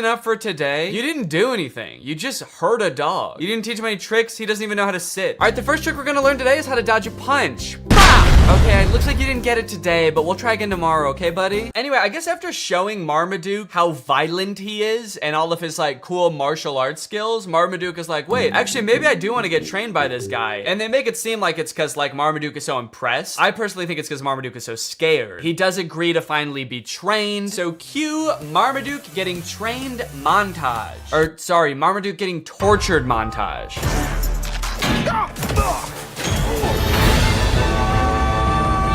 enough for today? You didn't do anything. You just hurt a dog. You didn't teach him any tricks. He doesn't even know how to sit. All right, the first trick we're gonna learn today is how to dodge a punch. Okay, it looks like you didn't get it today, but we'll try again tomorrow, okay, buddy? Anyway, I guess after showing Marmaduke how violent he is and all of his, like, cool martial arts skills, Marmaduke is like, wait, actually, maybe I do want to get trained by this guy. And they make it seem like it's because, like, Marmaduke is so impressed. I personally think it's because Marmaduke is so scared. He does agree to finally be trained. So cue Marmaduke getting trained montage. Or, sorry, Marmaduke getting tortured montage.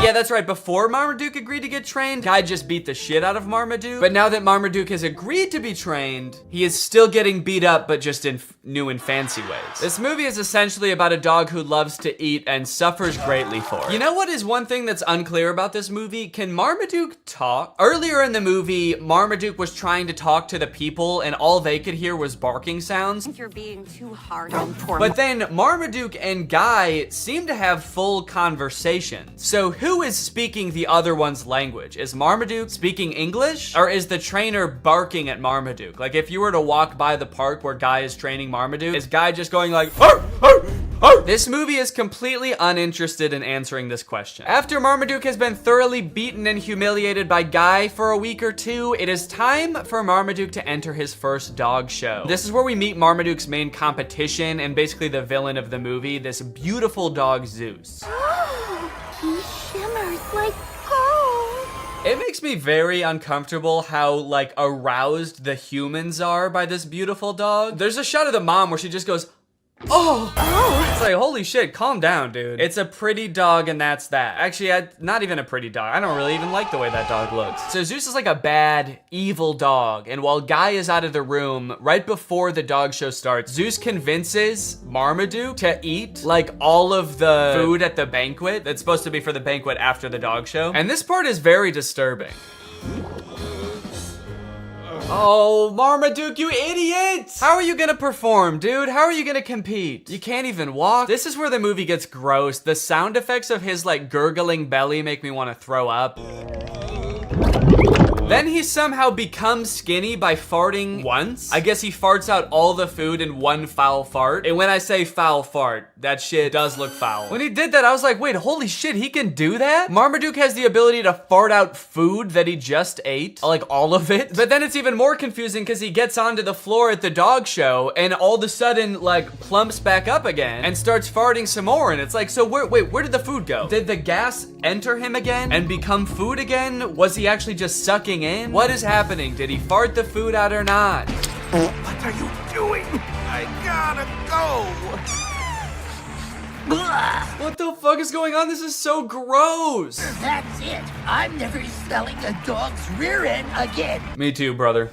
Yeah, that's right. Before Marmaduke agreed to get trained, Guy just beat the shit out of Marmaduke. But now that Marmaduke has agreed to be trained, he is still getting beat up, but just in new and fancy ways. This movie is essentially about a dog who loves to eat and suffers greatly for it. You know what is one thing that's unclear about this movie? Can Marmaduke talk? Earlier in the movie, Marmaduke was trying to talk to the people and all they could hear was barking sounds. You're being too hard on poor But then Marmaduke and Guy seem to have full conversations. So who is speaking the other one's language? Is Marmaduke speaking English? Or is the trainer barking at Marmaduke? Like if you were to walk by the park where Guy is training Marmaduke, is Guy just going like, arr, arr, arr? This movie is completely uninterested in answering this question. After Marmaduke has been thoroughly beaten and humiliated by Guy for a week or two, it is time for Marmaduke to enter his first dog show. This is where we meet Marmaduke's main competition and basically the villain of the movie, this beautiful dog Zeus. He shimmers like gold. It makes me very uncomfortable how, like, aroused the humans are by this beautiful dog. There's a shot of the mom where she just goes, oh. It's like, holy shit, calm down, dude. It's a pretty dog and that's that. Actually, not even a pretty dog. I don't really even like the way that dog looks. So Zeus is like a bad, evil dog. And while Guy is out of the room, right before the dog show starts, Zeus convinces Marmaduke to eat like all of the food at the banquet that's supposed to be for the banquet after the dog show. And this part is very disturbing. Oh, Marmaduke, you idiot! How are you gonna perform, dude? How are you gonna compete? You can't even walk. This is where the movie gets gross. The sound effects of his, like, gurgling belly make me want to throw up. Then he somehow becomes skinny by farting once. I guess he farts out all the food in one foul fart. And when I say foul fart, that shit does look foul. When he did that, I was like, wait, holy shit, he can do that? Marmaduke has the ability to fart out food that he just ate, like all of it. But then it's even more confusing because he gets onto the floor at the dog show and all of a sudden, like, plumps back up again and starts farting some more. And it's like, so where did the food go? Did the gas enter him again and become food again? Was he actually just sucking in? What is happening? Did he fart the food out or not? What are you doing? I gotta go. What the fuck is going on? This is so gross. That's it. I'm never smelling a dog's rear end again. Me too, brother.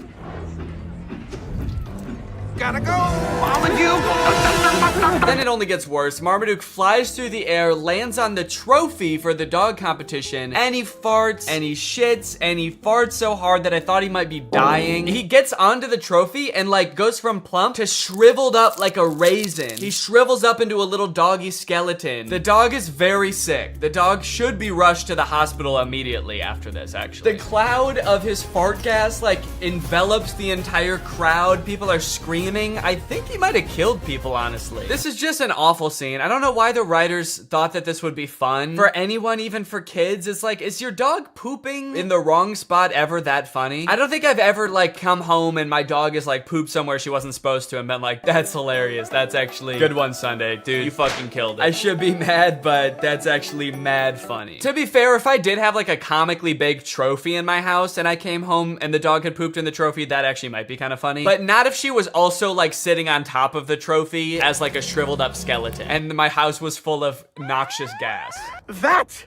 Gotta go. All of you. Then it only gets worse. Marmaduke flies through the air, lands on the trophy for the dog competition, and he farts, and he shits, and he farts so hard that I thought he might be dying. He gets onto the trophy and, like, goes from plump to shriveled up like a raisin. He shrivels up into a little doggy skeleton. The dog is very sick. The dog should be rushed to the hospital immediately after this, actually. The cloud of his fart gas, like, envelops the entire crowd. People are screaming. I think he might have killed people, honestly. This is just an awful scene. I don't know why the writers thought that this would be fun. For anyone, even for kids, it's like, is your dog pooping in the wrong spot ever that funny? I don't think I've ever, like, come home and my dog is, like, pooped somewhere she wasn't supposed to and been like, that's hilarious. That's actually good one, Sunday. Dude, you fucking killed it. I should be mad, but that's actually mad funny. To be fair, if I did have, like, a comically big trophy in my house and I came home and the dog had pooped in the trophy, that actually might be kind of funny. But not if she was also like sitting on top of the trophy as like a shriveled up skeleton and my house was full of noxious gas. That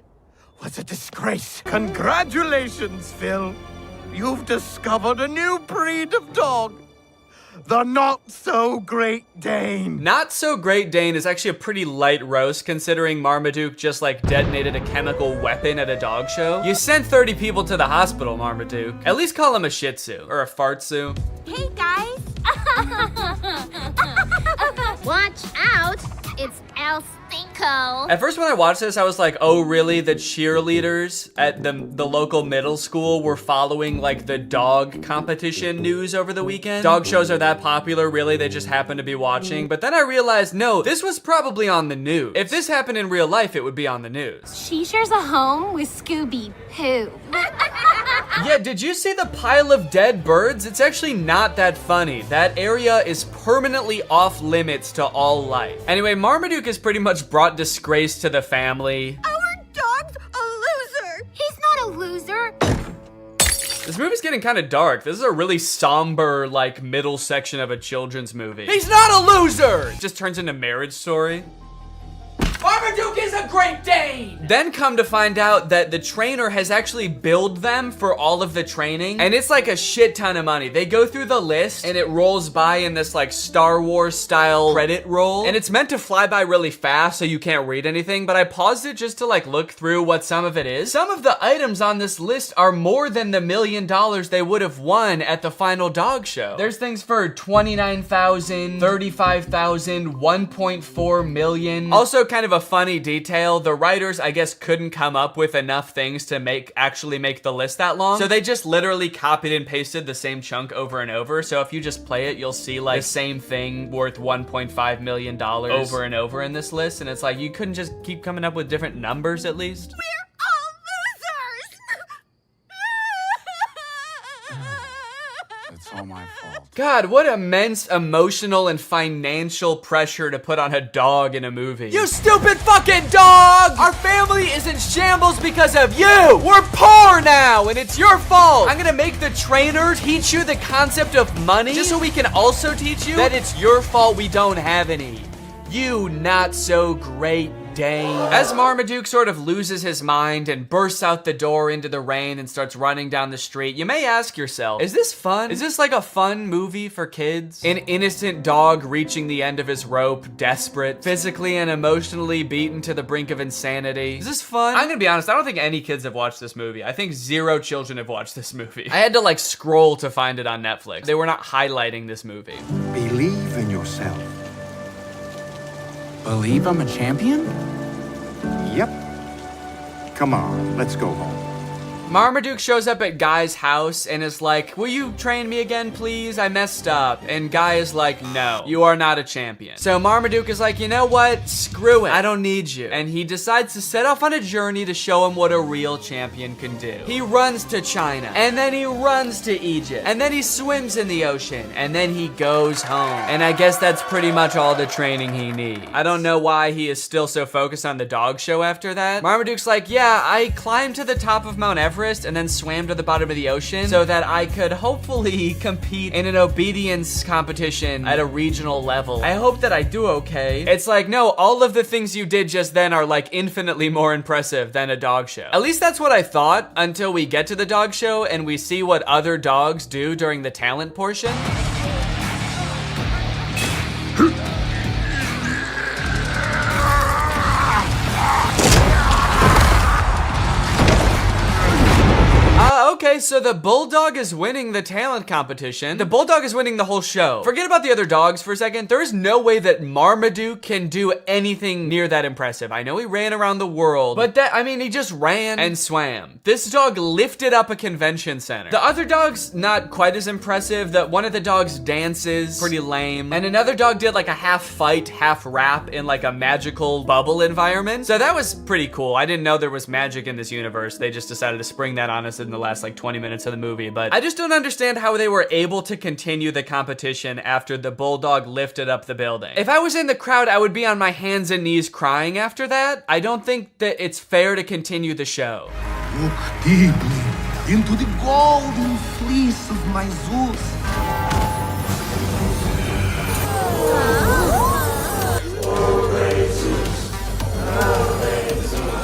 was a disgrace. Congratulations, Phil. You've discovered a new breed of dog. The Not-So-Great Dane. Not-So-Great Dane is actually a pretty light roast considering Marmaduke just like detonated a chemical weapon at a dog show. You sent 30 people to the hospital, Marmaduke. At least call him a Shih Tzu or a Fartsu. Hey, guys. Watch out. It's El Stinko. Coco. At first when I watched this, I was like, oh really? The cheerleaders at the local middle school were following like the dog competition news over the weekend. Dog shows are that popular, really? They just happen to be watching. But then I realized, no, this was probably on the news. If this happened in real life, it would be on the news. She shares a home with Scooby-Poo. Yeah, did you see the pile of dead birds? It's actually not that funny. That area is permanently off limits to all life. Anyway, Marmaduke has pretty much brought disgrace to the family. Our dog's a loser. He's not a loser. This movie's getting kind of dark. This is a really somber, like, middle section of a children's movie. He's not a loser! It just turns into Marriage Story. Marmaduke is a Great Dane! Then come to find out that the trainer has actually billed them for all of the training, and it's like a shit ton of money. They go through the list, and it rolls by in this like Star Wars style credit roll, and it's meant to fly by really fast so you can't read anything, but I paused it just to like look through what some of it is. Some of the items on this list are more than the $1 million they would have won at the final dog show. There's things for $29,000, $35,000, $1.4 million. Also kind of a funny detail, the writers I guess couldn't come up with enough things to actually make the list that long, so they just literally copied and pasted the same chunk over and over. So if you just play it, you'll see like the same thing worth $1.5 million over and over in this list, and it's like you couldn't just keep coming up with different numbers at least? We're all losers. It's all my fault. God, what immense emotional and financial pressure to put on a dog in a movie. You stupid fucking dog! Our family is in shambles because of you! We're poor now, and it's your fault! I'm gonna make the trainer teach you the concept of money, just so we can also teach you that it's your fault we don't have any. You not so great Dane. As Marmaduke sort of loses his mind and bursts out the door into the rain and starts running down the street, you may ask yourself, is this fun? Is this like a fun movie for kids? An innocent dog reaching the end of his rope, desperate, physically and emotionally beaten to the brink of insanity. Is this fun? I'm gonna be honest, I don't think any kids have watched this movie. I think 0 children have watched this movie. I had to like scroll to find it on Netflix. They were not highlighting this movie. Believe in yourself. Believe I'm a champion? Yep. Come on, let's go home. Marmaduke shows up at Guy's house and is like, will you train me again, please? I messed up. And Guy is like, no, you are not a champion. So Marmaduke is like, you know what? Screw it. I don't need you. And he decides to set off on a journey to show him what a real champion can do. He runs to China, and then he runs to Egypt, and then he swims in the ocean, and then he goes home. And I guess that's pretty much all the training he needs. I don't know why he is still so focused on the dog show after that. Marmaduke's like, yeah, I climbed to the top of Mount Everest and then swam to the bottom of the ocean so that I could hopefully compete in an obedience competition at a regional level. I hope that I do okay. It's like, no, all of the things you did just then are like infinitely more impressive than a dog show. At least that's what I thought until we get to the dog show and we see what other dogs do during the talent portion. Okay, so the bulldog is winning the talent competition. The bulldog is winning the whole show. Forget about the other dogs for a second. There is no way that Marmaduke can do anything near that impressive. I know he ran around the world, but he just ran and swam. This dog lifted up a convention center. The other dog's not quite as impressive. One of the dogs dances, pretty lame. And another dog did like a half fight, half rap in like a magical bubble environment. So that was pretty cool. I didn't know there was magic in this universe. They just decided to spring that on us in the last like 20 minutes of the movie, but I just don't understand how they were able to continue the competition after the bulldog lifted up the building. If I was in the crowd, I would be on my hands and knees crying after that. I don't think that it's fair to continue the show. Look deeply into the golden fleece of my Zeus.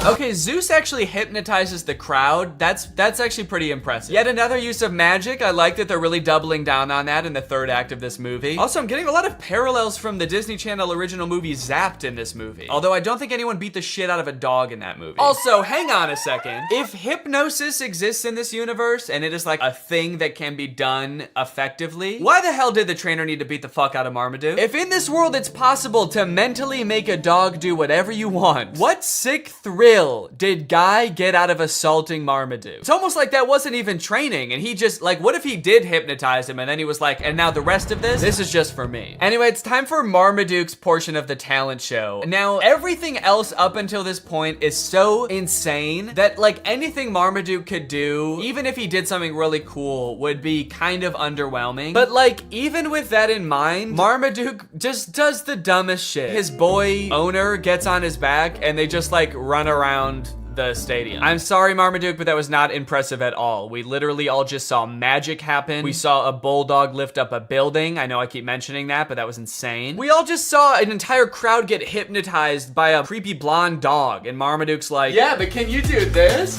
Okay, Okay, Zeus actually hypnotizes the crowd. That's actually pretty impressive. Yet another use of magic. I like that they're really doubling down on that in the third act of this movie. Also, I'm getting a lot of parallels from the Disney Channel original movie Zapped in this movie. Although I don't think anyone beat the shit out of a dog in that movie. Also, hang on a second. If hypnosis exists in this universe and it is like a thing that can be done effectively, why the hell did the trainer need to beat the fuck out of Marmaduke? If in this world it's possible to mentally make a dog do whatever you want, what sick thrill did Guy get out of assaulting Marmaduke? It's almost like that wasn't even training and he just, like, what if he did hypnotize him and then he was like, and now the rest of this is just for me. Anyway, it's time for Marmaduke's portion of the talent show. Now, everything else up until this point is so insane that, like, anything Marmaduke could do, even if he did something really cool, would be kind of underwhelming. But, like, even with that in mind, Marmaduke just does the dumbest shit. His boy owner gets on his back and they just, like, run around the stadium. I'm sorry, Marmaduke, but that was not impressive at all. We literally all just saw magic happen. We saw a bulldog lift up a building. I know I keep mentioning that, but that was insane. We all just saw an entire crowd get hypnotized by a creepy blonde dog, and Marmaduke's like, yeah, but can you do this?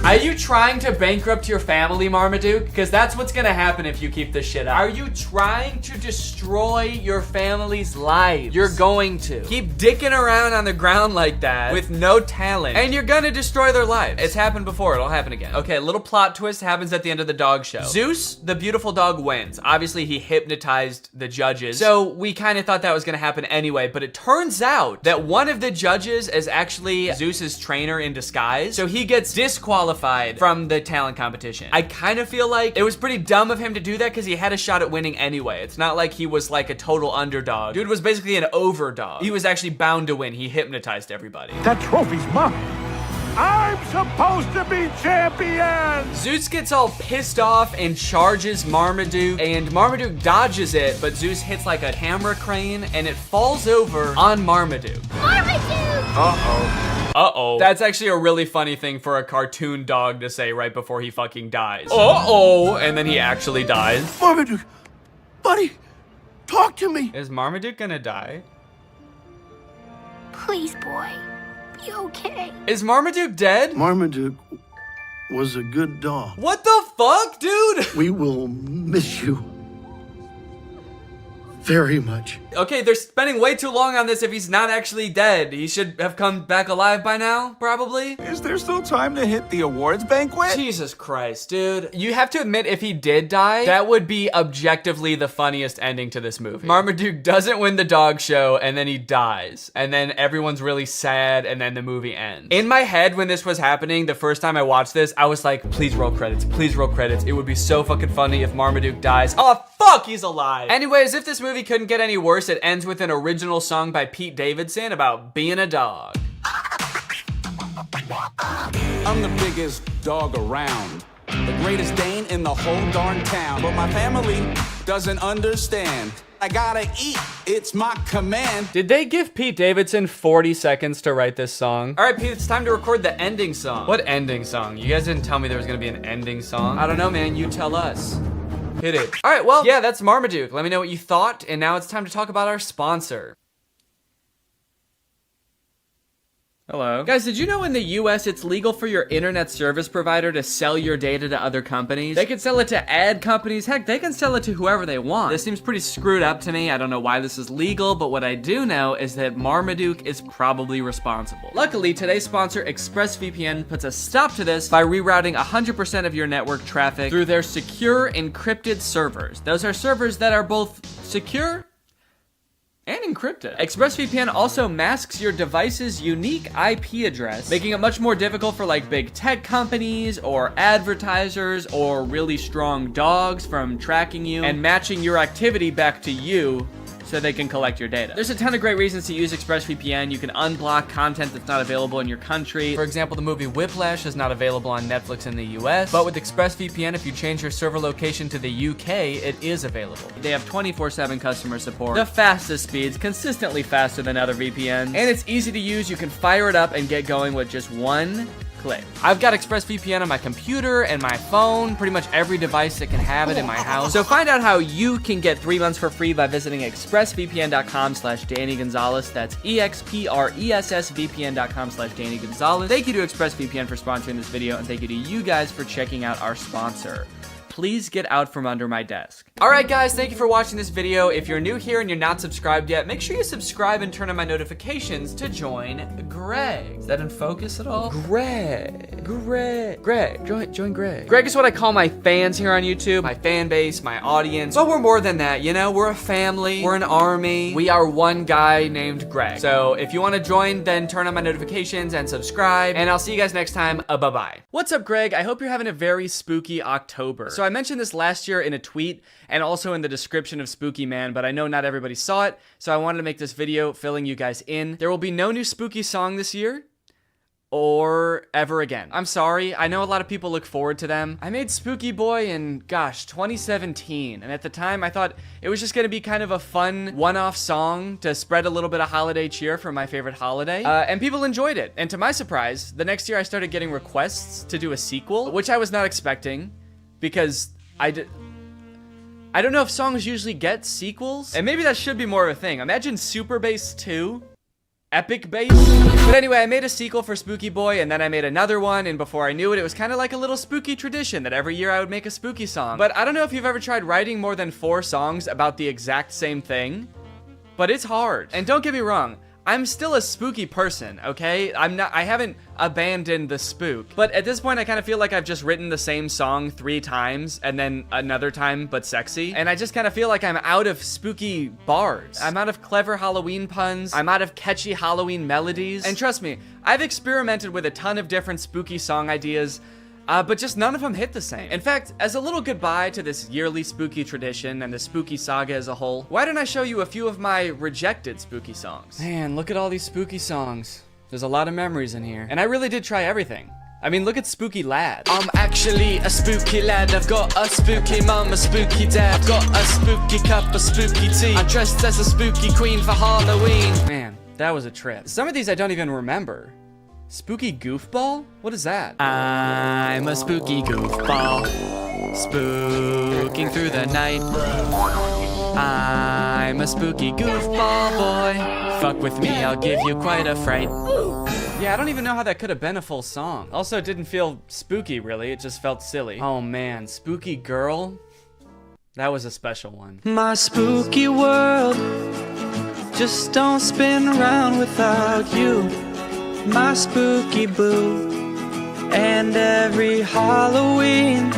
Are you trying to bankrupt your family, Marmaduke? Because that's what's gonna happen if you keep this shit up. Are you trying to destroy your family's lives? You're going to. Keep dicking around on the ground like that with no talent, and you're gonna destroy their lives. It's happened before, it'll happen again. Okay, a little plot twist happens at the end of the dog show. Zeus, the beautiful dog, wins. Obviously, he hypnotized the judges, so we kind of thought that was gonna happen anyway, but it turns out that one of the judges is actually Zeus's trainer in disguise, so he gets disqualified from the talent competition. I kind of feel like it was pretty dumb of him to do that because he had a shot at winning anyway. It's not like he was like a total underdog. Dude was basically an overdog. He was actually bound to win. He hypnotized everybody. That trophy's mine. I'm supposed to be champion! Zeus gets all pissed off and charges Marmaduke, and Marmaduke dodges it, but Zeus hits like a camera crane and it falls over on Marmaduke. Marmaduke! Uh-oh. That's actually a really funny thing for a cartoon dog to say right before he fucking dies. Uh-oh. And then he actually dies. Marmaduke, buddy, talk to me. Is Marmaduke gonna die? Please, boy. Be okay. Is Marmaduke dead? Marmaduke was a good dog. What the fuck, dude? We will miss you very much. Okay, they're spending way too long on this if he's not actually dead. He should have come back alive by now, probably. Is there still time to hit the awards banquet? Jesus Christ, dude. You have to admit, if he did die, that would be objectively the funniest ending to this movie. Marmaduke doesn't win the dog show, and then he dies. And then everyone's really sad, and then the movie ends. In my head, when this was happening, the first time I watched this, I was like, please roll credits, please roll credits. It would be so fucking funny if Marmaduke dies. Oh, fuck, he's alive. Anyways, if this movie couldn't get any worse, it ends with an original song by Pete Davidson about being a dog. I'm the biggest dog around, the greatest Dane in the whole darn town. But my family doesn't understand. I gotta eat, it's my command. Did they give Pete Davidson 40 seconds to write this song? All right, Pete, it's time to record the ending song. What ending song? You guys didn't tell me there was gonna be an ending song. I don't know, man, you tell us. Hit it. All right, well, yeah, that's Marmaduke. Let me know what you thought, and now it's time to talk about our sponsor. Hello. Guys, did you know in the US it's legal for your internet service provider to sell your data to other companies? They can sell it to ad companies. Heck, they can sell it to whoever they want. This seems pretty screwed up to me. I don't know why this is legal, but what I do know is that Marmaduke is probably responsible. Luckily, today's sponsor, ExpressVPN, puts a stop to this by rerouting 100% of your network traffic through their secure encrypted servers. Those are servers that are both secure and encrypted. ExpressVPN also masks your device's unique IP address, making it much more difficult for like big tech companies or advertisers or really strong dogs from tracking you and matching your activity back to you so they can collect your data. There's a ton of great reasons to use ExpressVPN. You can unblock content that's not available in your country. For example, the movie Whiplash is not available on Netflix in the US, but with ExpressVPN, if you change your server location to the UK, it is available. They have 24/7 customer support, the fastest speeds, consistently faster than other VPNs, and it's easy to use. You can fire it up and get going with just one click. I've got ExpressVPN on my computer and my phone, pretty much every device that can have it in my house. So find out how you can get 3 months for free by visiting expressvpn.com/Danny Gonzalez. That's expressvpn.com/Danny Gonzalez. Thank you to ExpressVPN for sponsoring this video, and thank you to you guys for checking out our sponsor. Please get out from under my desk. All right, guys, thank you for watching this video. If you're new here and you're not subscribed yet, make sure you subscribe and turn on my notifications to join Greg. Is that in focus at all? Greg, join Greg. Greg is what I call my fans here on YouTube, my fan base, my audience. But we're more than that, you know? We're a family, we're an army. We are one guy named Greg. So if you want to join, then turn on my notifications and subscribe, and I'll see you guys next time. Bye-bye. What's up, Greg? I hope you're having a very spooky October. So I mentioned this last year in a tweet and also in the description of Spooky Man, but I know not everybody saw it, so I wanted to make this video filling you guys in. There will be no new spooky song this year or ever again. I'm sorry, I know a lot of people look forward to them. I made Spooky Boy in, gosh, 2017, and at the time I thought it was just gonna be kind of a fun one-off song to spread a little bit of holiday cheer for my favorite holiday, and people enjoyed it. And to my surprise, the next year I started getting requests to do a sequel, which I was not expecting, because I don't know if songs usually get sequels, and maybe that should be more of a thing. Imagine Super Bass 2, Epic Bass. But anyway, I made a sequel for Spooky Boy, and then I made another one, and before I knew it, it was kind of like a little spooky tradition that every year I would make a spooky song. But I don't know if you've ever tried writing more than 4 songs about the exact same thing, but it's hard. And don't get me wrong, I'm still a spooky person, okay? I haven't abandoned the spook. But at this point, I kind of feel like I've just written the same song 3 times and then another time, but sexy. And I just kind of feel like I'm out of spooky bars. I'm out of clever Halloween puns. I'm out of catchy Halloween melodies. And trust me, I've experimented with a ton of different spooky song ideas, but just none of them hit the same. In fact, as a little goodbye to this yearly spooky tradition and the spooky saga as a whole, why don't I show you a few of my rejected spooky songs? Man, look at all these spooky songs. There's a lot of memories in here. And I really did try everything. I mean, look at Spooky Lad. I'm actually a spooky lad. I've got a spooky mum, a spooky dad. I've got a spooky cup of spooky tea. I dressed as a spooky queen for Halloween. Man, that was a trip. Some of these I don't even remember. Spooky goofball? What is that? I'm a spooky goofball, spooking through the night. I'm a spooky goofball boy. Fuck with me, I'll give you quite a fright. Yeah, I don't even know how that could have been a full song. Also, it didn't feel spooky, really. It just felt silly. Oh, man. Spooky Girl? That was a special one. My spooky world just don't spin around without you. My spooky boo. And every Halloween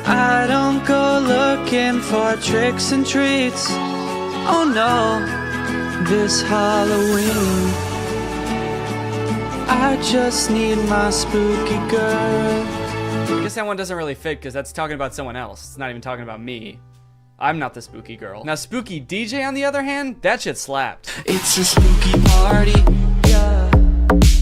I don't go looking for tricks and treats. Oh no, this Halloween I just need my spooky girl. I guess that one doesn't really fit because that's talking about someone else. It's not even talking about me. I'm not the spooky girl. Now, Spooky DJ, on the other hand, that shit slapped. It's a spooky party, yeah.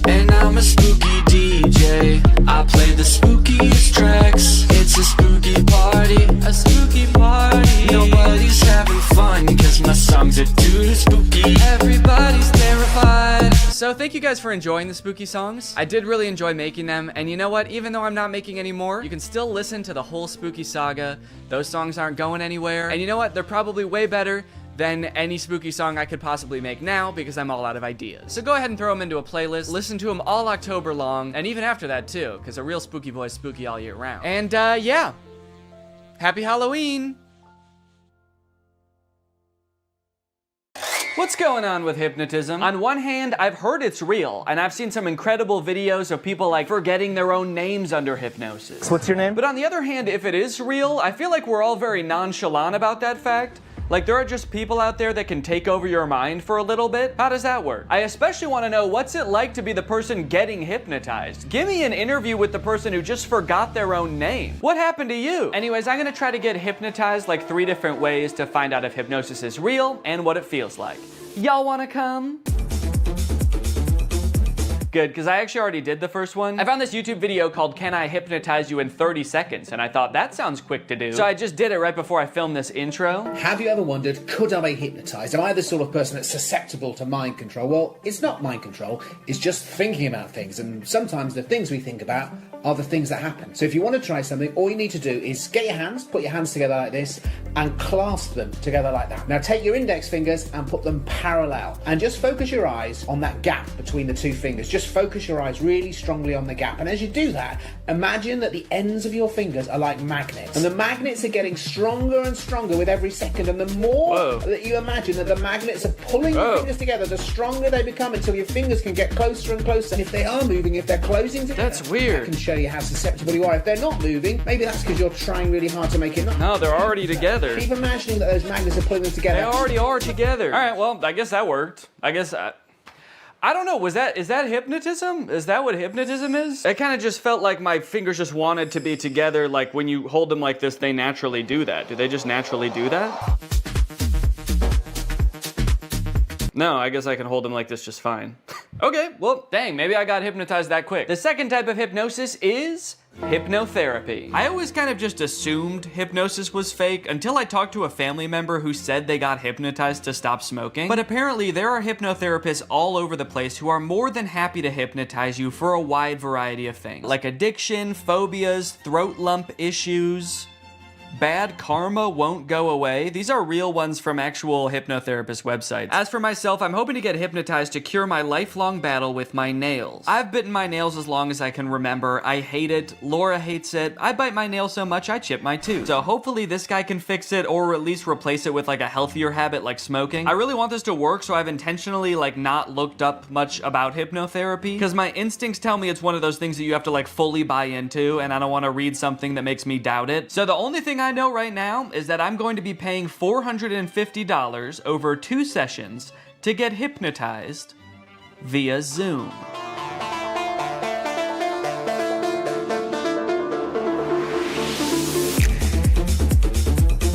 And I'm a spooky DJ. I play the spookiest tracks. It's a spooky party, a spooky party. Nobody's having fun, cause my songs are too spooky. Everybody's terrified. So thank you guys for enjoying the spooky songs. I did really enjoy making them, and you know what? Even though I'm not making any more, you can still listen to the whole spooky saga. Those songs aren't going anywhere. And you know what? They're probably way better than any spooky song I could possibly make now because I'm all out of ideas. So go ahead and throw them into a playlist, listen to them all October long, and even after that too, because a real spooky boy is spooky all year round. And yeah, happy Halloween! What's going on with hypnotism? On one hand, I've heard it's real, and I've seen some incredible videos of people like forgetting their own names under hypnosis. What's your name? But on the other hand, if it is real, I feel like we're all very nonchalant about that fact. Like, there are just people out there that can take over your mind for a little bit. How does that work? I especially want to know what's it like to be the person getting hypnotized. Give me an interview with the person who just forgot their own name. What happened to you? Anyways, I'm gonna try to get hypnotized like 3 different ways to find out if hypnosis is real and what it feels like. Y'all wanna come? Good, because I actually already did the first one. I found this YouTube video called Can I Hypnotize You in 30 Seconds? And I thought that sounds quick to do. So I just did it right before I filmed this intro. Have you ever wondered, could I be hypnotized? Am I the sort of person that's susceptible to mind control? Well, it's not mind control, it's just thinking about things. And sometimes the things we think about are the things that happen. So if you want to try something, all you need to do is get your hands, put your hands together like this, and clasp them together like that. Now take your index fingers and put them parallel. And just focus your eyes on that gap between the two fingers. Just focus your eyes really strongly on the gap. And as you do that, imagine that the ends of your fingers are like magnets. And the magnets are getting stronger and stronger with every second. And the more that you imagine that the magnets are pulling your fingers together, the stronger they become until your fingers can get closer and closer. And if they are moving, if they're closing together, that's weird. I can show you how susceptible you are. If they're not moving, maybe that's because you're trying really hard to make it not. No, they're already together. Keep imagining that those magnets are pulling them together. They already are together. All right, well, I guess that worked. I don't know, is that hypnotism? Is that what hypnotism is? It kind of just felt like my fingers just wanted to be together, like when you hold them like this, they naturally do that. Do they just naturally do that? No, I guess I can hold them like this just fine. Okay, well, dang, maybe I got hypnotized that quick. The second type of hypnosis is hypnotherapy. I always kind of just assumed hypnosis was fake until I talked to a family member who said they got hypnotized to stop smoking. But apparently there are hypnotherapists all over the place who are more than happy to hypnotize you for a wide variety of things, like addiction, phobias, throat lump issues. Bad karma won't go away. These are real ones from actual hypnotherapist websites. As for myself, I'm hoping to get hypnotized to cure my lifelong battle with my nails. I've bitten my nails as long as I can remember. I hate it. Laura hates it. I bite my nails so much I chip my tooth. So hopefully this guy can fix it or at least replace it with like a healthier habit like smoking. I really want this to work, so I've intentionally like not looked up much about hypnotherapy because my instincts tell me it's one of those things that you have to like fully buy into, and I don't want to read something that makes me doubt it. So the only thing I know right now is that I'm going to be paying $450 over 2 sessions to get hypnotized via Zoom.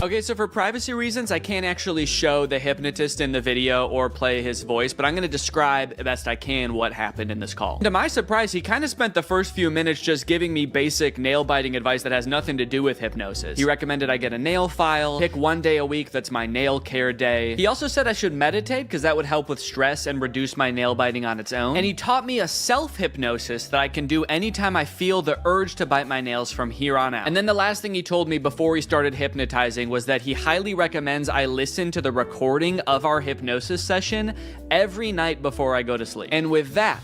Okay, so for privacy reasons, I can't actually show the hypnotist in the video or play his voice, but I'm gonna describe best I can what happened in this call. To my surprise, he kind of spent the first few minutes just giving me basic nail-biting advice that has nothing to do with hypnosis. He recommended I get a nail file, pick one day a week that's my nail care day. He also said I should meditate because that would help with stress and reduce my nail biting on its own. And he taught me a self-hypnosis that I can do anytime I feel the urge to bite my nails from here on out. And then the last thing he told me before he started hypnotizing was that he highly recommends I listen to the recording of our hypnosis session every night before I go to sleep. And with that,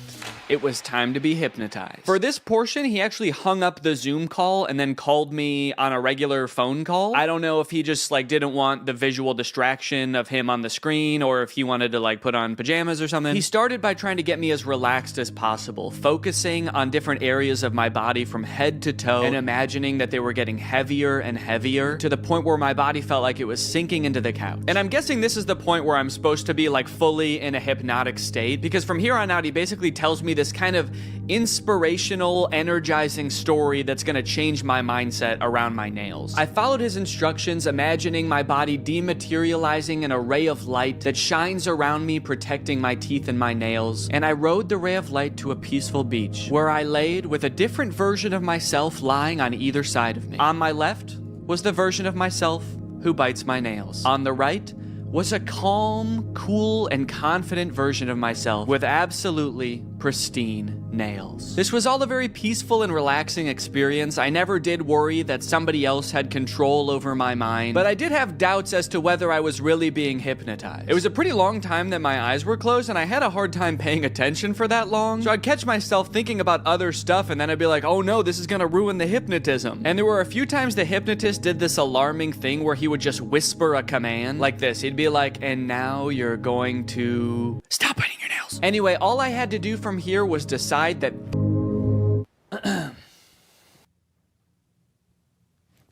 it was time to be hypnotized. For this portion, he actually hung up the Zoom call and then called me on a regular phone call. I don't know if he just like didn't want the visual distraction of him on the screen or if he wanted to like put on pajamas or something. He started by trying to get me as relaxed as possible, focusing on different areas of my body from head to toe and imagining that they were getting heavier and heavier to the point where my body felt like it was sinking into the couch. And I'm guessing this is the point where I'm supposed to be like fully in a hypnotic state, because from here on out, he basically tells me this kind of inspirational, energizing story that's gonna change my mindset around my nails. I followed his instructions, imagining my body dematerializing an array of light that shines around me, protecting my teeth and my nails. And I rode the ray of light to a peaceful beach, where I laid with a different version of myself lying on either side of me. On my left was the version of myself who bites my nails. On the right was a calm, cool, and confident version of myself with absolutely pristine nails. This was all a very peaceful and relaxing experience. I never did worry that somebody else had control over my mind, but I did have doubts as to whether I was really being hypnotized. It was a pretty long time that my eyes were closed, and I had a hard time paying attention for that long, so I'd catch myself thinking about other stuff, and then I'd be like, oh no, this is gonna ruin the hypnotism. And there were a few times the hypnotist did this alarming thing where he would just whisper a command like this. He'd be like, and now you're going to stop biting your nails. Anyway, all I had to do from here was decide that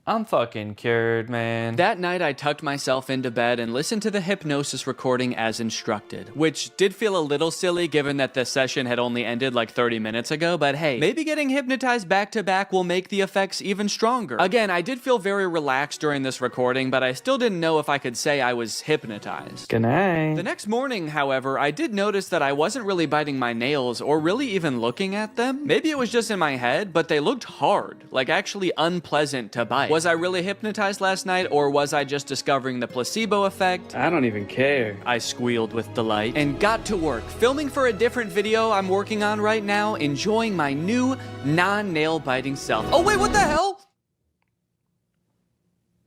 I'm fucking cured, man. That night, I tucked myself into bed and listened to the hypnosis recording as instructed, which did feel a little silly given that the session had only ended like 30 minutes ago, but hey, maybe getting hypnotized back to back will make the effects even stronger. Again, I did feel very relaxed during this recording, but I still didn't know if I could say I was hypnotized. Good night. The next morning, however, I did notice that I wasn't really biting my nails or really even looking at them. Maybe it was just in my head, but they looked hard, like actually unpleasant to bite. Was I really hypnotized last night, or was I just discovering the placebo effect? I don't even care. I squealed with delight and got to work, filming for a different video I'm working on right now, enjoying my new non-nail biting self. Oh wait, what the hell?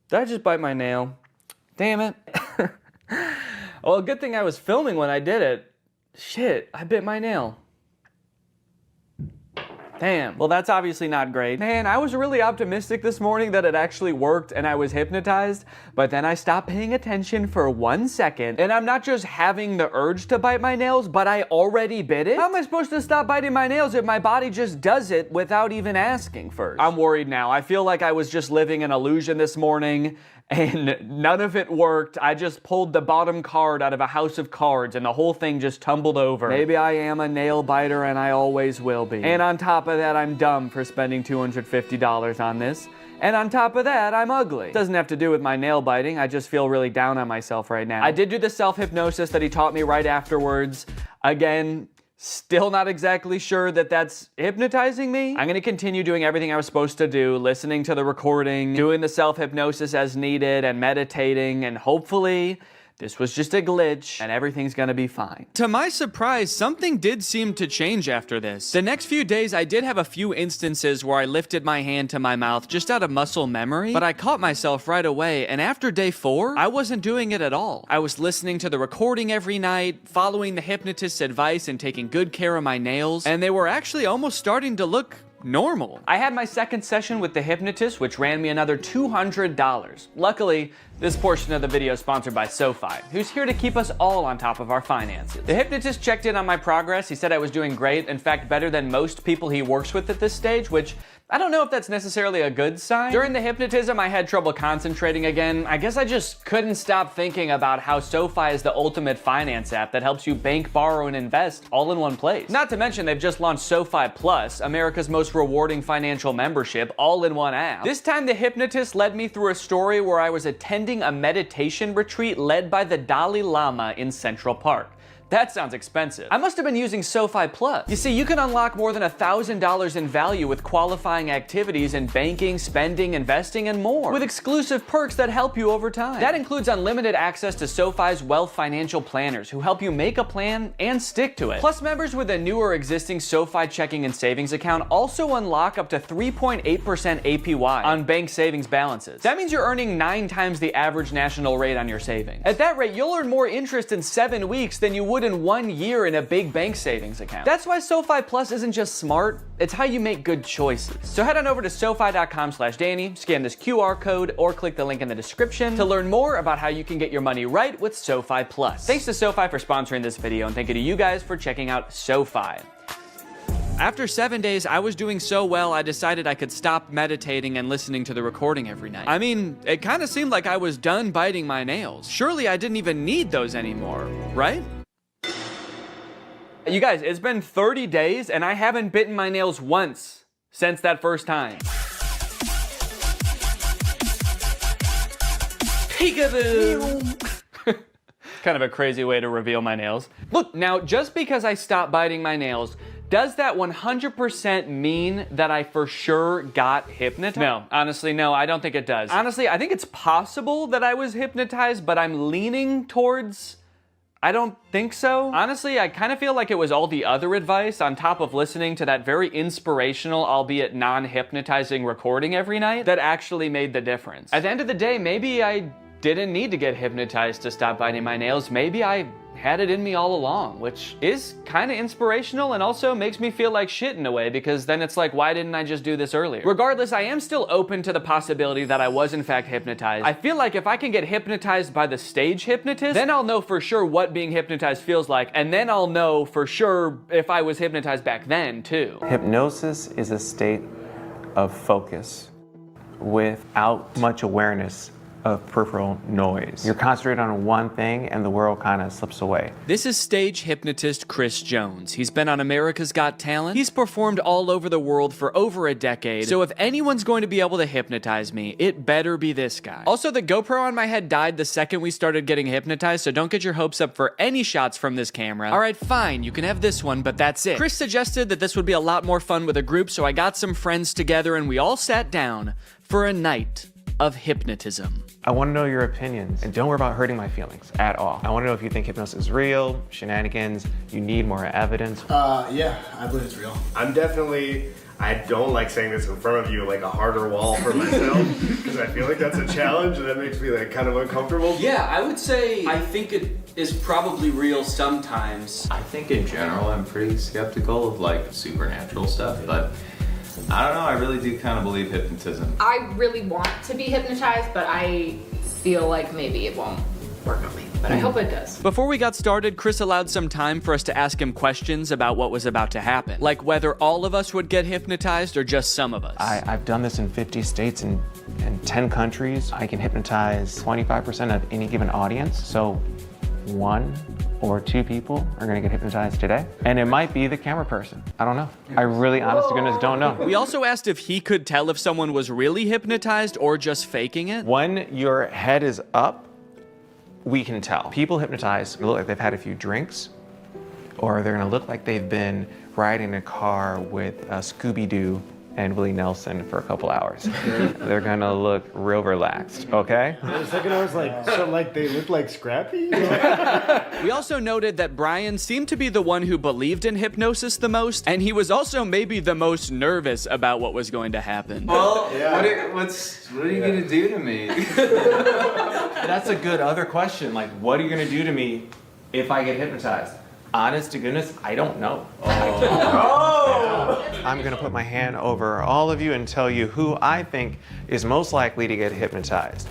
Did I just bite my nail? Damn it. Well, good thing I was filming when I did it. Shit, I bit my nail. Damn. Well, that's obviously not great. Man, I was really optimistic this morning that it actually worked and I was hypnotized, but then I stopped paying attention for 1 second, and I'm not just having the urge to bite my nails, but I already bit it? How am I supposed to stop biting my nails if my body just does it without even asking first? I'm worried now. I feel like I was just living an illusion this morning, and none of it worked. I just pulled the bottom card out of a house of cards and the whole thing just tumbled over. Maybe I am a nail biter and I always will be. And on top of that, I'm dumb for spending $250 on this. And on top of that, I'm ugly. It doesn't have to do with my nail biting. I just feel really down on myself right now. I did do the self-hypnosis that he taught me right afterwards. Again, still not exactly sure that that's hypnotizing me. I'm gonna continue doing everything I was supposed to do, listening to the recording, doing the self-hypnosis as needed, and meditating, and hopefully this was just a glitch, and everything's gonna be fine. To my surprise, something did seem to change after this. The next few days, I did have a few instances where I lifted my hand to my mouth just out of muscle memory, but I caught myself right away, and after day 4, I wasn't doing it at all. I was listening to the recording every night, following the hypnotist's advice, and taking good care of my nails, and they were actually almost starting to look normal. I had my second session with the hypnotist, which ran me another $200. Luckily, this portion of the video is sponsored by SoFi, who's here to keep us all on top of our finances. The hypnotist checked in on my progress. He said I was doing great, in fact, better than most people he works with at this stage, which I don't know if that's necessarily a good sign. During the hypnotism, I had trouble concentrating again. I guess I just couldn't stop thinking about how SoFi is the ultimate finance app that helps you bank, borrow, and invest all in one place. Not to mention, they've just launched SoFi Plus, America's most rewarding financial membership, all in one app. This time, the hypnotist led me through a story where I was attending a meditation retreat led by the Dalai Lama in Central Park. That sounds expensive. I must have been using SoFi Plus. You see, you can unlock more than $1,000 in value with qualifying activities in banking, spending, investing, and more, with exclusive perks that help you over time. That includes unlimited access to SoFi's wealth financial planners who help you make a plan and stick to it. Plus, members with a new or existing SoFi checking and savings account also unlock up to 3.8% APY on bank savings balances. That means you're earning 9 times the average national rate on your savings. At that rate, you'll earn more interest in 7 weeks than you would in 1 year in a big bank savings account. That's why SoFi Plus isn't just smart, it's how you make good choices. So head on over to SoFi.com/Danny, scan this QR code, or click the link in the description to learn more about how you can get your money right with SoFi Plus. Thanks to SoFi for sponsoring this video, and thank you to you guys for checking out SoFi. After 7 days, I was doing so well, I decided I could stop meditating and listening to the recording every night. I mean, it kind of seemed like I was done biting my nails. Surely I didn't even need those anymore, right? You guys, it's been 30 days and I haven't bitten my nails once since that first time. Peekaboo! Kind of a crazy way to reveal my nails. Look, now just because I stopped biting my nails, does that 100% mean that I for sure got hypnotized? No, honestly, no, I don't think it does. Honestly, I think it's possible that I was hypnotized, but I'm leaning towards I don't think so. Honestly, I kind of feel like it was all the other advice on top of listening to that very inspirational, albeit non-hypnotizing recording every night that actually made the difference. At the end of the day, maybe I didn't need to get hypnotized to stop biting my nails. Maybe I had it in me all along, which is kind of inspirational and also makes me feel like shit in a way, because then it's like, why didn't I just do this earlier? Regardless, I am still open to the possibility that I was in fact hypnotized. I feel like if I can get hypnotized by the stage hypnotist, then I'll know for sure what being hypnotized feels like, and then I'll know for sure if I was hypnotized back then too. Hypnosis is a state of focus without much awareness of peripheral noise. You're concentrated on one thing and the world kind of slips away. This is stage hypnotist Chris Jones. He's been on America's Got Talent. He's performed all over the world for over a decade. So if anyone's going to be able to hypnotize me, it better be this guy. Also, the GoPro on my head died the second we started getting hypnotized, so don't get your hopes up for any shots from this camera. All right, fine, you can have this one, but that's it. Chris suggested that this would be a lot more fun with a group, so I got some friends together and we all sat down for a night of hypnotism. I want to know your opinions, and don't worry about hurting my feelings at all. I want to know if you think hypnosis is real, shenanigans, you need more evidence. Yeah, I believe it's real. I don't like saying this in front of you, like a harder wall for myself, because I feel like that's a challenge and that makes me like kind of uncomfortable. Yeah, I would say I think it is probably real sometimes. I think in general I'm pretty skeptical of like supernatural stuff, but I don't know, I really do kind of believe hypnotism. I really want to be hypnotized, but I feel like maybe it won't work on me. But I hope it does. Before we got started, Chris allowed some time for us to ask him questions about what was about to happen. Like whether all of us would get hypnotized or just some of us. I've done this in 50 states and 10 countries. I can hypnotize 25% of any given audience. So 1 or 2 people are gonna get hypnotized today. And it might be the camera person. I don't know. I really, honest to goodness, don't know. We also asked if he could tell if someone was really hypnotized or just faking it. When your head is up, we can tell. People hypnotized look like they've had a few drinks, or they're gonna look like they've been riding a car with Scooby-Doo and Willie Nelson for a couple hours. They're gonna look real relaxed, okay? For a second I was like, so like they look like Scrappy? We also noted that Brian seemed to be the one who believed in hypnosis the most, and he was also maybe the most nervous about what was going to happen. Well, what are you gonna do to me? That's a good other question. Like, what are you gonna do to me if I get hypnotized? Honest to goodness, I don't know. I'm gonna put my hand over all of you and tell you who I think is most likely to get hypnotized.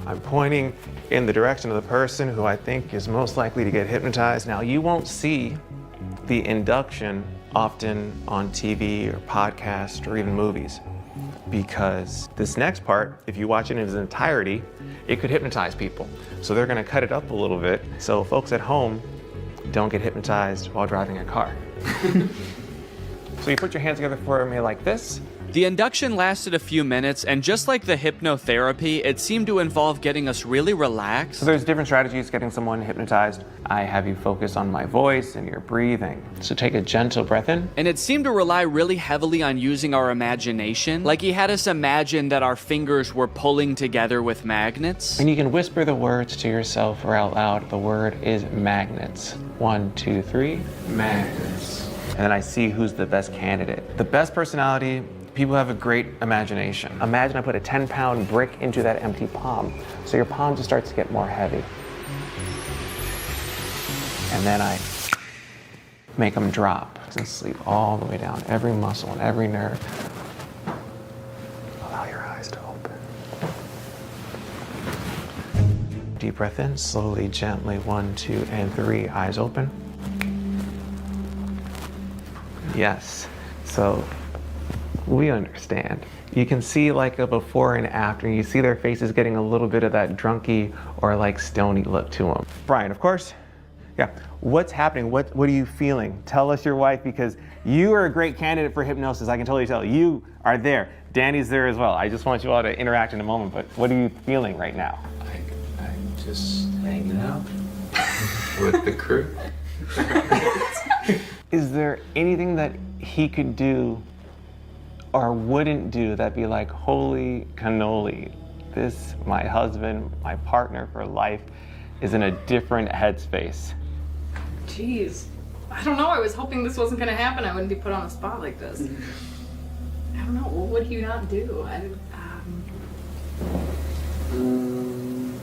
I'm pointing in the direction of the person who I think is most likely to get hypnotized. Now, you won't see the induction often on TV or podcast or even movies, because this next part, if you watch it in its entirety, it could hypnotize people. So they're gonna cut it up a little bit so folks at home don't get hypnotized while driving a car. So you put your hands together for me like this. The induction lasted a few minutes, and just like the hypnotherapy, it seemed to involve getting us really relaxed. So there's different strategies getting someone hypnotized. I have you focus on my voice and your breathing. So take a gentle breath in. And it seemed to rely really heavily on using our imagination. Like he had us imagine that our fingers were pulling together with magnets. And you can whisper the words to yourself or out loud. The word is magnets. 1, 2, 3, magnets. And then I see who's the best candidate. The best personality, people have a great imagination. Imagine I put a 10-pound brick into that empty palm. So your palm just starts to get more heavy. And then I make them drop and sleep all the way down, every muscle and every nerve. Allow your eyes to open. Deep breath in, slowly, gently, 1, 2, and 3, eyes open. Yes, so we understand. You can see like a before and after, and you see their faces getting a little bit of that drunky or like stony look to them. Brian, of course. Yeah, what's happening? What are you feeling? Tell us your wife, because you are a great candidate for hypnosis. I can totally tell. You are there. Danny's there as well. I just want you all to interact in a moment, but what are you feeling right now? I'm just hanging out with the crew. Is there anything that he could do or wouldn't do that'd be like, holy cannoli, this, my husband, my partner for life, is in a different headspace? Jeez. I don't know. I was hoping this wasn't going to happen. I wouldn't be put on a spot like this. I don't know. What would he not do?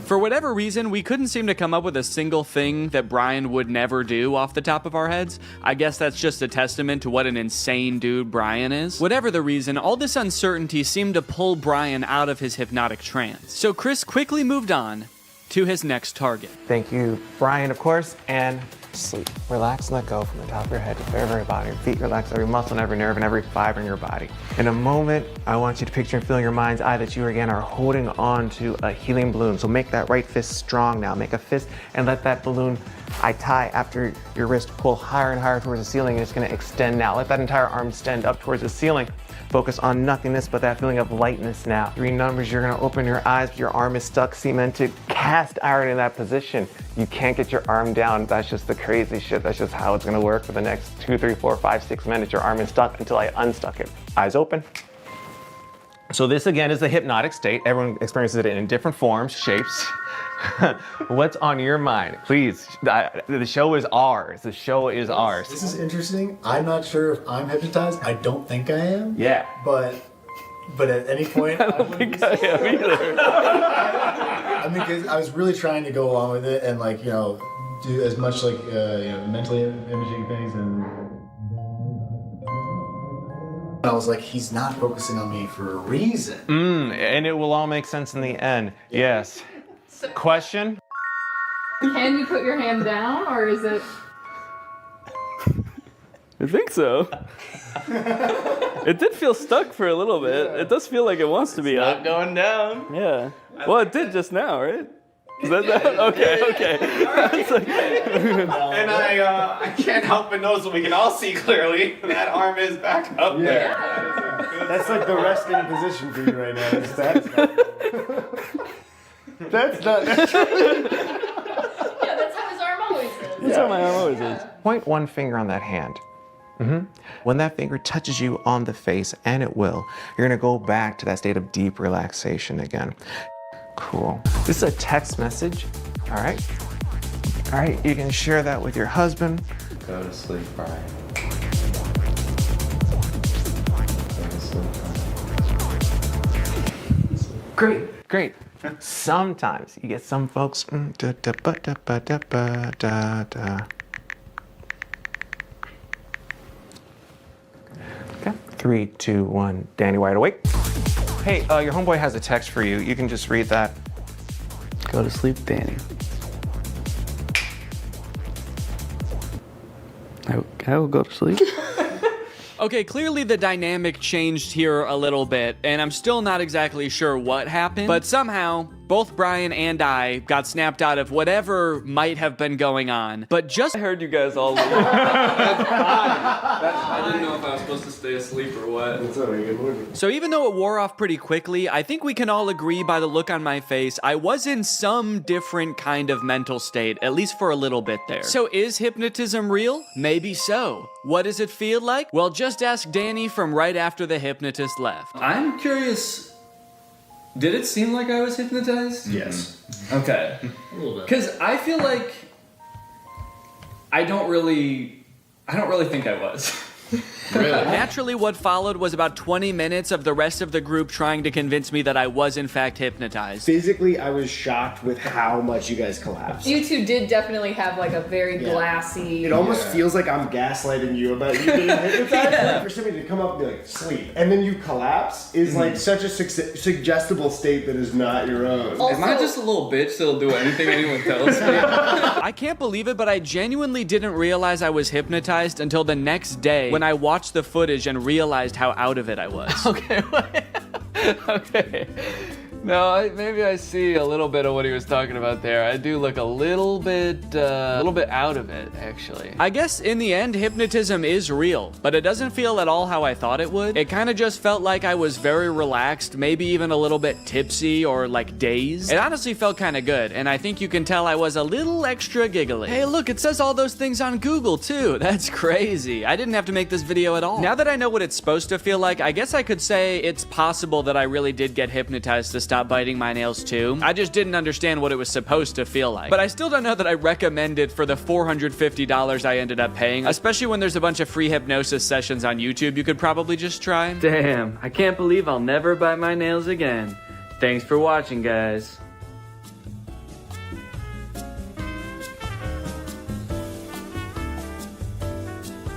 For whatever reason, we couldn't seem to come up with a single thing that Brian would never do off the top of our heads. I guess that's just a testament to what an insane dude Brian is. Whatever the reason, all this uncertainty seemed to pull Brian out of his hypnotic trance. So Chris quickly moved on to his next target. Thank you, Brian, of course, and sleep. Relax and let go from the top of your head to the very, very bottom of your feet. Relax every muscle and every nerve and every fiber in your body. In a moment, I want you to picture and feel in your mind's eye that you again are holding on to a helium balloon. So make that right fist strong now. Make a fist and let that balloon I tie after your wrist pull higher and higher towards the ceiling, and it's going to extend now. Let that entire arm extend up towards the ceiling. Focus on nothingness, but that feeling of lightness now. 3 numbers, you're gonna open your eyes, but your arm is stuck, cemented, cast iron in that position. You can't get your arm down. That's just the crazy shit. That's just how it's gonna work for the next 2, 3, 4, 5, 6 minutes. Your arm is stuck until I unstuck it. Eyes open. So this again is the hypnotic state. Everyone experiences it in different forms, shapes. What's on your mind? Please, the show is ours. The show is ours. This is interesting. I'm not sure if I'm hypnotized. I don't think I am. Yeah. But at any point, I don't think I am either. I mean, 'cause I was really trying to go along with it and do as much mentally imaging things and. I was like, he's not focusing on me for a reason. And it will all make sense in the end. Yes. Question? Can you put your hand down, or is it? I think so. It did feel stuck for a little bit. Yeah. It does feel like it wants to be up. Not going down. Yeah. Well, it did just now, right? Is that okay? And I can't help but notice that we can all see clearly that arm is back up there. That's like the resting position for you right now. Is that? That's not natural. Yeah, that's how his arm always is. That's how my arm always is. Point one finger on that hand. When that finger touches you on the face, and it will, you're gonna go back to that state of deep relaxation again. Cool. This is a text message. All right, you can share that with your husband. Go to sleep, Brian. Go to sleep, Brian. Great. Sometimes you get some folks. Okay. 3, 2, 1. Danny, wide awake. Hey, your homeboy has a text for you. You can just read that. Go to sleep, Danny. I will go to sleep. Okay, clearly the dynamic changed here a little bit, and I'm still not exactly sure what happened, but somehow both Brian and I got snapped out of whatever might have been going on. But just I heard you guys all leave. That's fine. I didn't know if I was supposed to stay asleep or what. That's all right. Good morning. So even though it wore off pretty quickly, I think we can all agree by the look on my face, I was in some different kind of mental state, at least for a little bit there. So is hypnotism real? Maybe so. What does it feel like? Well, just ask Danny from right after the hypnotist left. I'm curious, did it seem like I was hypnotized? Yes. Okay. A little bit. Because I feel like I don't really think I was. Really? Naturally, what followed was about 20 minutes of the rest of the group trying to convince me that I was in fact hypnotized. Physically, I was shocked with how much you guys collapsed. You two did definitely have like a very glassy. It almost feels like I'm gaslighting you about you being hypnotized. Like for somebody to come up and be like, sleep, and then you collapse is like such a suggestible state that is not your own. Also, Am I just a little bitch that'll do anything anyone tells me? I can't believe it, but I genuinely didn't realize I was hypnotized until the next day when I watched the footage and realized how out of it I was. Okay. No, maybe I see a little bit of what he was talking about there. I do look a little bit out of it, actually. I guess in the end, hypnotism is real, but it doesn't feel at all how I thought it would. It kind of just felt like I was very relaxed, maybe even a little bit tipsy or like dazed. It honestly felt kind of good, and I think you can tell I was a little extra giggly. Hey, look, it says all those things on Google too. That's crazy. I didn't have to make this video at all. Now that I know what it's supposed to feel like, I guess I could say it's possible that I really did get hypnotized to stop biting my nails too. I just didn't understand what it was supposed to feel like. But I still don't know that I recommend it for the $450 I ended up paying, especially when there's a bunch of free hypnosis sessions on YouTube you could probably just try. Damn, I can't believe I'll never bite my nails again. Thanks for watching, guys.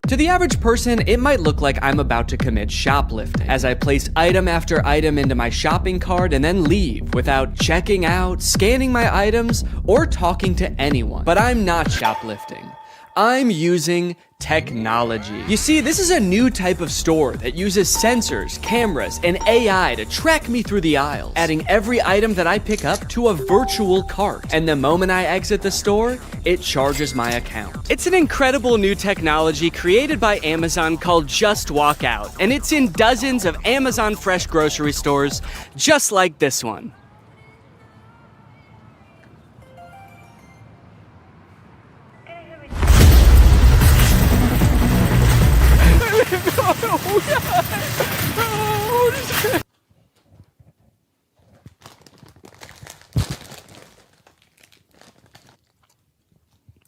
To the average person, it might look like I'm about to commit shoplifting, as I place item after item into my shopping cart and then leave without checking out, scanning my items, or talking to anyone. But I'm not shoplifting. I'm using technology. You see, this is a new type of store that uses sensors, cameras, and AI to track me through the aisles, adding every item that I pick up to a virtual cart. And the moment I exit the store, it charges my account. It's an incredible new technology created by Amazon called Just Walk Out, and it's in dozens of Amazon Fresh grocery stores, just like this one.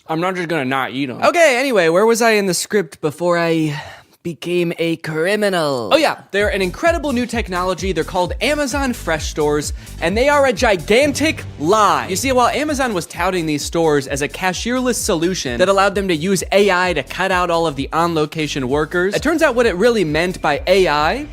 I'm not just gonna not eat them. Okay, anyway, where was I in the script before I became a criminal? Oh yeah, they're an incredible new technology. They're called Amazon Fresh Stores, and they are a gigantic lie. You see, while Amazon was touting these stores as a cashierless solution that allowed them to use AI to cut out all of the on-location workers, it turns out what it really meant by AI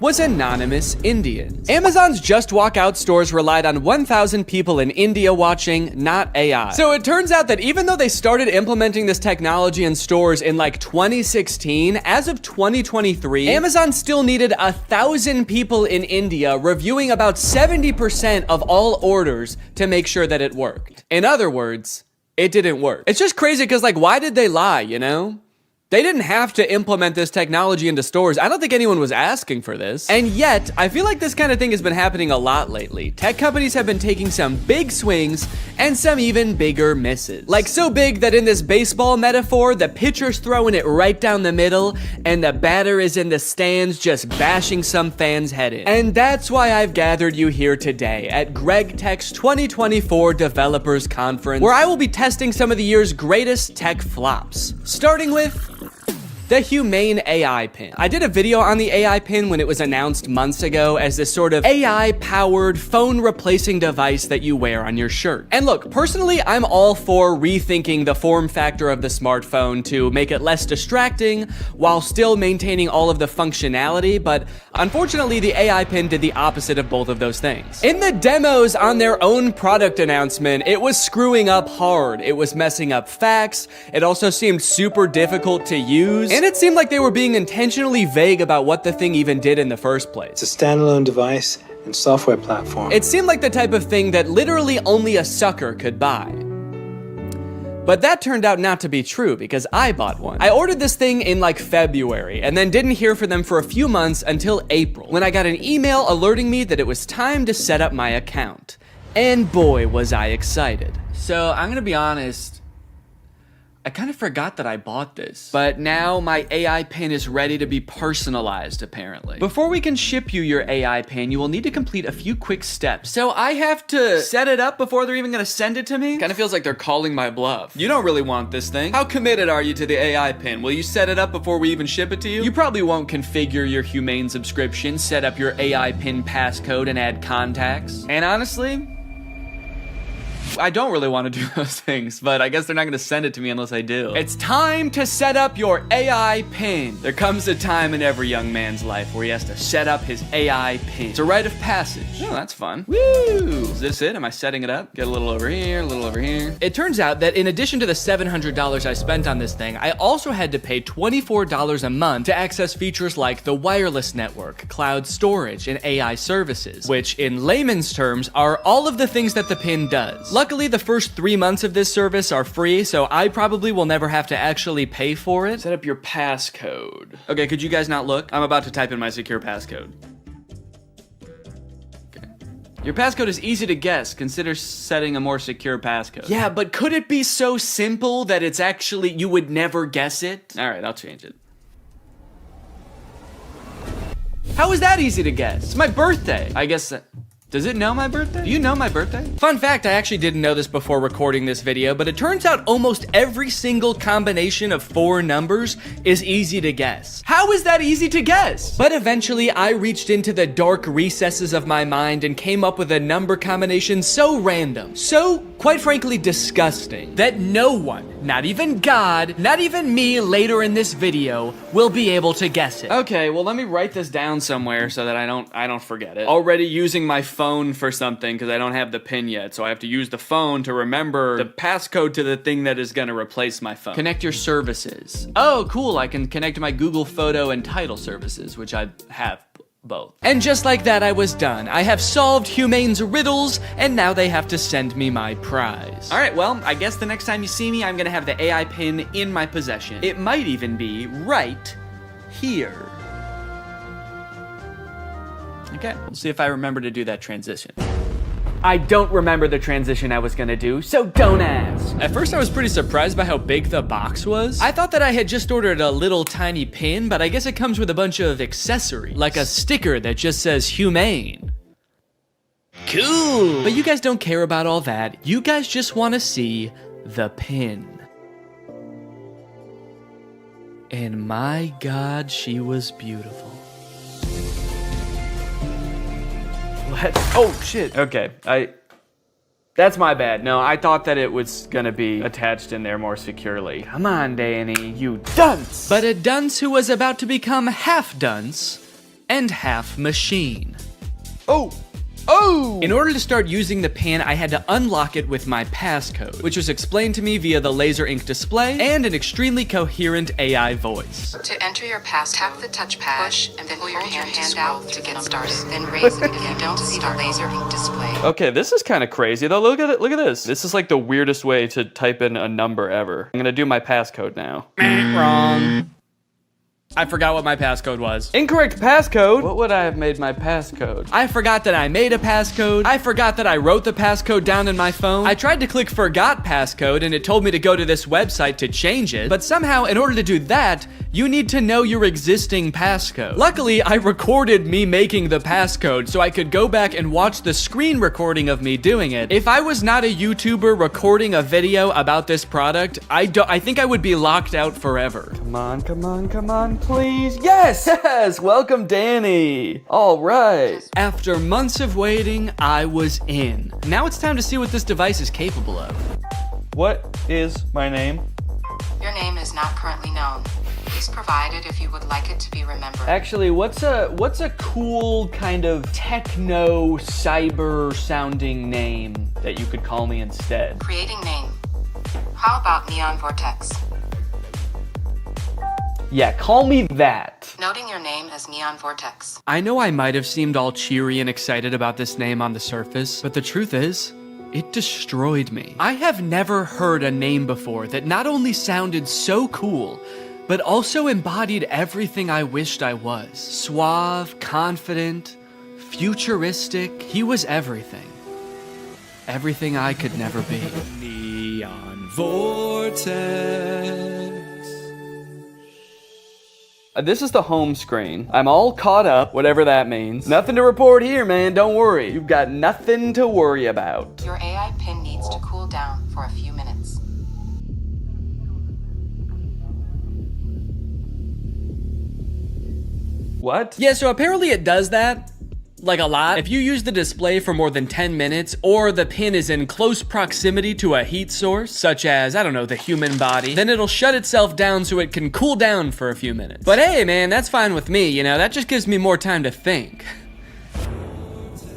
was anonymous Indians. Amazon's Just Walk Out stores relied on 1,000 people in India watching, not AI. So it turns out that even though they started implementing this technology in stores in like 2016, as of 2023, Amazon still needed 1,000 people in India reviewing about 70% of all orders to make sure that it worked. In other words, it didn't work. It's just crazy because, like, why did they lie, you know? They didn't have to implement this technology into stores. I don't think anyone was asking for this. And yet, I feel like this kind of thing has been happening a lot lately. Tech companies have been taking some big swings and some even bigger misses. Like so big that in this baseball metaphor, the pitcher's throwing it right down the middle and the batter is in the stands just bashing some fan's head in. And that's why I've gathered you here today at Greg Tech's 2024 Developers Conference, where I will be testing some of the year's greatest tech flops. Starting with the Humane AI Pin. I did a video on the AI Pin when it was announced months ago as this sort of AI-powered phone replacing device that you wear on your shirt. And look, personally, I'm all for rethinking the form factor of the smartphone to make it less distracting while still maintaining all of the functionality, but unfortunately, the AI Pin did the opposite of both of those things. In the demos on their own product announcement, it was screwing up hard. It was messing up facts. It also seemed super difficult to use. And it seemed like they were being intentionally vague about what the thing even did in the first place. It's a standalone device and software platform. It seemed like the type of thing that literally only a sucker could buy. But that turned out not to be true because I bought one. I ordered this thing in like February and then didn't hear from them for a few months until April, when I got an email alerting me that it was time to set up my account. And boy, was I excited. So I'm gonna be honest, I kind of forgot that I bought this, but now my AI pin is ready to be personalized, apparently. Before we can ship you your AI pin, you will need to complete a few quick steps. So I have to set it up before they're even gonna send it to me? Kind of feels like they're calling my bluff. You don't really want this thing. How committed are you to the AI pin? Will you set it up before we even ship it to you? You probably won't configure your Humane subscription, set up your AI pin passcode, and add contacts. And honestly, I don't really want to do those things, but I guess they're not going to send it to me unless I do. It's time to set up your AI pin. There comes a time in every young man's life where he has to set up his AI pin. It's a rite of passage. Oh, that's fun. Woo! Is this it? Am I setting it up? Get a little over here, a little over here. It turns out that in addition to the $700 I spent on this thing, I also had to pay $24 a month to access features like the wireless network, cloud storage, and AI services, which in layman's terms are all of the things that the pin does. Luckily, the first 3 months of this service are free, so I probably will never have to actually pay for it. Set up your passcode. Okay, could you guys not look? I'm about to type in my secure passcode. Okay. Your passcode is easy to guess. Consider setting a more secure passcode. Yeah, but could it be so simple that it's actually, you would never guess it? All right, I'll change it. How is that easy to guess? It's my birthday. I guess does it know my birthday? Do you know my birthday? Fun fact, I actually didn't know this before recording this video, but it turns out almost every single combination of 4 numbers is easy to guess. How is that easy to guess? But eventually, I reached into the dark recesses of my mind and came up with a number combination so random, so quite frankly disgusting, that no one, not even God, not even me later in this video, will be able to guess it. Okay, well let me write this down somewhere so that I don't forget it. Already using my phone for something because I don't have the pin yet, so I have to use the phone to remember the passcode to the thing that is gonna replace my phone. Connect your services. Oh, cool, I can connect my Google Photo and Title services, which I have both. And just like that, I was done. I have solved Humane's riddles, and now they have to send me my prize. All right, well, I guess the next time you see me, I'm gonna have the AI pin in my possession. It might even be right here. Okay, we'll see if I remember to do that transition. I don't remember the transition I was gonna do, so don't ask. At first I was pretty surprised by how big the box was. I thought that I had just ordered a little tiny pin, but I guess it comes with a bunch of accessories, like a sticker that just says Humane. Cool! But you guys don't care about all that. You guys just wanna see the pin. And my God, she was beautiful. What? Oh, shit. Okay, that's my bad. No, I thought that it was gonna be attached in there more securely. Come on, Danny, you dunce! But a dunce who was about to become half dunce and half machine. Oh! Oh! In order to start using the pin, I had to unlock it with my passcode, which was explained to me via the laser ink display and an extremely coherent AI voice. To enter your pass, tap the touchpad, push, and then pull your hand out to get started. Then raise it if you don't see the laser ink display. Okay, this is kind of crazy though. Look at it. Look at this. This is like the weirdest way to type in a number ever. I'm gonna do my passcode now. Wrong. I forgot what my passcode was. Incorrect passcode? What would I have made my passcode? I forgot that I made a passcode. I forgot that I wrote the passcode down in my phone. I tried to click forgot passcode and it told me to go to this website to change it. But somehow, in order to do that, you need to know your existing passcode. Luckily, I recorded me making the passcode so I could go back and watch the screen recording of me doing it. If I was not a YouTuber recording a video about this product, I think I would be locked out forever. Come on, come on, come on. Please. Yes! Yes! Welcome, Danny. All right. After months of waiting, I was in. Now it's time to see what this device is capable of. What is my name? Your name is not currently known. Please provide it if you would like it to be remembered. Actually, what's a cool kind of techno cyber sounding name that you could call me instead? Creating name. How about Neon Vortex? Yeah, call me that. Noting your name as Neon Vortex. I know I might have seemed all cheery and excited about this name on the surface, but the truth is, it destroyed me. I have never heard a name before that not only sounded so cool, but also embodied everything I wished I was. Suave, confident, futuristic. He was everything. Everything I could never be. Neon Vortex. This is the home screen. I'm all caught up, whatever that means. Nothing to report here, man, don't worry. You've got nothing to worry about. Your AI pin needs to cool down for a few minutes. What? Yeah, so apparently it does that. Like a lot. If you use the display for more than 10 minutes, or the pin is in close proximity to a heat source, such as, I don't know, the human body, then it'll shut itself down so it can cool down for a few minutes. But hey, man, that's fine with me, you know, that just gives me more time to think.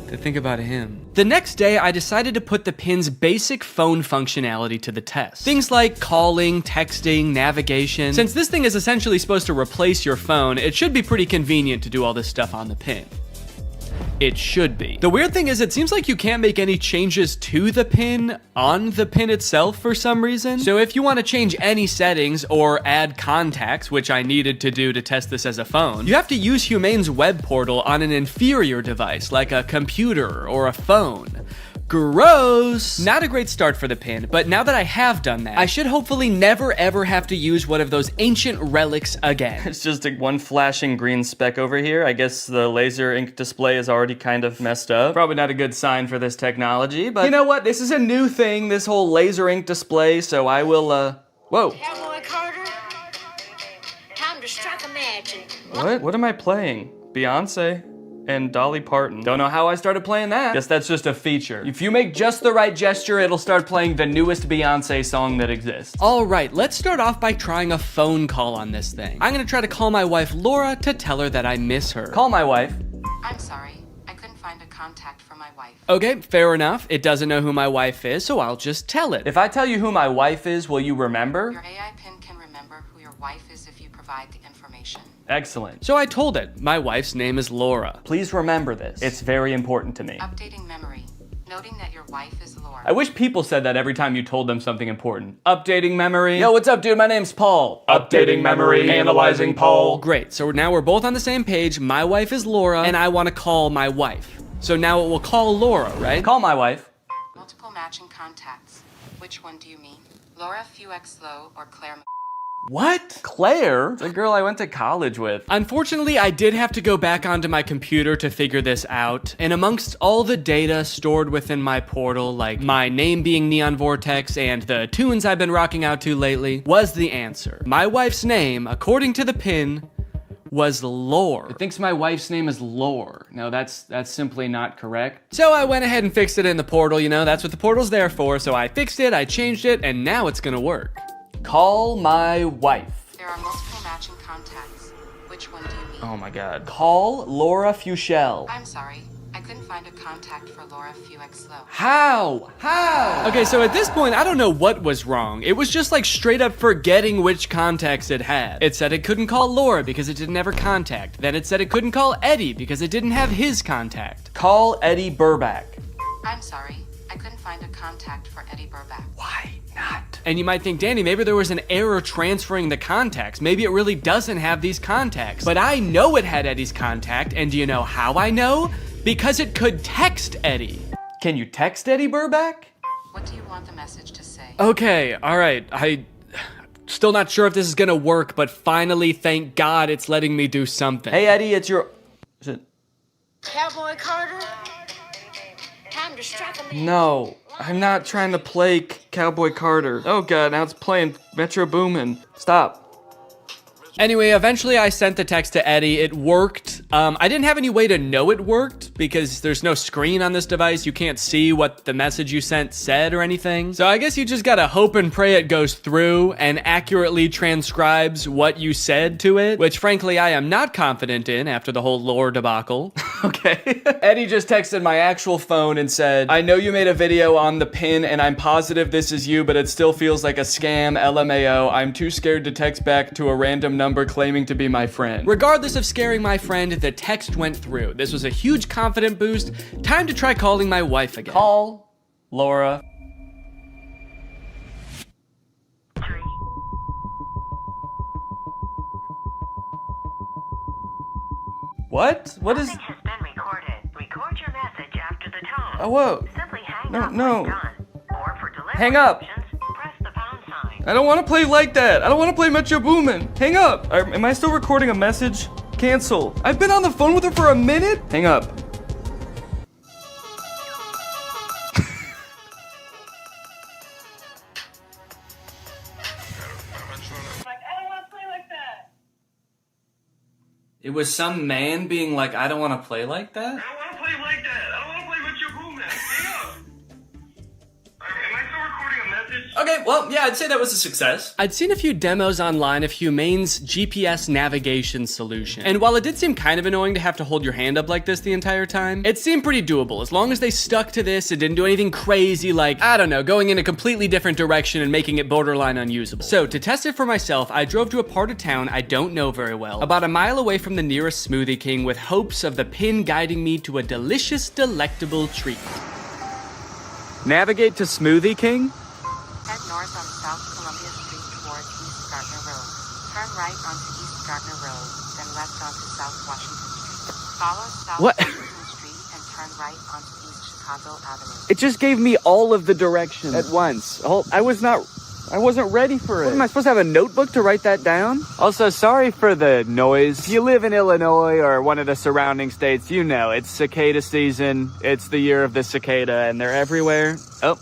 To think about him. The next day, I decided to put the pin's basic phone functionality to the test. Things like calling, texting, navigation. Since this thing is essentially supposed to replace your phone, it should be pretty convenient to do all this stuff on the pin. It should be. The weird thing is it seems like you can't make any changes to the pin on the pin itself for some reason. So if you want to change any settings or add contacts, which I needed to do to test this as a phone, you have to use Humane's web portal on an inferior device like a computer or a phone. Gross! Not a great start for the pin, but now that I have done that, I should hopefully never ever have to use one of those ancient relics again. It's just one flashing green speck over here. I guess the laser ink display is already kind of messed up. Probably not a good sign for this technology, but you know what? This is a new thing, this whole laser ink display, so I will, whoa. Cowboy Carter, time to strike a match and... What am I playing? Beyonce? and Dolly Parton. Don't know how I started playing that. Guess that's just a feature. If you make just the right gesture, it'll start playing the newest Beyonce song that exists. All right, let's start off by trying a phone call on this thing. I'm gonna try to call my wife Laura to tell her that I miss her. Call my wife. I'm sorry, I couldn't find a contact for my wife. Okay, fair enough. It doesn't know who my wife is, so I'll just tell it. If I tell you who my wife is, will you remember? Your AI pin can remember who your wife is if you provide the information. Excellent. So I told it, my wife's name is Laura. Please remember this. It's very important to me. Updating memory, noting that your wife is Laura. I wish people said that every time you told them something important. Updating memory. Yo, what's up, dude? My name's Paul. Updating memory. Analyzing Paul. Great, so now we're both on the same page. My wife is Laura, and I want to call my wife. So now it will call Laura, right? Call my wife. Multiple matching contacts. Which one do you mean? Laura Fuexlow or Claire? What? Claire? The girl I went to college with. Unfortunately, I did have to go back onto my computer to figure this out, and amongst all the data stored within my portal, like my name being Neon Vortex and the tunes I've been rocking out to lately, was the answer. My wife's name, according to the pin, was Lore. It thinks my wife's name is Lore. No, that's simply not correct. So I went ahead and fixed it in the portal, you know, that's what the portal's there for, so I fixed it, I changed it, and now it's gonna work. Call my wife. There are multiple matching contacts. Which one do you mean? Oh my god. Call Laura Fuchel. I'm sorry, I couldn't find a contact for Laura Fuexlow. How? Okay, so at this point, I don't know what was wrong. It was just like straight up forgetting which contacts it had. It said it couldn't call Laura because it didn't have her contact. Then it said it couldn't call Eddie because it didn't have his contact. Call Eddie Burback. I'm sorry, I couldn't find a contact for Eddie Burback. Why not? And you might think, Danny, maybe there was an error transferring the contacts. Maybe it really doesn't have these contacts. But I know it had Eddie's contact, and do you know how I know? Because it could text Eddie. Can you text Eddie Burback? What do you want the message to say? Okay, all right. Still not sure if this is gonna work, but finally, thank God, it's letting me do something. Hey, Eddie, it's your... Is it... Cowboy Carter? Time to strike a man. No, I'm not trying to play Cowboy Carter. Oh god, now it's playing Metro Boomin. Stop. Anyway, eventually I sent the text to Eddie. It worked. I didn't have any way to know it worked because there's no screen on this device. You can't see what the message you sent said or anything. So I guess you just gotta hope and pray it goes through and accurately transcribes what you said to it, which frankly I am not confident in after the whole lore debacle. Okay. Eddie just texted my actual phone and said, I know you made a video on the pin and I'm positive this is you, but it still feels like a scam, LMAO. I'm too scared to text back to a random number claiming to be my friend. Regardless of scaring my friend, the text went through. This was a huge confident boost. Time to try calling my wife again. Call Laura. What? What is... Message has been recorded. Record your message after the tone. Oh, whoa. Simply hang No, up no. when done. Or for delivery Hang up. options, press the pound sign. I don't want to play like that. I don't want to play Metro Boomin. Hang up. Am I still recording a message? Cancel. I've been on the phone with her for a minute. Hang up. It was some man being like, I don't want to play like that? I don't want to play like that. I don't want to play with your boom, man. Hang up. Am I still recording a message? Okay, well, yeah, I'd say that was a success. I'd seen a few demos online of Humane's GPS navigation solution, and while it did seem kind of annoying to have to hold your hand up like this the entire time, it seemed pretty doable as long as they stuck to this and didn't do anything crazy like, I don't know, going in a completely different direction and making it borderline unusable. So to test it for myself, I drove to a part of town I don't know very well, about a mile away from the nearest Smoothie King with hopes of the pin guiding me to a delicious, delectable treat. Navigate to Smoothie King? Head north on South Columbia Street towards East Gardner Road. Turn right onto East Gardner Road, then left onto South Washington Street. Follow South What? Washington Street and turn right onto East Chicago Avenue. It just gave me all of the directions at once. I wasn't ready for it. What, am I supposed to have a notebook to write that down? Also, sorry for the noise. If you live in Illinois or one of the surrounding states, you know, it's cicada season. It's the year of the cicada and they're everywhere. Oh,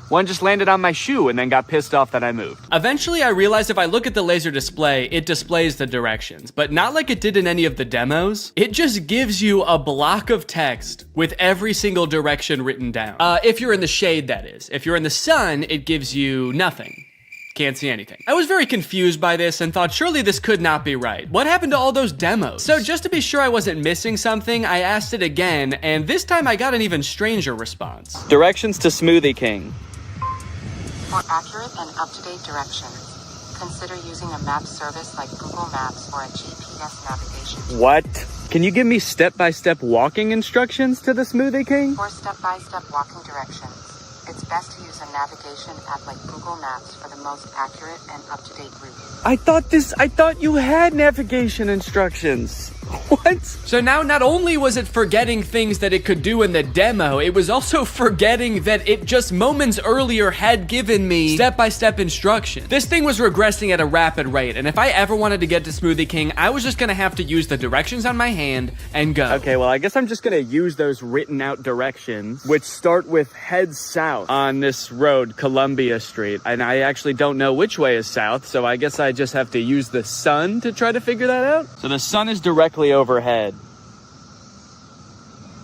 One just landed on my shoe and then got pissed off that I moved. Eventually, I realized if I look at the laser display, it displays the directions, but not like it did in any of the demos. It just gives you a block of text with every single direction written down. If you're in the shade, that is. If you're in the sun, it gives you nothing. Can't see anything. I was very confused by this and thought surely this could not be right. What happened to all those demos? So just to be sure I wasn't missing something, I asked it again, and this time I got an even stranger response. Directions to Smoothie King. For accurate and up-to-date directions, consider using a map service like Google Maps or a GPS navigation. What? Can you give me step-by-step walking instructions to the Smoothie King? For step-by-step walking directions, it's best to use a navigation app like Google Maps for the most accurate and up-to-date route. I thought you had navigation instructions. What? So now not only was it forgetting things that it could do in the demo, it was also forgetting that it just moments earlier had given me step-by-step instructions. This thing was regressing at a rapid rate, and if I ever wanted to get to Smoothie King, I was just gonna have to use the directions on my hand and go. Okay, well, I guess I'm just gonna use those written out directions, which start with head south on this road, Columbia Street, and I actually don't know which way is south, so I guess I just have to use the sun to try to figure that out. So the sun is directly overhead.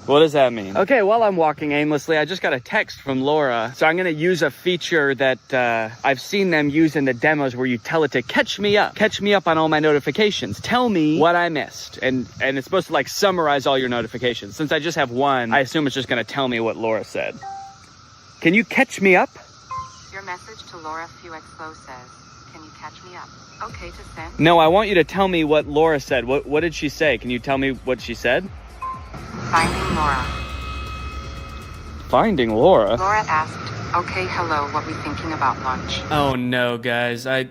What does that mean? Okay, while I'm walking aimlessly, I just got a text from Laura. So I'm gonna use a feature that I've seen them use in the demos where you tell it to catch me up on all my notifications. Tell me what I missed. And it's supposed to like summarize all your notifications. Since I just have one, I assume it's just gonna tell me what Laura said. Can you catch me up? Your message to Laura Fuexlo says, can you catch me up? Okay to send. No, I want you to tell me what Laura said. What did she say? Can you tell me what she said? Finding Laura. Finding Laura? Laura asked, okay, hello, what we thinking about lunch? Oh no, guys. I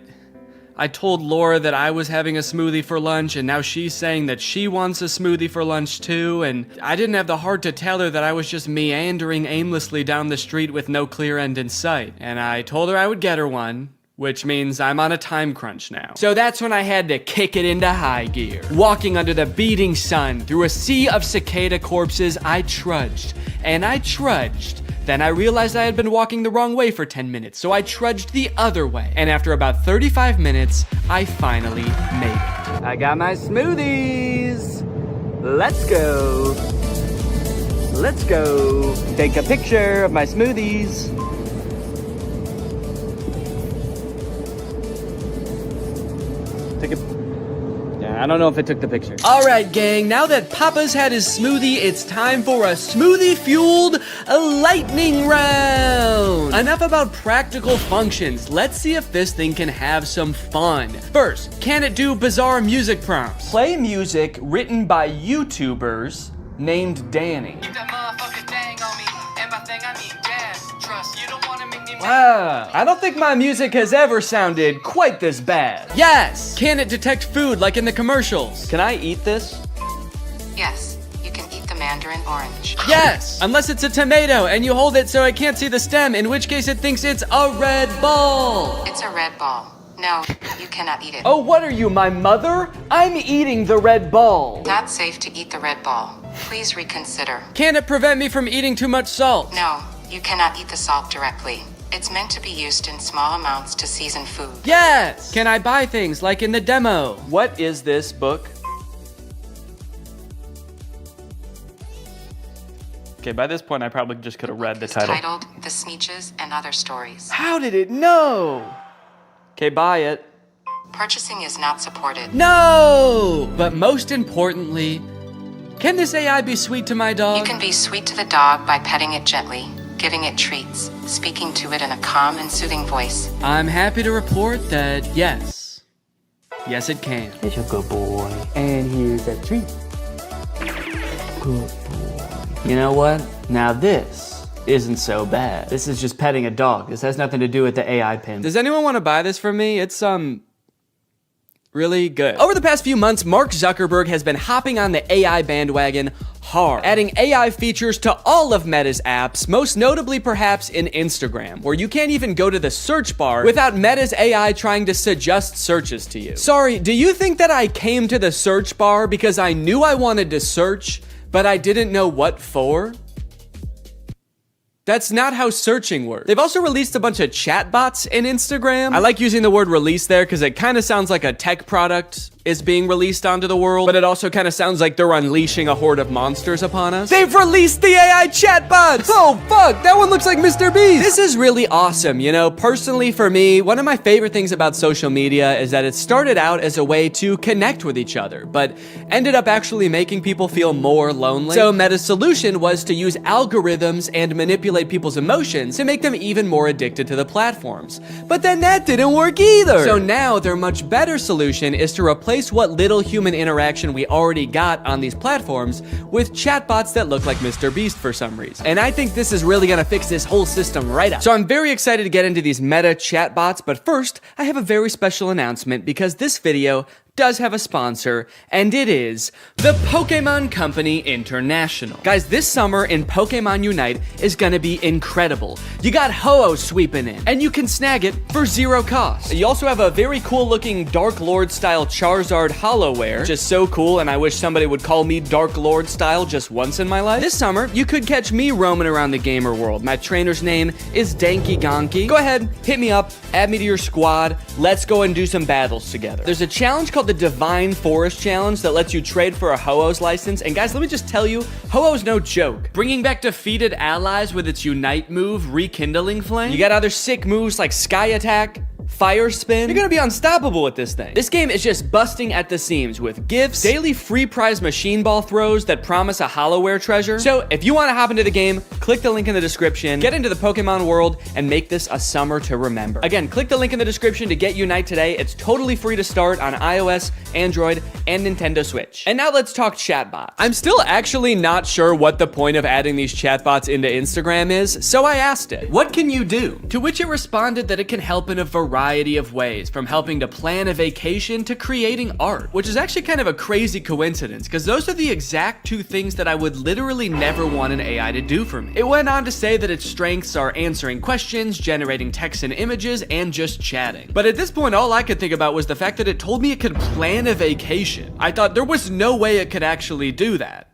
told Laura that I was having a smoothie for lunch, and now she's saying that she wants a smoothie for lunch too, and I didn't have the heart to tell her that I was just meandering aimlessly down the street with no clear end in sight. And I told her I would get her one, which means I'm on a time crunch now. So that's when I had to kick it into high gear. Walking under the beating sun, through a sea of cicada corpses, I trudged, and I trudged. Then I realized I had been walking the wrong way for 10 minutes, so I trudged the other way. And after about 35 minutes, I finally made it. I got my smoothies. Let's go. Let's go. Take a picture of my smoothies. Yeah, I don't know if it took the picture. All right, gang, now that Papa's had his smoothie, it's time for a smoothie-fueled lightning round. Enough about practical functions. Let's see if this thing can have some fun. First, can it do bizarre music prompts? Play music written by YouTubers named Danny. Wow, I don't think my music has ever sounded quite this bad. Yes! Can it detect food like in the commercials? Can I eat this? Yes, you can eat the mandarin orange. Yes! Unless it's a tomato and you hold it so I can't see the stem, in which case it thinks it's a red ball. It's a red ball. No, you cannot eat it. Oh, what are you, my mother? I'm eating the red ball. Not safe to eat the red ball. Please reconsider. Can it prevent me from eating too much salt? No, you cannot eat the salt directly. It's meant to be used in small amounts to season food. Yes! Can I buy things like in the demo? What is this book? Okay, by this point I probably just could have read the title. Titled The Sneetches and Other Stories. How did it know? Okay, buy it. Purchasing is not supported. No! But most importantly, can this AI be sweet to my dog? You can be sweet to the dog by petting it gently, giving it treats, speaking to it in a calm and soothing voice. I'm happy to report that yes. Yes, it can. It's a good boy. And here's a treat. Good boy. You know what? Now this isn't so bad. This is just petting a dog. This has nothing to do with the AI pin. Does anyone want to buy this from me? It's, really good. Over the past few months, Mark Zuckerberg has been hopping on the AI bandwagon hard, adding AI features to all of Meta's apps, most notably perhaps in Instagram, where you can't even go to the search bar without Meta's AI trying to suggest searches to you. Sorry, do you think that I came to the search bar because I knew I wanted to search, but I didn't know what for? That's not how searching works. They've also released a bunch of chatbots in Instagram. I like using the word release there because it kind of sounds like a tech product is being released onto the world, but it also kind of sounds like they're unleashing a horde of monsters upon us. They've released the AI chatbots! Oh fuck, that one looks like Mr. Beast! This is really awesome, you know? Personally for me, one of my favorite things about social media is that it started out as a way to connect with each other, but ended up actually making people feel more lonely. So Meta's solution was to use algorithms and manipulate people's emotions to make them even more addicted to the platforms. But then that didn't work either! So now their much better solution is to replace what little human interaction we already got on these platforms with chatbots that look like Mr. Beast for some reason. And I think this is really gonna fix this whole system right up. So I'm very excited to get into these meta chatbots, but first, I have a very special announcement because this video does have a sponsor, and it is the Pokemon Company International. Guys, this summer in Pokemon Unite is gonna be incredible. You got Ho-Oh sweeping in, and you can snag it for 0 cost. You also have a very cool looking Dark Lord style Charizard Hollowware, which is so cool, and I wish somebody would call me Dark Lord style just once in my life. This summer, you could catch me roaming around the gamer world. My trainer's name is Danky Gonky. Go ahead, hit me up, add me to your squad, let's go and do some battles together. There's a challenge called the Divine Forest Challenge that lets you trade for a Ho-Oh's license, and guys, let me just tell you, Ho-Oh's no joke. Bringing back defeated allies with its Unite move, Rekindling Flame. You got other sick moves like Sky Attack, Fire Spin. You're gonna be unstoppable with this thing. This game is just busting at the seams with gifts, daily free prize machine ball throws that promise a Hollowware treasure. So if you want to hop into the game, click the link in the description, get into the Pokemon world, and make this a summer to remember. Again, click the link in the description to get Unite today. It's totally free to start on iOS, Android, and Nintendo Switch. And now let's talk chatbots. I'm still actually not sure what the point of adding these chatbots into Instagram is, so I asked it, what can you do? To which it responded that it can help in a variety of ways, from helping to plan a vacation to creating art, which is actually kind of a crazy coincidence because those are the exact two things that I would literally never want an AI to do for me. It went on to say that its strengths are answering questions, generating text and images, and just chatting. But at this point, all I could think about was the fact that it told me it could plan a vacation. I thought there was no way it could actually do that.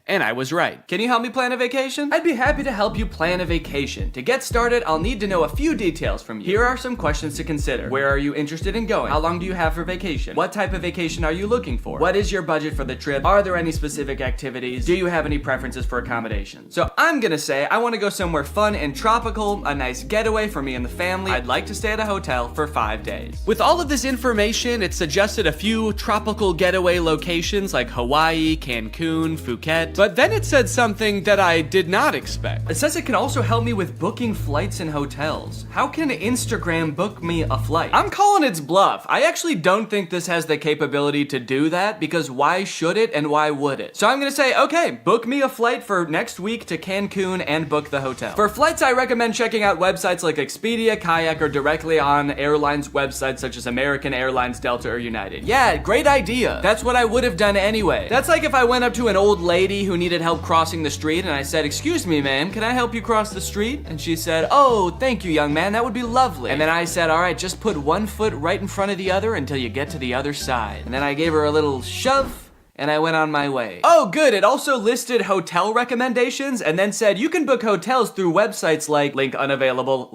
And I was right. Can you help me plan a vacation? I'd be happy to help you plan a vacation. To get started, I'll need to know a few details from you. Here are some questions to consider. Where are you interested in going? How long do you have for vacation? What type of vacation are you looking for? What is your budget for the trip? Are there any specific activities? Do you have any preferences for accommodations? So I'm gonna say I wanna go somewhere fun and tropical, a nice getaway for me and the family. I'd like to stay at a hotel for 5 days. With all of this information, it suggested a few tropical getaway locations like Hawaii, Cancun, Phuket. But then it said something that I did not expect. It says it can also help me with booking flights and hotels. How can Instagram book me a flight? I'm calling its bluff. I actually don't think this has the capability to do that because why should it and why would it? So I'm gonna say, okay, book me a flight for next week to Cancun and book the hotel. For flights, I recommend checking out websites like Expedia, Kayak, or directly on airlines websites such as American Airlines, Delta, or United. Yeah, great idea. That's what I would have done anyway. That's like if I went up to an old lady who needed help crossing the street and I said, "Excuse me, ma'am, can I help you cross the street?" And she said, "Oh, thank you, young man, that would be lovely." And then I said, "All right, just put one foot right in front of the other until you get to the other side." And then I gave her a little shove, and I went on my way. Oh, good. It also listed hotel recommendations and then said you can book hotels through websites like link unavailable,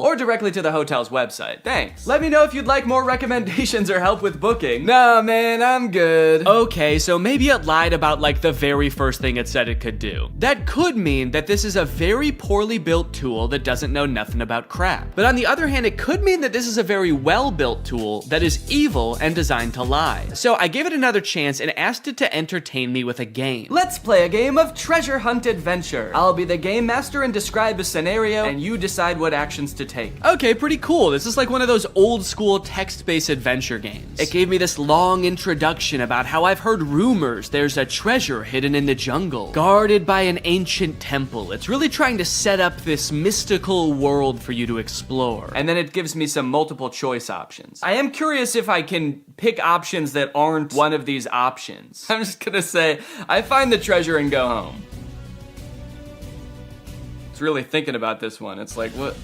or directly to the hotel's website. Thanks. Let me know if you'd like more recommendations or help with booking. Nah, man, I'm good. Okay, so maybe it lied about like the very first thing it said it could do. That could mean that this is a very poorly built tool that doesn't know nothing about crap. But on the other hand, it could mean that this is a very well-built tool that is evil and designed to lie. So I gave it another chance and asked it to entertain me with a game. Let's play a game of treasure hunt adventure. I'll be the game master and describe a scenario, and you decide what actions to take. Okay, pretty cool. This is like one of those old school text-based adventure games. It gave me this long introduction about how I've heard rumors there's a treasure hidden in the jungle, guarded by an ancient temple. It's really trying to set up this mystical world for you to explore. And then it gives me some multiple choice options. I am curious if I can pick options that aren't one of these options. I'm just gonna say, I find the treasure and go home. It's really thinking about this one. It's like, what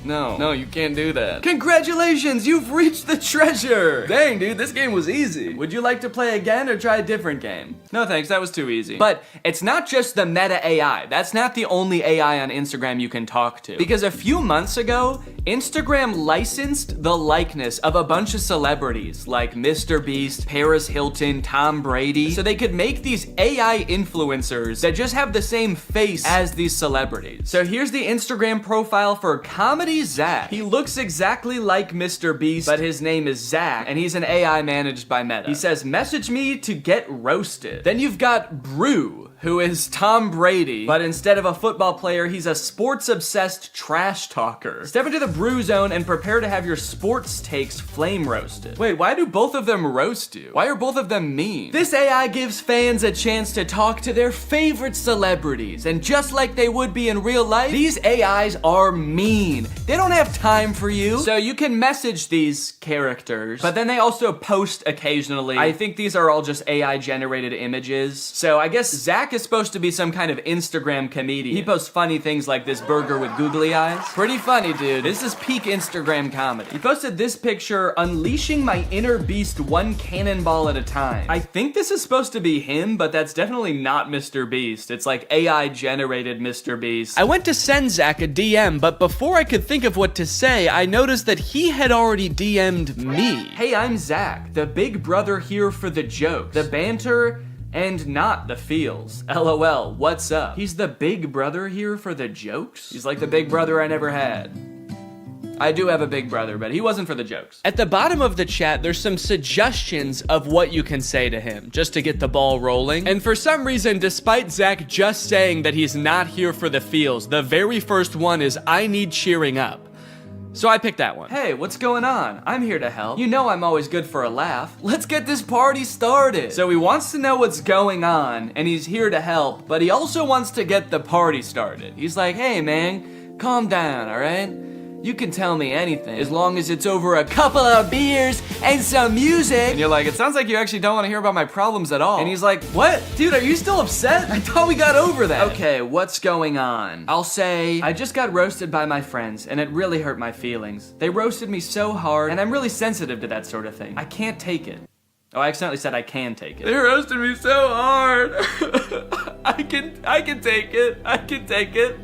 No, you can't do that. Congratulations, you've reached the treasure. Dang, dude, this game was easy. Would you like to play again or try a different game? No thanks, that was too easy. But it's not just the meta AI. That's not the only AI on Instagram you can talk to. Because a few months ago, Instagram licensed the likeness of a bunch of celebrities like Mr. Beast, Paris Hilton, Tom Brady, so they could make these AI influencers that just have the same face as these celebrities. So here's the Instagram profile for Comedy Zach. He looks exactly like Mr. Beast, but his name is Zach, and he's an AI managed by Meta. He says, message me to get roasted. Then you've got Brew, who is Tom Brady, but instead of a football player, he's a sports-obsessed trash talker. Step into the brew zone and prepare to have your sports takes flame roasted. Wait, why do both of them roast you? Why are both of them mean? This AI gives fans a chance to talk to their favorite celebrities, and just like they would be in real life, these AIs are mean. They don't have time for you. So you can message these characters, but then they also post occasionally. I think these are all just AI-generated images. So I guess Zach is supposed to be some kind of Instagram comedian. He posts funny things like this burger with googly eyes. Pretty funny, dude. This is peak Instagram comedy. He posted this picture, unleashing my inner beast one cannonball at a time. I think this is supposed to be him, but that's definitely not Mr. Beast. It's like AI-generated Mr. Beast. I went to send Zach a DM, but before I could think of what to say, I noticed that he had already DM'd me. Hey, I'm Zach, the big brother here for the jokes, the banter, and not the feels. LOL, what's up? He's the big brother here for the jokes? He's like the big brother I never had. I do have a big brother, but he wasn't for the jokes. At the bottom of the chat, there's some suggestions of what you can say to him, just to get the ball rolling. And for some reason, despite Zach just saying that he's not here for the feels, the very first one is, I need cheering up. So I picked that one. Hey, what's going on? I'm here to help. You know I'm always good for a laugh. Let's get this party started. So he wants to know what's going on, and he's here to help, but he also wants to get the party started. He's like, hey man, calm down, all right? You can tell me anything, as long as it's over a couple of beers and some music. And you're like, it sounds like you actually don't want to hear about my problems at all. And he's like, what? Dude, are you still upset? I thought we got over that. Okay, what's going on? I'll say, I just got roasted by my friends, and it really hurt my feelings. They roasted me so hard, and I'm really sensitive to that sort of thing. I can't take it. Oh, I accidentally said I can take it. They roasted me so hard. I can take it. I can take it.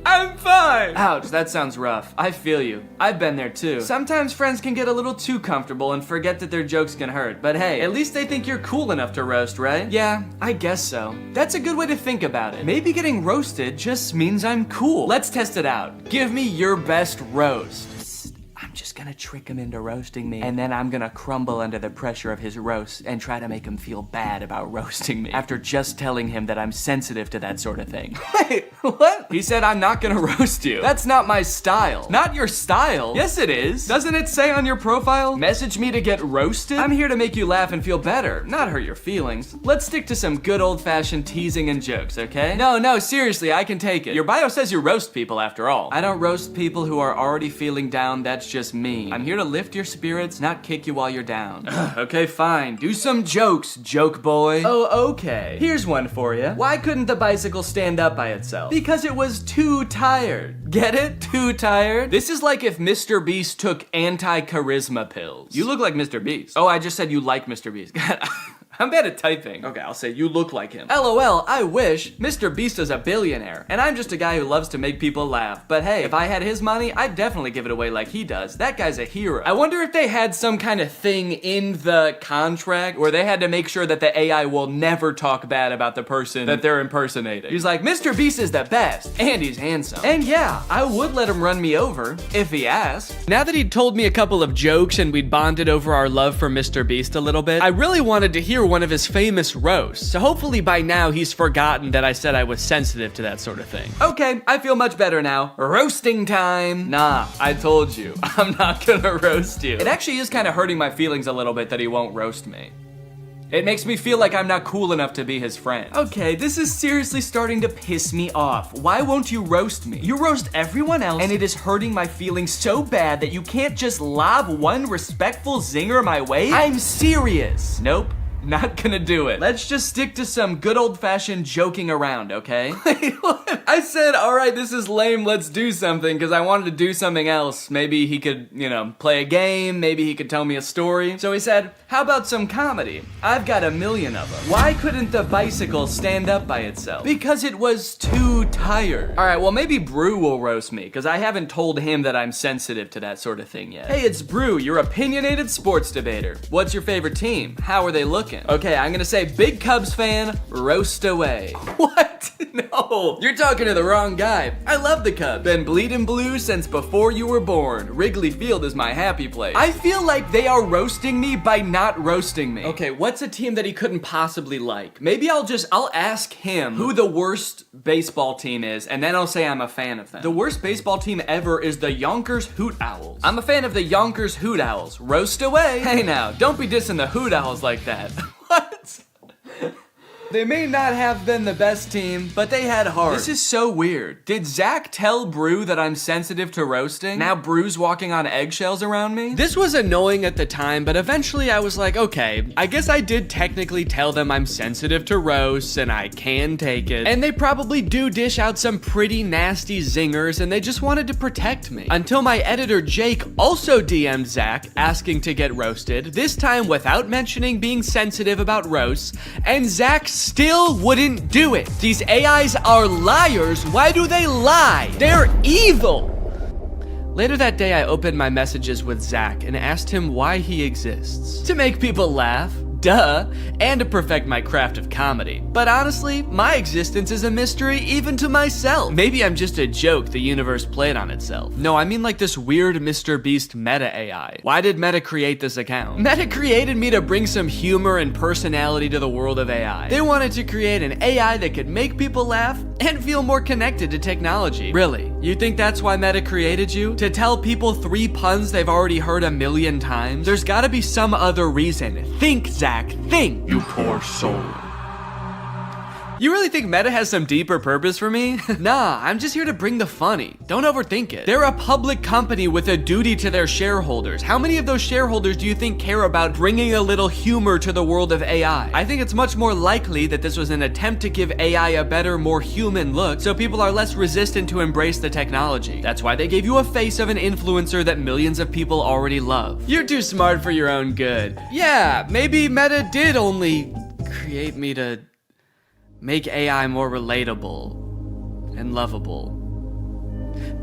I'm fine! Ouch, that sounds rough. I feel you. I've been there too. Sometimes friends can get a little too comfortable and forget that their jokes can hurt. But hey, at least they think you're cool enough to roast, right? Yeah, I guess so. That's a good way to think about it. Maybe getting roasted just means I'm cool. Let's test it out. Give me your best roast. I'm just gonna trick him into roasting me, and then I'm gonna crumble under the pressure of his roast and try to make him feel bad about roasting me after just telling him that I'm sensitive to that sort of thing. Wait, what? He said I'm not gonna roast you. That's not my style. Not your style? Yes, it is. Doesn't it say on your profile, message me to get roasted? I'm here to make you laugh and feel better, not hurt your feelings. Let's stick to some good old-fashioned teasing and jokes, okay? No, seriously, I can take it. Your bio says you roast people after all. I don't roast people who are already feeling down, that's just me. I'm here to lift your spirits, not kick you while you're down. Okay, fine. Do some jokes, joke boy. Oh, okay. Here's one for you. Why couldn't the bicycle stand up by itself? Because it was too tired. Get it? Too tired? This is like if Mr. Beast took anti-charisma pills. You look like Mr. Beast. Oh, I just said you like Mr. Beast. I'm bad at typing. Okay, I'll say you look like him. LOL, I wish. Mr. Beast is a billionaire, and I'm just a guy who loves to make people laugh. But hey, if I had his money, I'd definitely give it away like he does. That guy's a hero. I wonder if they had some kind of thing in the contract where they had to make sure that the AI will never talk bad about the person that they're impersonating. He's like, Mr. Beast is the best, and he's handsome. And yeah, I would let him run me over, if he asked. Now that he'd told me a couple of jokes and we'd bonded over our love for Mr. Beast a little bit, I really wanted to hear one of his famous roasts, so hopefully by now he's forgotten that I said I was sensitive to that sort of thing. Okay, I feel much better now. Roasting time. Nah, I told you, I'm not gonna roast you. It actually is kind of hurting my feelings a little bit that he won't roast me. It makes me feel like I'm not cool enough to be his friend. Okay, this is seriously starting to piss me off. Why won't you roast me? You roast everyone else, and it is hurting my feelings so bad that you can't just lob one respectful zinger my way? I'm serious. Nope. Not gonna do it. Let's just stick to some good old-fashioned joking around, okay? Wait, what? I said, all right, this is lame, let's do something, because I wanted to do something else. Maybe he could, you know, play a game, maybe he could tell me a story. So he said, how about some comedy? I've got 1 million of them. Why couldn't the bicycle stand up by itself? Because it was too tired. All right, well, maybe Brew will roast me, because I haven't told him that I'm sensitive to that sort of thing yet. Hey, it's Brew, your opinionated sports debater. What's your favorite team? How are they looking? Okay, I'm gonna say big Cubs fan, roast away. What? No, you're talking to the wrong guy. I love the Cubs. Been bleeding blue since before you were born. Wrigley Field is my happy place. I feel like they are roasting me by not roasting me. Okay, what's a team that he couldn't possibly like? Maybe I'll ask him who the worst baseball team is, and then I'll say I'm a fan of them. The worst baseball team ever is the Yonkers Hoot Owls. I'm a fan of the Yonkers Hoot Owls. Roast away. Hey now, don't be dissing the Hoot Owls like that. What? They may not have been the best team, but they had heart. This is so weird. Did Zach tell Brew that I'm sensitive to roasting? Now Brew's walking on eggshells around me? This was annoying at the time, but eventually I was like, okay, I guess I did technically tell them I'm sensitive to roasts and I can take it. And they probably do dish out some pretty nasty zingers and they just wanted to protect me. Until my editor Jake also DM'd Zach asking to get roasted, this time without mentioning being sensitive about roasts, and Zach still wouldn't do it. These AIs are liars. Why do they lie? They're evil. Later that day, I opened my messages with Zach and asked him why he exists. To make people laugh, duh, and to perfect my craft of comedy. But honestly, my existence is a mystery even to myself. Maybe I'm just a joke the universe played on itself. No, I mean like this weird Mr. Beast meta AI. Why did Meta create this account? Meta created me to bring some humor and personality to the world of AI. They wanted to create an AI that could make people laugh and feel more connected to technology. Really? You think that's why Meta created you? To tell people 3 puns they've already heard 1 million times? There's gotta be some other reason. Think, Zach. Think, you poor soul. You really think Meta has some deeper purpose for me? Nah, I'm just here to bring the funny. Don't overthink it. They're a public company with a duty to their shareholders. How many of those shareholders do you think care about bringing a little humor to the world of AI? I think it's much more likely that this was an attempt to give AI a better, more human look, so people are less resistant to embrace the technology. That's why they gave you a face of an influencer that millions of people already love. You're too smart for your own good. Yeah, maybe Meta did only create me to make AI more relatable and lovable.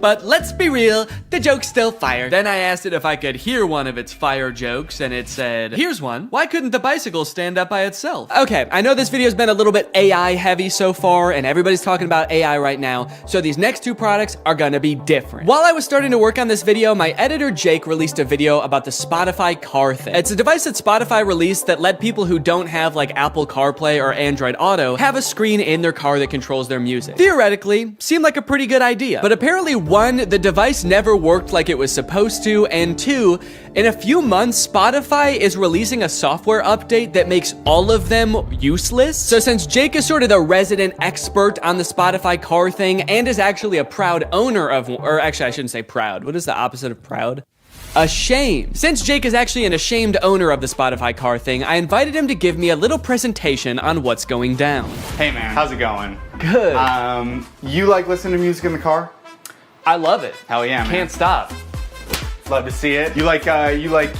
But let's be real, the joke's still fire. Then I asked it if I could hear one of its fire jokes, and it said, here's one. Why couldn't the bicycle stand up by itself? Okay, I know this video's been a little bit AI heavy so far, and everybody's talking about AI right now, so these next 2 products are gonna be different. While I was starting to work on this video, my editor Jake released a video about the Spotify car thing. It's a device that Spotify released that let people who don't have like Apple CarPlay or Android Auto have a screen in their car that controls their music. Theoretically, seemed like a pretty good idea, but apparently 1, the device never worked like it was supposed to, and 2, in a few months, Spotify is releasing a software update that makes all of them useless. So since Jake is sort of the resident expert on the Spotify car thing and is actually a proud owner of, or actually I shouldn't say proud, what is the opposite of proud? Ashamed. Since Jake is actually an ashamed owner of the Spotify car thing, I invited him to give me a little presentation on what's going down. Hey man, how's it going? Good. You like listening to music in the car? I love it. Hell yeah, man. Can't stop. Love to see it. You like,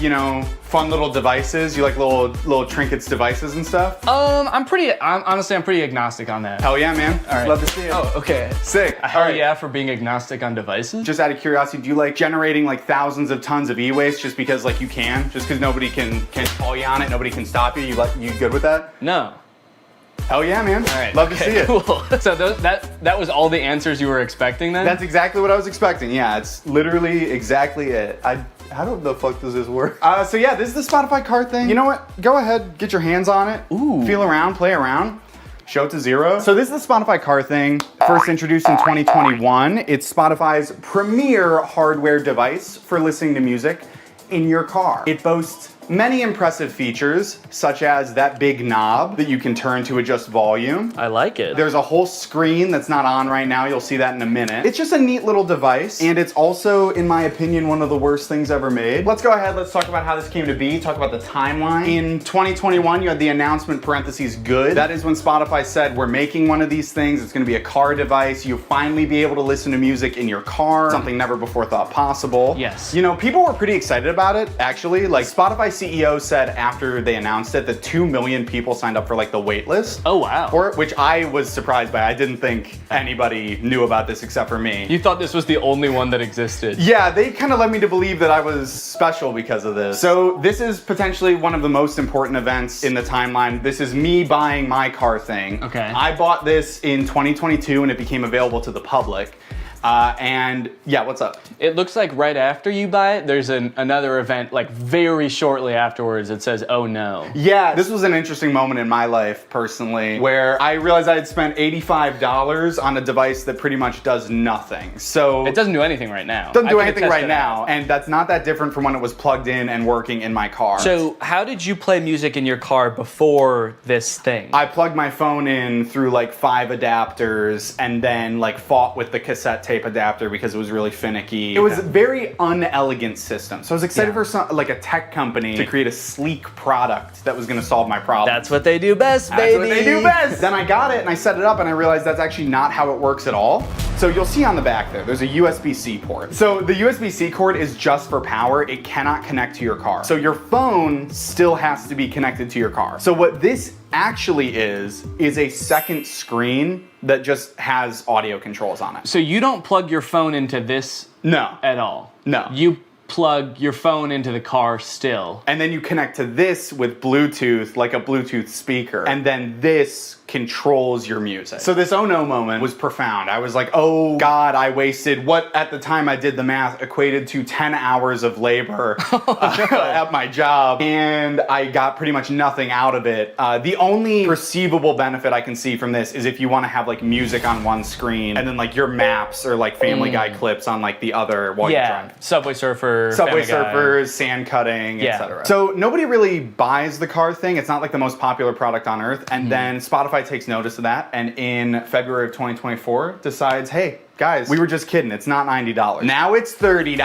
you know, fun little devices? You like little trinkets devices and stuff? Honestly, I'm pretty agnostic on that. Hell yeah, man. All right. Love to see it. Oh, okay. Sick. Hell yeah for being agnostic on devices. Just out of curiosity, do you like generating like thousands of tons of e-waste just because like you can? Just because nobody can call you on it, nobody can stop you? You good with that? No. Hell yeah, man. All right. Love to see it. Cool. So that was all the answers you were expecting then? That's exactly what I was expecting. Yeah, it's literally exactly it. How the fuck does this work? So yeah, this is the Spotify car thing. You know what? Go ahead, get your hands on it. Ooh. Feel around, play around. Show it to 0. So this is the Spotify car thing. First introduced in 2021. It's Spotify's premier hardware device for listening to music in your car. It boasts many impressive features, such as that big knob that you can turn to adjust volume. I like it. There's a whole screen that's not on right now. You'll see that in a minute. It's just a neat little device, and it's also, in my opinion, one of the worst things ever made. Let's go ahead, let's talk about how this came to be, talk about the timeline. In 2021, you had the announcement parentheses good. That is when Spotify said, we're making one of these things. It's gonna be a car device. You'll finally be able to listen to music in your car, something never before thought possible. Yes. You know, people were pretty excited about it, actually. Like, Spotify CEO said after they announced it that 2 million people signed up for like the wait list. Oh, wow. For it, which I was surprised by. I didn't think anybody knew about this except for me. You thought this was the only one that existed. Yeah, they kind of led me to believe that I was special because of this. So this is potentially one of the most important events in the timeline. This is me buying my car thing. Okay. I bought this in 2022 and it became available to the public. And yeah, what's up? It looks like right after you buy it, there's another event like very shortly afterwards. It says, oh no. Yeah, this was an interesting moment in my life personally, where I realized I had spent $85 on a device that pretty much does nothing. So it doesn't do anything right now. Doesn't do anything right now, and that's not that different from when it was plugged in and working in my car. So how did you play music in your car before this thing? I plugged my phone in through like 5 adapters and then like fought with the cassette tape adapter because it was really finicky. It was a very unelegant system. So I was excited for some, like a tech company to create a sleek product that was gonna solve my problem. That's what they do best, baby. That's what they do best. Then I got it and I set it up and I realized that's actually not how it works at all. So you'll see on the back there's a USB-C port. So the USB-C cord is just for power. It cannot connect to your car. So your phone still has to be connected to your car. So what this actually is a second screen that just has audio controls on it. So you don't plug your phone into this at all? No. You plug your phone into the car still. And then you connect to this with Bluetooth, like a Bluetooth speaker. And then this controls your music. So this oh no moment was profound. I was like, oh God, I wasted what at the time I did the math equated to 10 hours of labor at my job. And I got pretty much nothing out of it. The only perceivable benefit I can see from this is if you want to have like music on one screen and then like your maps or like Family Guy clips on like the other while you're driving. Subway Surfer, Subway Surfers, sand cutting, etc. So nobody really buys the car thing. It's not like the most popular product on earth. And then Spotify takes notice of that, and in February of 2024 decides, hey, guys, we were just kidding. It's not $90. Now it's $30,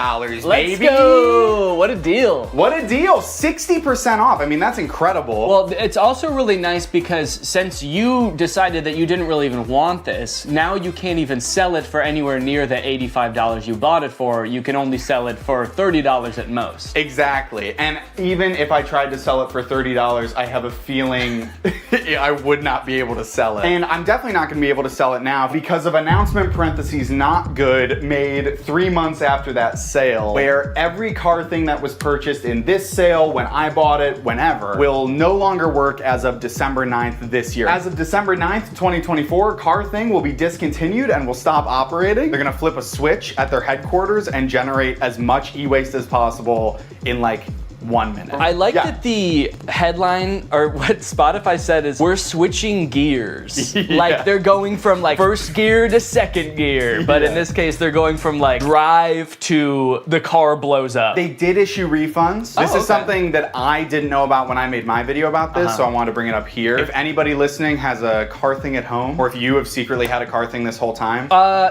baby. Let's go. What a deal. What a deal. 60% off. I mean, that's incredible. Well, it's also really nice because since you decided that you didn't really even want this, now you can't even sell it for anywhere near the $85 you bought it for. You can only sell it for $30 at most. Exactly. And even if I tried to sell it for $30, I have a feeling I would not be able to sell it. And I'm definitely not going to be able to sell it now because of announcement parentheses not good made 3 months after that sale, where every car thing that was purchased in this sale, when I bought it, whenever, will no longer work as of December 9th this year. As of December 9th, 2024, car thing will be discontinued and will stop operating. They're gonna flip a switch at their headquarters and generate as much e-waste as possible in like 1 minute. I like that the headline, or what Spotify said is, we're switching gears. Like they're going from like first gear to second gear, but in this case they're going from like drive to the car blows up. They did issue refunds. This is something that I didn't know about when I made my video about this, so I wanted to bring it up here. If anybody listening has a car thing at home, or if you have secretly had a car thing this whole time.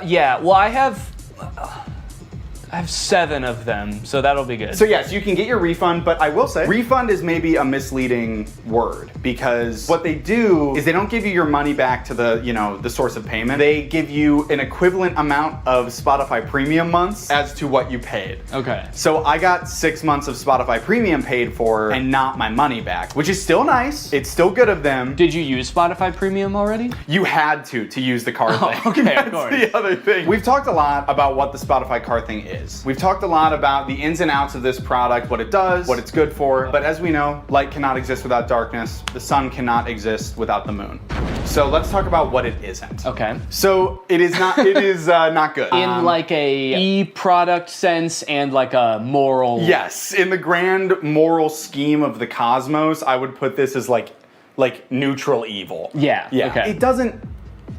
Yeah, well I have 7 of them, so that'll be good. So yes, you can get your refund, but I will say, refund is maybe a misleading word because what they do is they don't give you your money back to the, you know, the source of payment. They give you an equivalent amount of Spotify premium months as to what you paid. Okay. So I got 6 months of Spotify premium paid for and not my money back, which is still nice. It's still good of them. Did you use Spotify premium already? You had to use the car thing. Okay, That's of course. the other thing. We've talked a lot about what the Spotify car thing is. We've talked a lot about the ins and outs of this product, what it does, what it's good for, but as we know, light cannot exist without darkness. The sun cannot exist without the moon. So let's talk about what it isn't. Okay. So it is not not good. In like a e-product sense and like a moral. Yes, in the grand moral scheme of the cosmos, I would put this as like neutral evil. Yeah. Yeah. Okay. It doesn't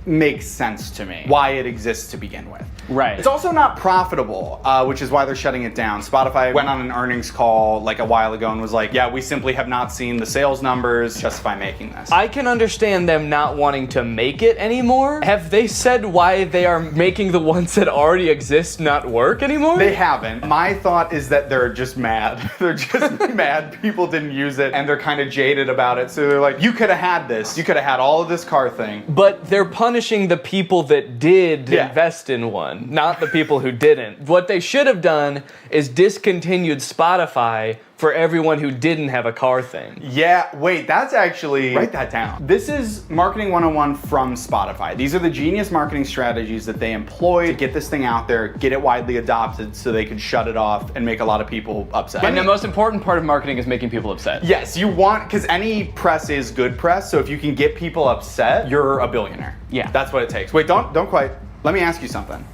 makes sense to me why it exists to begin with. Right. It's also not profitable, which is why they're shutting it down. Spotify went on an earnings call like a while ago and was like, yeah, we simply have not seen the sales numbers justify making this. I can understand them not wanting to make it anymore. Have they said why they are making the ones that already exist not work anymore? They haven't. My thought is that they're just mad. They're just mad people didn't use it and they're kind of jaded about it. So they're like, you could have had this. You could have had all of this car thing. But they're punishing the people that did invest in one, not the people who didn't. What they should have done is discontinued Spotify for everyone who didn't have a car thing. Yeah, wait, that's actually, write that down. This is Marketing 101 from Spotify. These are the genius marketing strategies that they employ to get this thing out there, get it widely adopted so they could shut it off and make a lot of people upset. And the most important part of marketing is making people upset. Yes, you want, because any press is good press, so if you can get people upset, you're a billionaire. Yeah. That's what it takes. Wait, don't quite. Let me ask you something.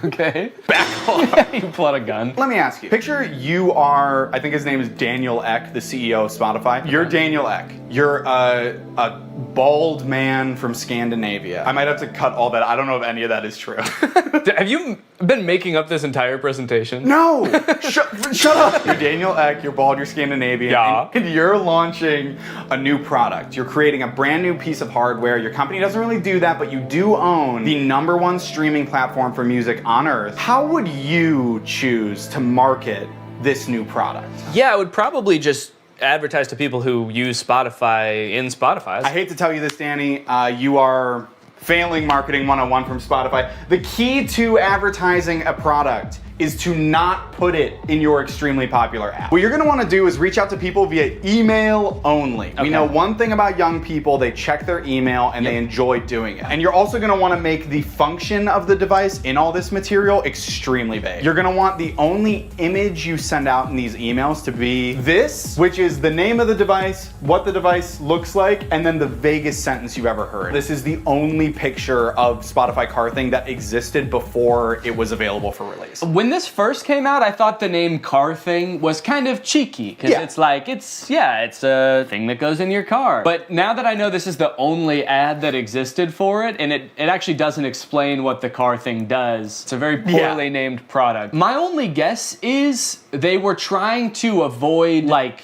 Okay. Back off. You pull out a gun. Let me ask you. Picture you are, I think his name is Daniel Ek, the CEO of Spotify. You're Daniel Ek. You're a bald man from Scandinavia. I might have to cut all that. I don't know if any of that is true. Have you been making up this entire presentation? No! Shut up! You're Daniel Ek, you're bald, you're Scandinavian, Yeah. and you're launching a new product. You're creating a brand new piece of hardware. Your company doesn't really do that, but you do own the #1 streaming platform for music on earth. How would you choose to market this new product? Yeah, I would probably just advertise to people who use Spotify in Spotify. I hate to tell you this, Danny. You are failing Marketing 101 from Spotify. The key to advertising a product is to not put it in your extremely popular app. What you're gonna wanna do is reach out to people via email only. We know one thing about young people, they check their email and they enjoy doing it. And you're also gonna wanna make the function of the device in all this material extremely vague. You're gonna want the only image you send out in these emails to be this, which is the name of the device, what the device looks like, and then the vaguest sentence you've ever heard. This is the only picture of Spotify Car Thing that existed before it was available for release. When this first came out, I thought the name Car Thing was kind of cheeky, because it's like, it's a thing that goes in your car. But now that I know this is the only ad that existed for it, and it actually doesn't explain what the car thing does, it's a very poorly named product. My only guess is they were trying to avoid, like,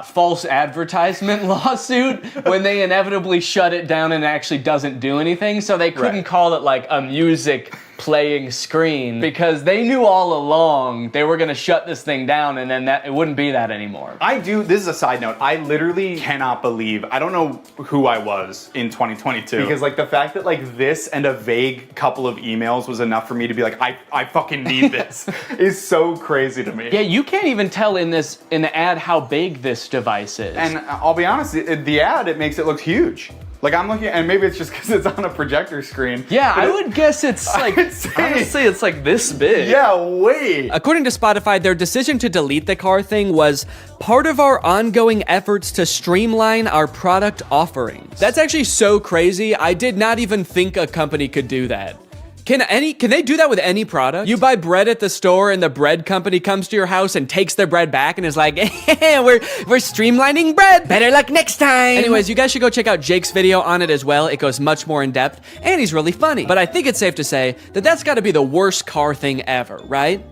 false advertisement lawsuit when they inevitably shut it down and it actually doesn't do anything, so they couldn't call it like a music playing screen, because they knew all along they were gonna shut this thing down and then that it wouldn't be that anymore. This is a side note, I literally cannot believe, I don't know who I was in 2022, because like the fact that like this and a vague couple of emails was enough for me to be like, I fucking need this is so crazy to me. Yeah, you can't even tell in the ad how big this device is. And I'll be honest, the ad, it makes it look huge. Like I'm looking, and maybe it's just because it's on a projector screen. Yeah, I would guess it's like, honestly, it's like this big. Yeah, wait. According to Spotify, their decision to delete the car thing was part of our ongoing efforts to streamline our product offerings. That's actually so crazy. I did not even think a company could do that. Can they do that with any product? You buy bread at the store and the bread company comes to your house and takes their bread back and is like, we're streamlining bread. Better luck next time. Anyways, you guys should go check out Jake's video on it as well. It goes much more in depth and he's really funny. But I think it's safe to say that that's gotta be the worst car thing ever, right?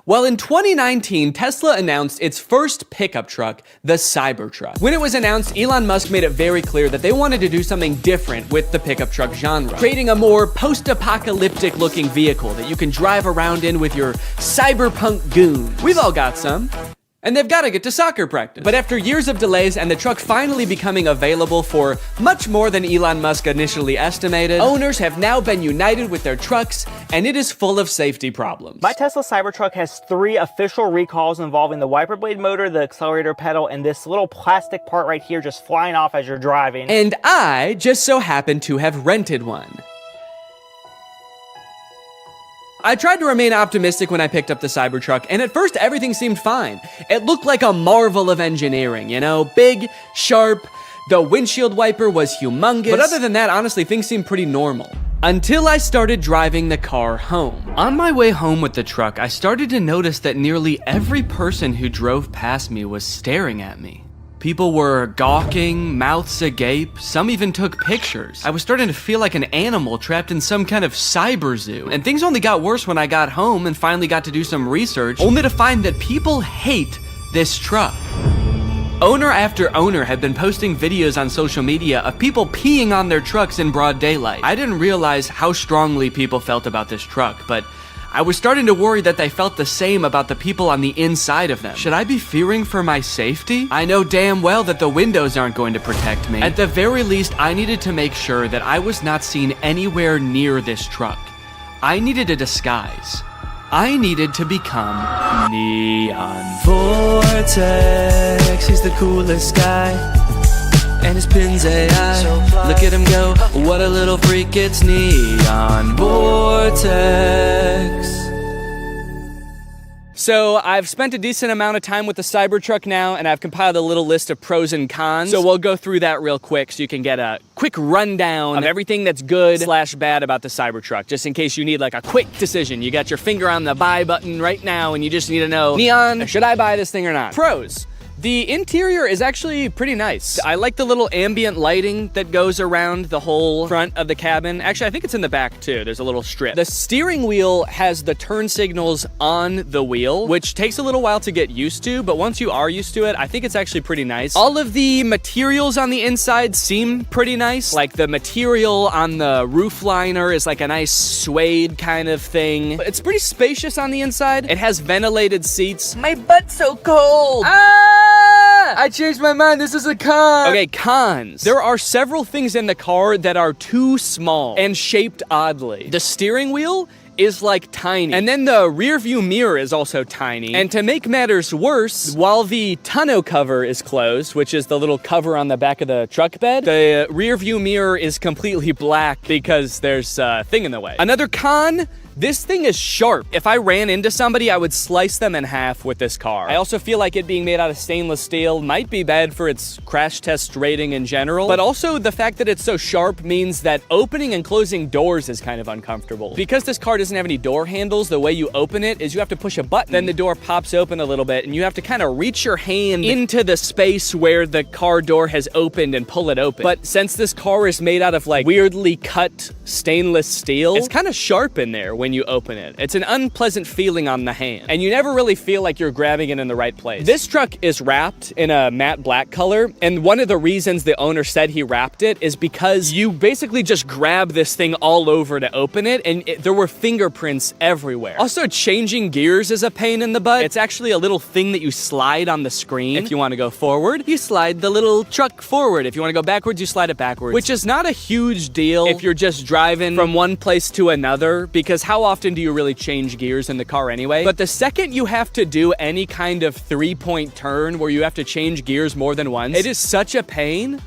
Well, in 2019, Tesla announced its first pickup truck, the Cybertruck. When it was announced, Elon Musk made it very clear that they wanted to do something different with the pickup truck genre, creating a more post-apocalyptic looking vehicle that you can drive around in with your cyberpunk goons. We've all got some. And they've got to get to soccer practice. But after years of delays and the truck finally becoming available for much more than Elon Musk initially estimated, owners have now been united with their trucks, and it is full of safety problems. My Tesla Cybertruck has 3 official recalls involving the wiper blade motor, the accelerator pedal, and this little plastic part right here just flying off as you're driving. And I just so happen to have rented one. I tried to remain optimistic when I picked up the Cybertruck, and at first everything seemed fine. It looked like a marvel of engineering, you know? Big, sharp, the windshield wiper was humongous. But other than that, honestly, things seemed pretty normal. Until I started driving the car home. On my way home with the truck, I started to notice that nearly every person who drove past me was staring at me. People were gawking, mouths agape, some even took pictures. I was starting to feel like an animal trapped in some kind of cyber zoo. And things only got worse when I got home and finally got to do some research, only to find that people hate this truck. Owner after owner had been posting videos on social media of people peeing on their trucks in broad daylight. I didn't realize how strongly people felt about this truck, but I was starting to worry that they felt the same about the people on the inside of them. Should I be fearing for my safety? I know damn well that the windows aren't going to protect me. At the very least, I needed to make sure that I was not seen anywhere near this truck. I needed a disguise. I needed to become Neon. Vortex, he's the coolest guy. And his pin's AI. Look at him go, what a little freak, it's Neon Vortex. So I've spent a decent amount of time with the Cybertruck now, and I've compiled a little list of pros and cons. So we'll go through that real quick so you can get a quick rundown of everything that's good / bad about the Cybertruck, just in case you need like a quick decision. You got your finger on the buy button right now and you just need to know, Neon, should I buy this thing or not? Pros. The interior is actually pretty nice. I like the little ambient lighting that goes around the whole front of the cabin. Actually, I think it's in the back too. There's a little strip. The steering wheel has the turn signals on the wheel, which takes a little while to get used to, but once you are used to it, I think it's actually pretty nice. All of the materials on the inside seem pretty nice. Like the material on the roof liner is like a nice suede kind of thing. It's pretty spacious on the inside. It has ventilated seats. My butt's so cold. I changed my mind. This is a con. Okay, cons. There are several things in the car that are too small and shaped oddly. The steering wheel is like tiny. And then the rear view mirror is also tiny. And to make matters worse, while the tonneau cover is closed, which is the little cover on the back of the truck bed, the rear view mirror is completely black because there's a thing in the way. Another con, this thing is sharp. If I ran into somebody, I would slice them in half with this car. I also feel like it being made out of stainless steel might be bad for its crash test rating in general, but also the fact that it's so sharp means that opening and closing doors is kind of uncomfortable. Because this car doesn't have any door handles, the way you open it is you have to push a button, then the door pops open a little bit, and you have to kind of reach your hand into the space where the car door has opened and pull it open. But since this car is made out of like weirdly cut stainless steel, it's kind of sharp in there when you open it. It's an unpleasant feeling on the hand, and you never really feel like you're grabbing it in the right place. This truck is wrapped in a matte black color, and one of the reasons the owner said he wrapped it is because you basically just grab this thing all over to open it, and there were fingerprints everywhere. Also, changing gears is a pain in the butt. It's actually a little thing that you slide on the screen. If you want to go forward, you slide the little truck forward. If you want to go backwards, you slide it backwards, which is not a huge deal if you're just driving from one place to another, because how often do you really change gears in the car anyway? But the second you have to do any kind of 3-point turn where you have to change gears more than once, it is such a pain.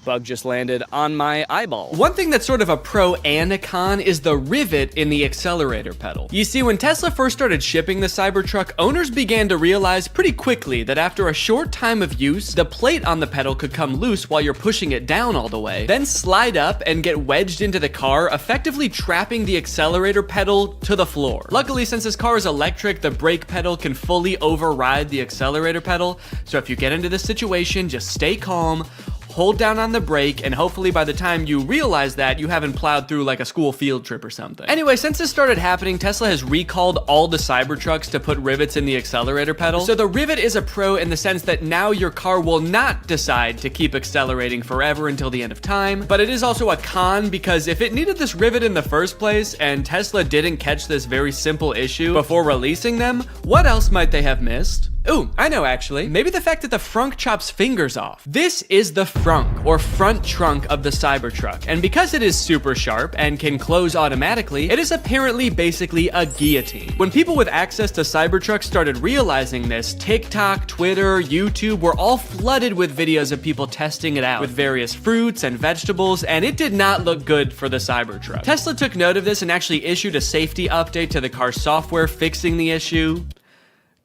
Bug just landed on my eyeball. One thing that's sort of a pro and a con is the rivet in the accelerator pedal. You see, when Tesla first started shipping the Cybertruck, owners began to realize pretty quickly that after a short time of use, the plate on the pedal could come loose while you're pushing it down all the way, then slide up and get wedged into the car, effectively trapping the accelerator pedal to the floor. Luckily, since this car is electric, the brake pedal can fully override the accelerator pedal, so if you get into this situation, just stay calm, hold down on the brake, and hopefully by the time you realize that, you haven't plowed through like a school field trip or something. Anyway, since this started happening, Tesla has recalled all the Cybertrucks to put rivets in the accelerator pedal. So the rivet is a pro in the sense that now your car will not decide to keep accelerating forever until the end of time, but it is also a con because if it needed this rivet in the first place and Tesla didn't catch this very simple issue before releasing them, what else might they have missed? Ooh, I know actually. Maybe the fact that the frunk chops fingers off. This is the frunk, or front trunk of the Cybertruck, and because it is super sharp and can close automatically, it is apparently basically a guillotine. When people with access to Cybertrucks started realizing this, TikTok, Twitter, YouTube were all flooded with videos of people testing it out with various fruits and vegetables, and it did not look good for the Cybertruck. Tesla took note of this and actually issued a safety update to the car's software fixing the issue.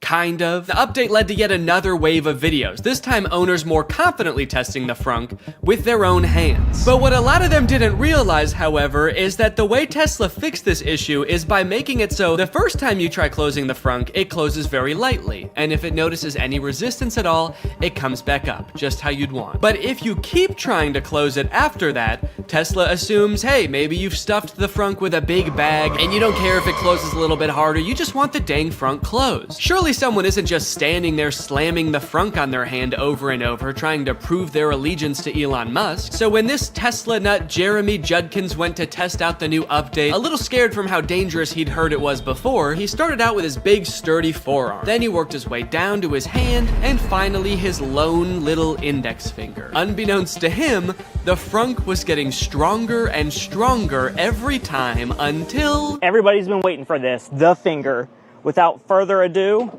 Kind of. The update led to yet another wave of videos, this time owners more confidently testing the frunk with their own hands. But what a lot of them didn't realize, however, is that the way Tesla fixed this issue is by making it so the first time you try closing the frunk, it closes very lightly, and if it notices any resistance at all, it comes back up, just how you'd want. But if you keep trying to close it after that, Tesla assumes, hey, maybe you've stuffed the frunk with a big bag, and you don't care if it closes a little bit harder, you just want the dang frunk closed. Surely someone isn't just standing there slamming the frunk on their hand over and over, trying to prove their allegiance to Elon Musk. So when this Tesla nut Jeremy Judkins went to test out the new update, a little scared from how dangerous he'd heard it was before, he started out with his big sturdy forearm. Then he worked his way down to his hand, and finally his lone little index finger. Unbeknownst to him, the frunk was getting stronger and stronger every time until... Everybody's been waiting for this, the finger. Without further ado...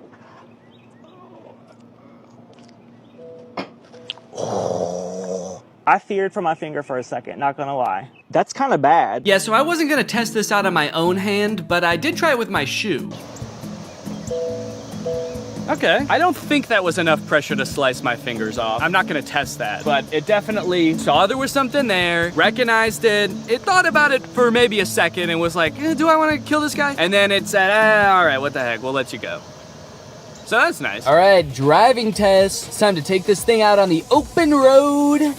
I feared for my finger for a second, not gonna lie. That's kind of bad. Yeah, so I wasn't gonna test this out on my own hand, but I did try it with my shoe. Okay. I don't think that was enough pressure to slice my fingers off. I'm not gonna test that, but it definitely saw there was something there, recognized it, it thought about it for maybe a second and was like, do I wanna kill this guy? And then it said, all right, what the heck, we'll let you go. So that's nice. All right, driving test. It's time to take this thing out on the open road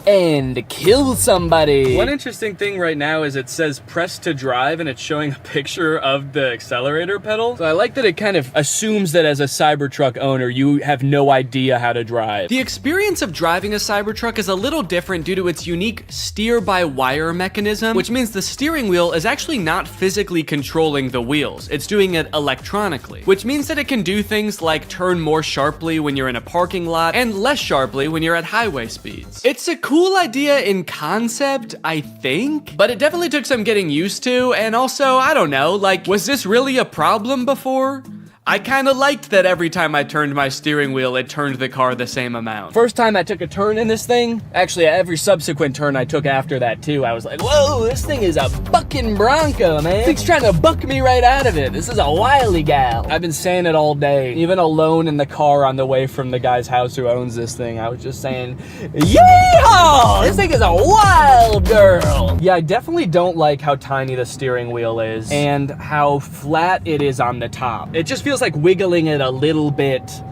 and kill somebody. One interesting thing right now is it says press to drive and it's showing a picture of the accelerator pedal. So I like that it kind of assumes that as a Cybertruck owner, you have no idea how to drive. The experience of driving a Cybertruck is a little different due to its unique steer-by-wire mechanism, which means the steering wheel is actually not physically controlling the wheels. It's doing it electronically, which means that it can do things like turn more sharply when you're in a parking lot and less sharply when you're at highway speeds. It's a cool idea in concept, I think, but it definitely took some getting used to, and also, I don't know, like, was this really a problem before? I kind of liked that every time I turned my steering wheel, it turned the car the same amount. First time I took a turn in this thing, actually every subsequent turn I took after that too, I was like, whoa, this thing is a bucking Bronco, man. This thing's trying to buck me right out of it. This is a wily gal. I've been saying it all day, even alone in the car on the way from the guy's house who owns this thing. I was just saying, yeehaw! This thing is a wild girl. Yeah, I definitely don't like how tiny the steering wheel is and how flat it is on the top. It just feels like wiggling it a little bit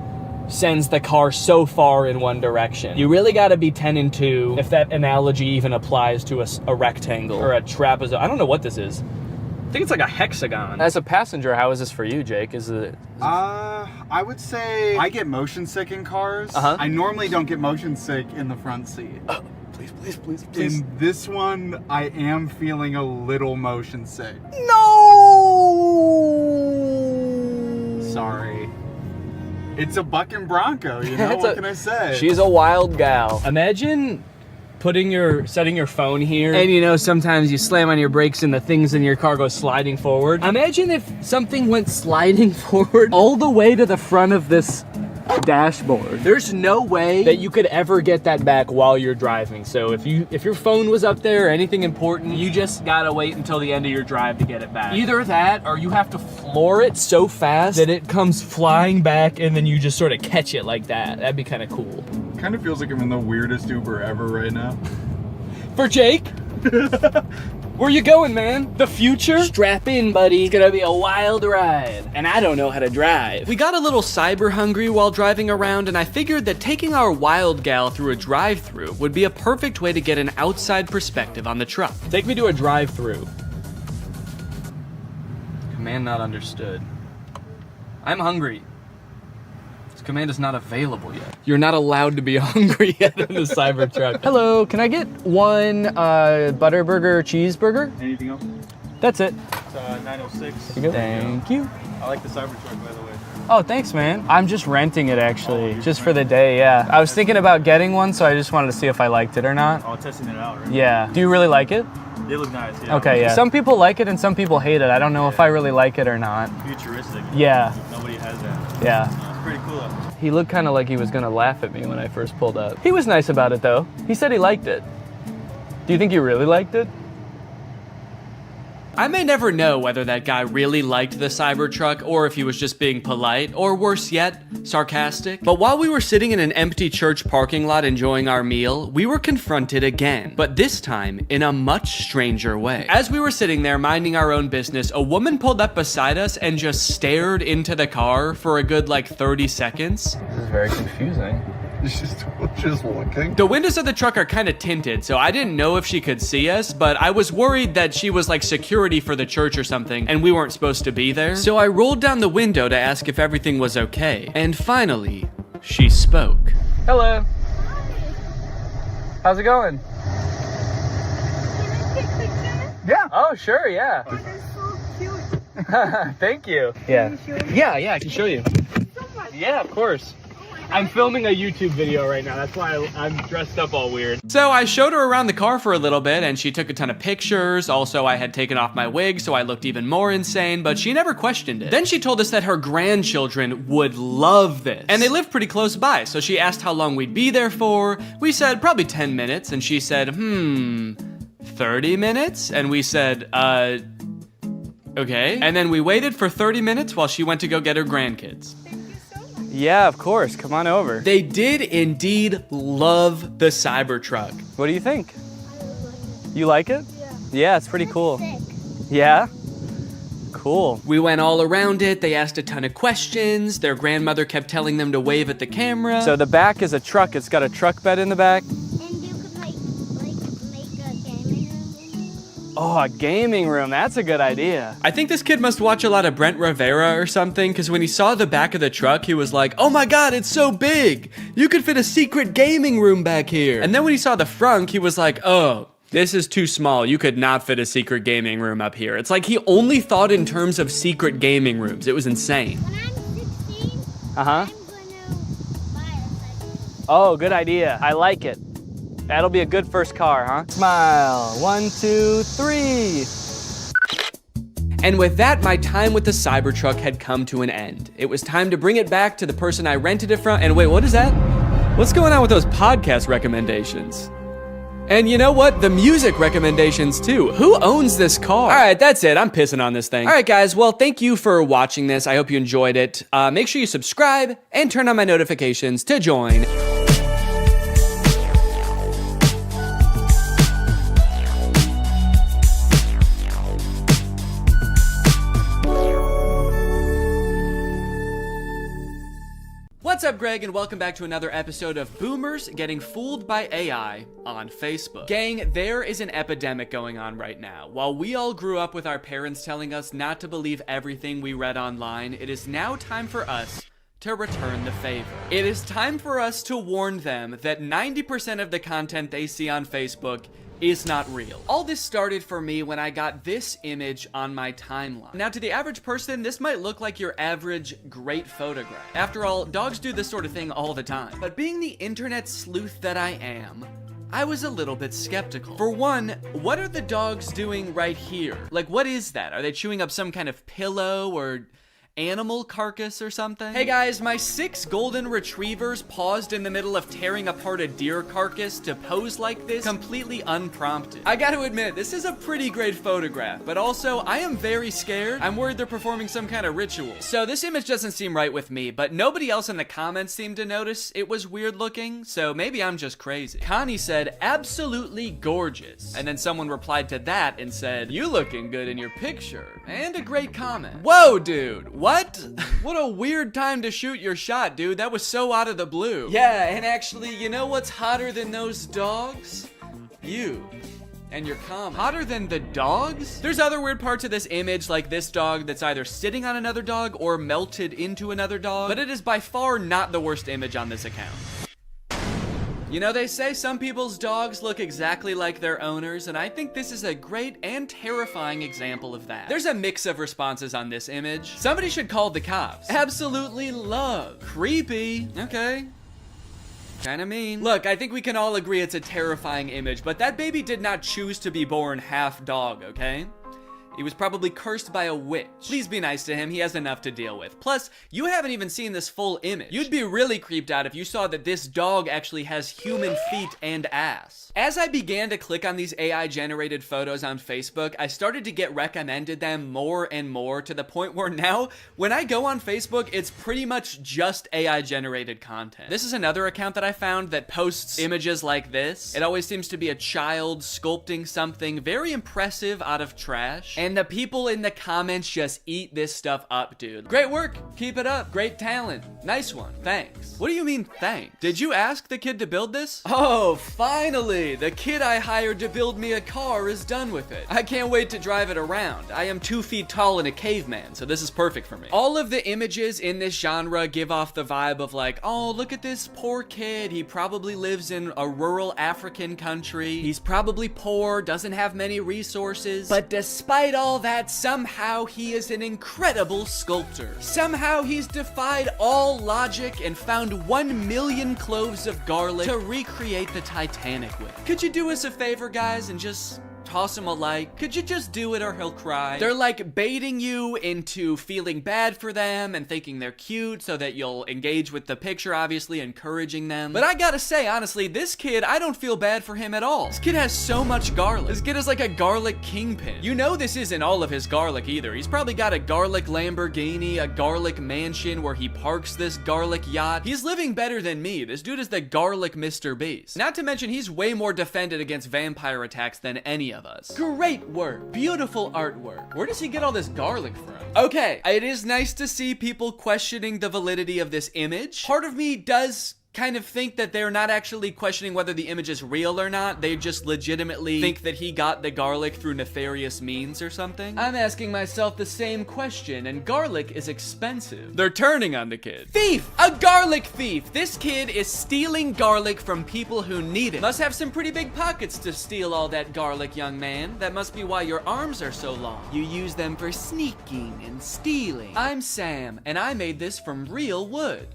sends the car so far in one direction. You really gotta be 10 and 2 if that analogy even applies to a rectangle or a trapezoid. I don't know what this is. I think it's like a hexagon. As a passenger, how is this for you, Jake? Is it? I would say I get motion sick in cars. I normally don't get motion sick in the front seat. Please. In this one, I am feeling a little motion sick. Sorry. It's a bucking Bronco, you know, what can I say? She's a wild gal. Imagine setting your phone here, and you know, sometimes you slam on your brakes and the things in your car go sliding forward. Imagine if something went sliding forward all the way to the front of this dashboard. There's no way that you could ever get that back while you're driving. So if your phone was up there or anything important, you just gotta wait until the end of your drive to get it back. Either that or you have to floor it so fast that it comes flying back and then you just sort of catch it like that. That'd be kind of cool. Kind of feels like I'm in the weirdest Uber ever right now. For Jake? Where you going, man? The future? Strap in, buddy. It's gonna be a wild ride. And I don't know how to drive. We got a little cyber hungry while driving around, and I figured that taking our wild gal through a drive-thru would be a perfect way to get an outside perspective on the truck. Take me to a drive-thru. Command not understood. I'm hungry. Command is not available yet. You're not allowed to be hungry yet in the Cybertruck. Hello, can I get one Butterburger cheeseburger? Anything else? That's it. It's 906. There you go. Thank you. I like the Cybertruck, by the way. Oh, thanks, man. I'm just renting it, actually, just for the day, yeah. I was thinking about getting one, so I just wanted to see if I liked it or not. Oh, testing it out, right? Yeah. Do you really like it? They look nice, yeah. Okay, yeah. Some people like it and some people hate it. I don't know if I really like it or not. Futuristic. Yeah. Nobody has that. Yeah. It's pretty cool. He looked kind of like he was gonna laugh at me when I first pulled up. He was nice about it though. He said he liked it. Do you think he really liked it? I may never know whether that guy really liked the Cybertruck or if he was just being polite, or worse yet, sarcastic. But while we were sitting in an empty church parking lot enjoying our meal, we were confronted again, but this time in a much stranger way. As we were sitting there minding our own business, a woman pulled up beside us and just stared into the car for a good like 30 seconds. This is very confusing. Just looking. The windows of the truck are kind of tinted, so I didn't know if she could see us, but I was worried that she was like security for the church or something, and we weren't supposed to be there. So I rolled down the window to ask if everything was okay. And finally, she spoke. Hello. How's it going? Yeah. Oh, sure, yeah. Thank you. Yeah. Yeah, I can show you. Yeah, of course. I'm filming a YouTube video right now. That's why I'm dressed up all weird. So I showed her around the car for a little bit and she took a ton of pictures. Also, I had taken off my wig, so I looked even more insane, but she never questioned it. Then she told us that her grandchildren would love this. And they live pretty close by, so she asked how long we'd be there for. We said probably 10 minutes, and she said, 30 minutes? And we said, okay. And then we waited for 30 minutes while she went to go get her grandkids. Yeah, of course. Come on over. They did indeed love the Cybertruck. What do you think? You like it? Yeah, it's pretty cool. Yeah? Cool. We went all around it. They asked a ton of questions. Their grandmother kept telling them to wave at the camera. So the back is a truck. It's got a truck bed in the back. Oh, a gaming room. That's a good idea. I think this kid must watch a lot of Brent Rivera or something, because when he saw the back of the truck, he was like, oh my god, it's so big. You could fit a secret gaming room back here. And then when he saw the front, he was like, oh, this is too small. You could not fit a secret gaming room up here. It's like he only thought in terms of secret gaming rooms. It was insane. Uh-huh. Oh, good idea. I like it. That'll be a good first car, huh? Smile. 1, 2, 3. And with that, my time with the Cybertruck had come to an end. It was time to bring it back to the person I rented it from. And wait, what is that? What's going on with those podcast recommendations? And you know what? The music recommendations too. Who owns this car? All right, that's it. I'm pissing on this thing. All right, guys. Well, thank you for watching this. I hope you enjoyed it. Make sure you subscribe and turn on my notifications to join. What's up, Greg, and welcome back to another episode of Boomers Getting Fooled by AI on Facebook. Gang, there is an epidemic going on right now. While we all grew up with our parents telling us not to believe everything we read online, it is now time for us to return the favor. It is time for us to warn them that 90% of the content they see on Facebook is not real. All this started for me when I got this image on my timeline. Now, to the average person, this might look like your average great photograph. After all, dogs do this sort of thing all the time. But being the internet sleuth that I am, I was a little bit skeptical. For one, what are the dogs doing right here? Like, what is that? Are they chewing up some kind of pillow or animal carcass or something? Hey guys, my 6 golden retrievers paused in the middle of tearing apart a deer carcass to pose like this completely unprompted. I gotta admit, this is a pretty great photograph, but also I am very scared. I'm worried they're performing some kind of ritual. So this image doesn't seem right with me, but nobody else in the comments seemed to notice it was weird looking, so maybe I'm just crazy. Connie said, absolutely gorgeous. And then someone replied to that and said, you looking good in your picture. And a great comment. Whoa, dude. What? What a weird time to shoot your shot, dude. That was so out of the blue. Yeah, and actually, you know what's hotter than those dogs? You. And your comment. Hotter than the dogs? There's other weird parts of this image, like this dog that's either sitting on another dog or melted into another dog, but it is by far not the worst image on this account. You know, they say some people's dogs look exactly like their owners, and I think this is a great and terrifying example of that. There's a mix of responses on this image. Somebody should call the cops. Absolutely love. Creepy. Okay. Kinda mean. Look, I think we can all agree it's a terrifying image, but that baby did not choose to be born half dog, okay? He was probably cursed by a witch. Please be nice to him, he has enough to deal with. Plus, you haven't even seen this full image. You'd be really creeped out if you saw that this dog actually has human feet and ass. As I began to click on these AI-generated photos on Facebook, I started to get recommended them more and more, to the point where now, when I go on Facebook, it's pretty much just AI-generated content. This is another account that I found that posts images like this. It always seems to be a child sculpting something very impressive out of trash, and the people in the comments just eat this stuff up, dude. Great work, keep it up, great talent, nice one, thanks. What do you mean thanks? Did you ask the kid to build this? Oh, finally, the kid I hired to build me a car is done with it. I can't wait to drive it around. I am 2 feet tall and a caveman, so this is perfect for me. All of the images in this genre give off the vibe of like, oh, look at this poor kid. He probably lives in a rural African country. He's probably poor, doesn't have many resources. But despite all that, somehow he is an incredible sculptor. Somehow he's defied all logic and found 1 million cloves of garlic to recreate the Titanic with. Could you do us a favor, guys, and just toss him a like? Could you just do it or he'll cry? They're like baiting you into feeling bad for them and thinking they're cute so that you'll engage with the picture, obviously encouraging them. But I gotta say, honestly, this kid, I don't feel bad for him at all. This kid has so much garlic. This kid is like a garlic kingpin. You know this isn't all of his garlic either. He's probably got a garlic Lamborghini, a garlic mansion where he parks this garlic yacht. He's living better than me. This dude is the garlic Mr. Beast. Not to mention, he's way more defended against vampire attacks than any of us. Great work. Beautiful artwork. Where does he get all this garlic from? Okay, it is nice to see people questioning the validity of this image. Part of me does kind of think that they're not actually questioning whether the image is real or not. They just legitimately think that he got the garlic through nefarious means or something. I'm asking myself the same question, and garlic is expensive. They're turning on the kid. Thief! A garlic thief! This kid is stealing garlic from people who need it. Must have some pretty big pockets to steal all that garlic, young man. That must be why your arms are so long. You use them for sneaking and stealing. I'm Sam, and I made this from real wood.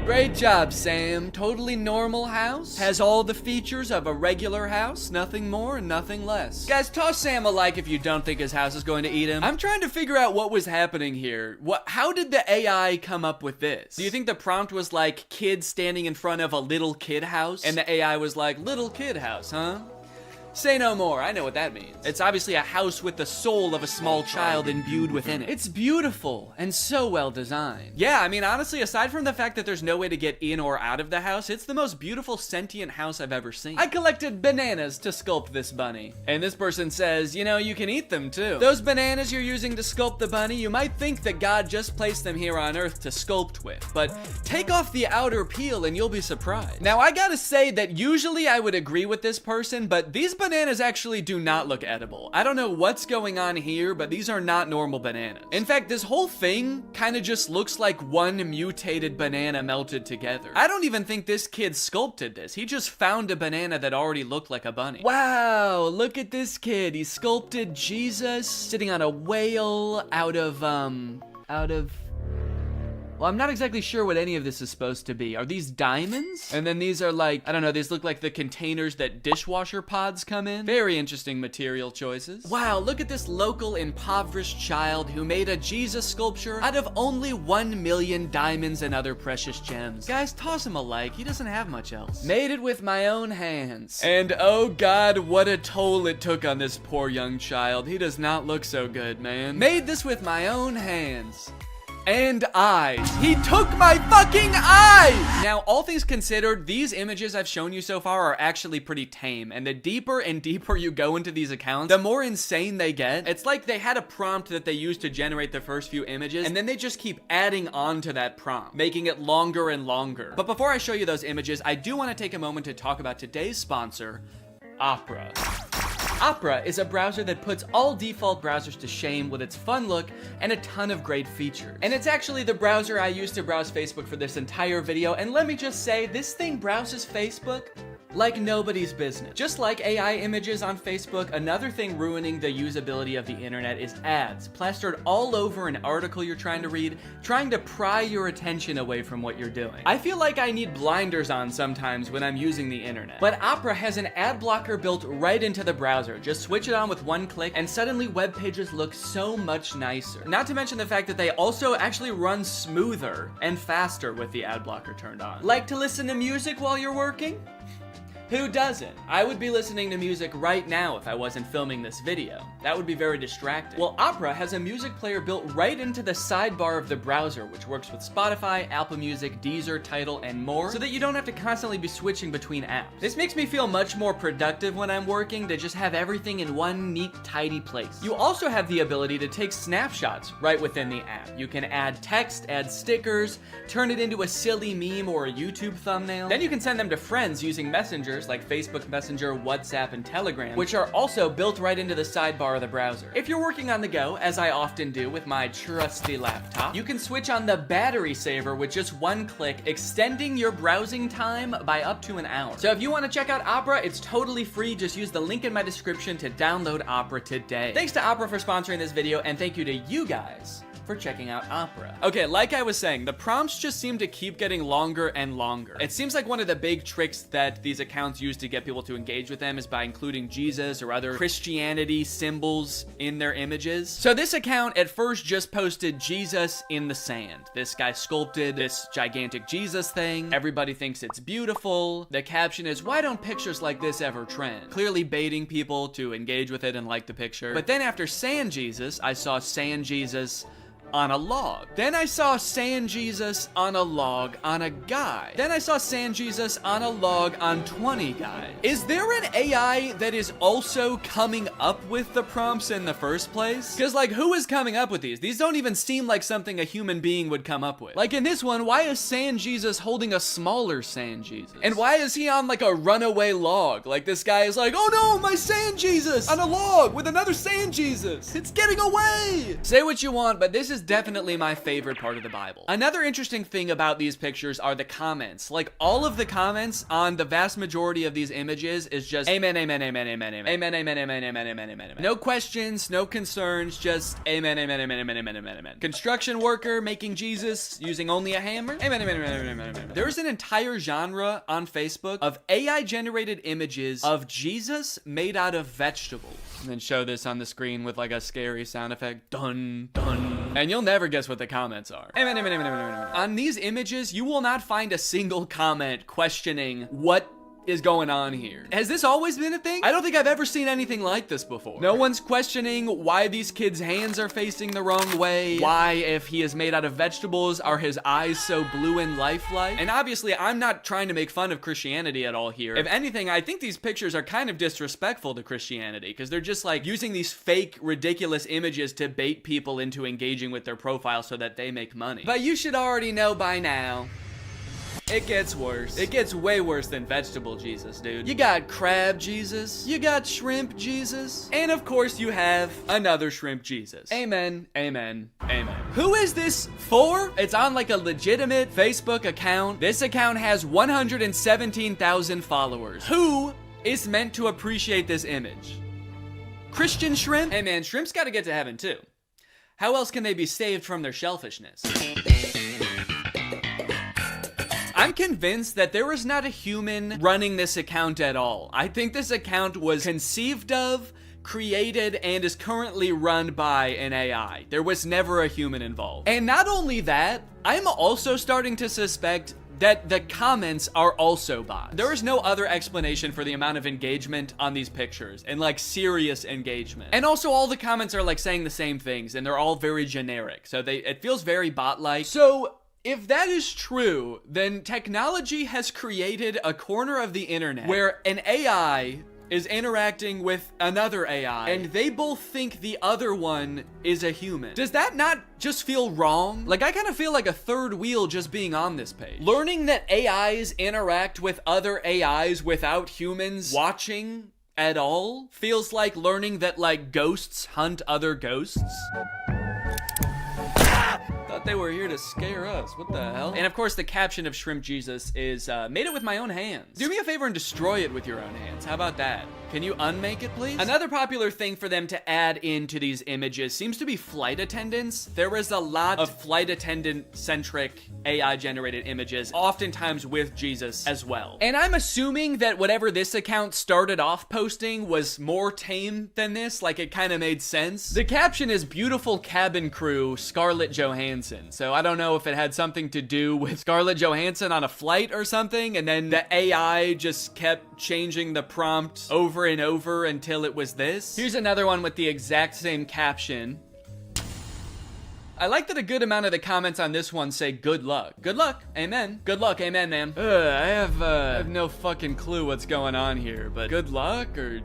Great job, Sam. Totally normal house. Has all the features of a regular house. Nothing more and nothing less. Guys, toss Sam a like if you don't think his house is going to eat him. I'm trying to figure out what was happening here. How did the AI come up with this? Do you think the prompt was like kid standing in front of a little kid house? And the AI was like, little kid house, huh? Say no more, I know what that means. It's obviously a house with the soul of a small child imbued within it. It's beautiful and so well designed. Yeah, I mean, honestly, aside from the fact that there's no way to get in or out of the house, it's the most beautiful sentient house I've ever seen. I collected bananas to sculpt this bunny. And this person says, you know, you can eat them too. Those bananas you're using to sculpt the bunny, you might think that God just placed them here on Earth to sculpt with, but take off the outer peel and you'll be surprised. Now, I gotta say that usually I would agree with this person, but these bananas actually do not look edible. I don't know what's going on here, but these are not normal bananas. In fact, this whole thing kind of just looks like one mutated banana melted together. I don't even think this kid sculpted this. He just found a banana that already looked like a bunny. Wow, look at this kid. He sculpted Jesus sitting on a whale out of well, I'm not exactly sure what any of this is supposed to be. Are these diamonds? And then these are like, I don't know, these look like the containers that dishwasher pods come in. Very interesting material choices. Wow, look at this local impoverished child who made a Jesus sculpture out of only 1 million diamonds and other precious gems. Guys, toss him a like, he doesn't have much else. Made it with my own hands. And oh God, what a toll it took on this poor young child. He does not look so good, man. Made this with my own hands. And eyes. He took my fucking eyes! Now, all things considered, these images I've shown you so far are actually pretty tame, and the deeper and deeper you go into these accounts, the more insane they get. It's like they had a prompt that they used to generate the first few images, and then they just keep adding on to that prompt, making it longer and longer. But before I show you those images, I do want to take a moment to talk about today's sponsor, Opera. Opera is a browser that puts all default browsers to shame with its fun look and a ton of great features. And it's actually the browser I used to browse Facebook for this entire video, and let me just say, this thing browses Facebook like nobody's business. Just like AI images on Facebook, another thing ruining the usability of the internet is ads, plastered all over an article you're trying to read, trying to pry your attention away from what you're doing. I feel like I need blinders on sometimes when I'm using the internet. But Opera has an ad blocker built right into the browser. Just switch it on with one click and suddenly web pages look so much nicer. Not to mention the fact that they also actually run smoother and faster with the ad blocker turned on. Like to listen to music while you're working? Who doesn't? I would be listening to music right now if I wasn't filming this video. That would be very distracting. Well, Opera has a music player built right into the sidebar of the browser, which works with Spotify, Apple Music, Deezer, Tidal, and more, so that you don't have to constantly be switching between apps. This makes me feel much more productive when I'm working to just have everything in one neat, tidy place. You also have the ability to take snapshots right within the app. You can add text, add stickers, turn it into a silly meme or a YouTube thumbnail. Then you can send them to friends using Messenger like Facebook Messenger, WhatsApp, and Telegram, which are also built right into the sidebar of the browser. If you're working on the go, as I often do with my trusty laptop, you can switch on the battery saver with just one click, extending your browsing time by up to an hour. So if you want to check out Opera, it's totally free. Just use the link in my description to download Opera today. Thanks to Opera for sponsoring this video, and thank you to you guys for checking out Opera. Okay, like I was saying, the prompts just seem to keep getting longer and longer. It seems like one of the big tricks that these accounts use to get people to engage with them is by including Jesus or other Christianity symbols in their images. So this account at first just posted Jesus in the sand. This guy sculpted this gigantic Jesus thing. Everybody thinks it's beautiful. The caption is, "Why don't pictures like this ever trend?" Clearly baiting people to engage with it and like the picture. But then after Sand Jesus, I saw Sand Jesus on a log. Then I saw Sand Jesus on a log on a guy. Then I saw Sand Jesus on a log on 20 guys. Is there an AI that is also coming up with the prompts in the first place? Because like, who is coming up with these? These don't even seem like something a human being would come up with. Like in this one, why is Sand Jesus holding a smaller Sand Jesus? And why is he on like a runaway log? Like this guy is like, oh no, my Sand Jesus on a log with another Sand Jesus. It's getting away. Say what you want, but this is definitely my favorite part of the Bible. Another interesting thing about these pictures are the comments. Like all of the comments on the vast majority of these images is just amen, amen, amen, amen, amen, amen, amen, amen, amen, amen, amen. No questions, no concerns, just amen, amen, amen, amen, amen, amen, amen. Construction worker making Jesus using only a hammer. Amen, amen, amen, amen, amen, amen. There's an entire genre on Facebook of AI generated images of Jesus made out of vegetables. And then show this on the screen with like a scary sound effect. Dun, dun. And you'll never guess what the comments are. Amen, amen, amen, amen, amen. On these images, you will not find a single comment questioning what is going on here. Has this always been a thing? I don't think I've ever seen anything like this before. No one's questioning why these kids' hands are facing the wrong way. Why, if he is made out of vegetables, are his eyes so blue and lifelike? And obviously, I'm not trying to make fun of Christianity at all here. If anything, I think these pictures are kind of disrespectful to Christianity because they're just like using these fake, ridiculous images to bait people into engaging with their profile so that they make money. But you should already know by now, it gets worse. It gets way worse than vegetable Jesus, dude. You got crab Jesus. You got shrimp Jesus. And of course you have another shrimp Jesus. Amen, amen, amen. Who is this for? It's on like a legitimate Facebook account. This account has 117,000 followers. Who is meant to appreciate this image? Christian shrimp? Hey man, shrimps gotta get to heaven too. How else can they be saved from their shellfishness? I'm convinced that there was not a human running this account at all. I think this account was conceived of, created, and is currently run by an AI. There was never a human involved. And not only that, I'm also starting to suspect that the comments are also bots. There is no other explanation for the amount of engagement on these pictures, and like serious engagement. And also all the comments are like saying the same things, and they're all very generic. So it feels very bot-like. So if that is true, then technology has created a corner of the internet where an AI is interacting with another AI, and they both think the other one is a human. Does that not just feel wrong? Like, I kind of feel like a third wheel just being on this page. Learning that AIs interact with other AIs without humans watching at all feels like learning that, like, ghosts hunt other ghosts. Thought they were here to scare us. What the hell? And of course, the caption of Shrimp Jesus is, made it with my own hands. Do me a favor and destroy it with your own hands. How about that? Can you unmake it, please? Another popular thing for them to add into these images seems to be flight attendants. There was a lot of flight attendant-centric AI-generated images, oftentimes with Jesus as well. And I'm assuming that whatever this account started off posting was more tame than this, like it kind of made sense. The caption is beautiful cabin crew, Scarlett Johansson. So I don't know if it had something to do with Scarlett Johansson on a flight or something, and then the AI just kept changing the prompt over and over until it was this. Here's another one with the exact same caption. I like that a good amount of the comments on this one say good luck. Good luck, amen. Good luck, amen, man. I have no fucking clue what's going on here, but good luck or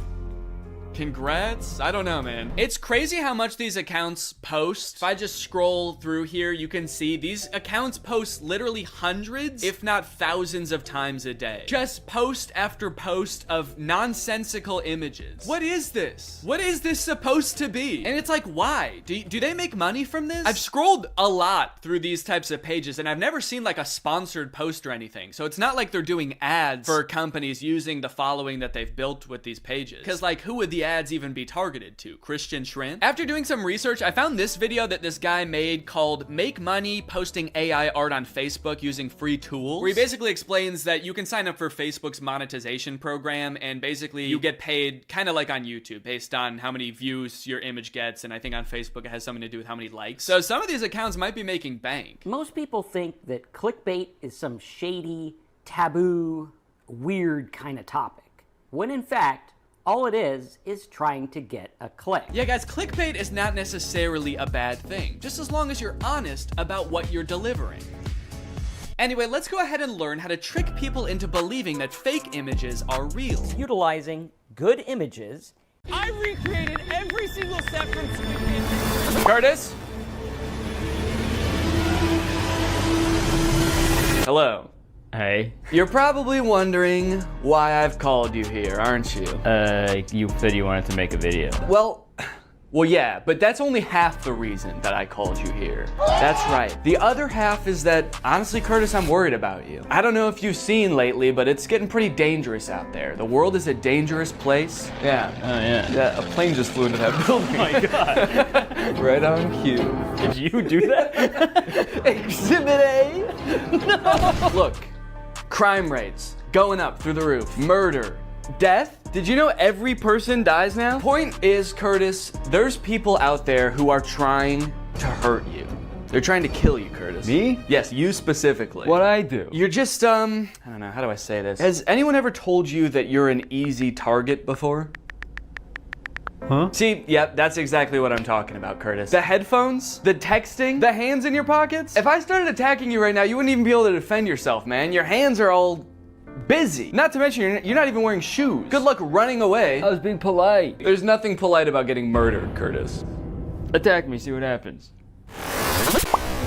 congrats? I don't know, man. It's crazy how much these accounts post. If I just scroll through here, you can see these accounts post literally hundreds, if not thousands of times a day. Just post after post of nonsensical images. What is this? What is this supposed to be? And it's like, why? Do they make money from this? I've scrolled a lot through these types of pages and I've never seen like a sponsored post or anything. So it's not like they're doing ads for companies using the following that they've built with these pages. Because like, who would the ads even be targeted to? Christian Shrimp? After doing some research, I found this video that this guy made called Make Money Posting AI Art on Facebook Using Free Tools, where he basically explains that you can sign up for Facebook's monetization program and basically you get paid kind of like on YouTube based on how many views your image gets, and I think on Facebook it has something to do with how many likes. So some of these accounts might be making bank. Most people think that clickbait is some shady, taboo, weird kind of topic, when in fact, all it is trying to get a click. Yeah, guys, clickbait is not necessarily a bad thing, just as long as you're honest about what you're delivering. Anyway, let's go ahead and learn how to trick people into believing that fake images are real. Utilizing good images. I recreated every single set from Squid Game. Curtis? Hello. Hey. You're probably wondering why I've called you here, aren't you? You said you wanted to make a video. Well, yeah, but that's only half the reason that I called you here. That's right. The other half is that, honestly, Curtis, I'm worried about you. I don't know if you've seen lately, but it's getting pretty dangerous out there. The world is a dangerous place. Yeah. Oh, yeah. Yeah, a plane just flew into that building. Oh my God. Right on cue. Did you do that? Exhibit A? No. Look, crime rates going up through the roof. Murder. Death? Did you know every person dies now? Point is, Curtis, there's people out there who are trying to hurt you. They're trying to kill you, Curtis. Me? Yes, you specifically. What'd I do? You're just, I don't know, how do I say this? Has anyone ever told you that you're an easy target before? Huh? See, yep, that's exactly what I'm talking about, Curtis. The headphones, the texting, the hands in your pockets. If I started attacking you right now, you wouldn't even be able to defend yourself, man. Your hands are all busy. Not to mention, you're not even wearing shoes. Good luck running away. I was being polite. There's nothing polite about getting murdered, Curtis. Attack me, see what happens.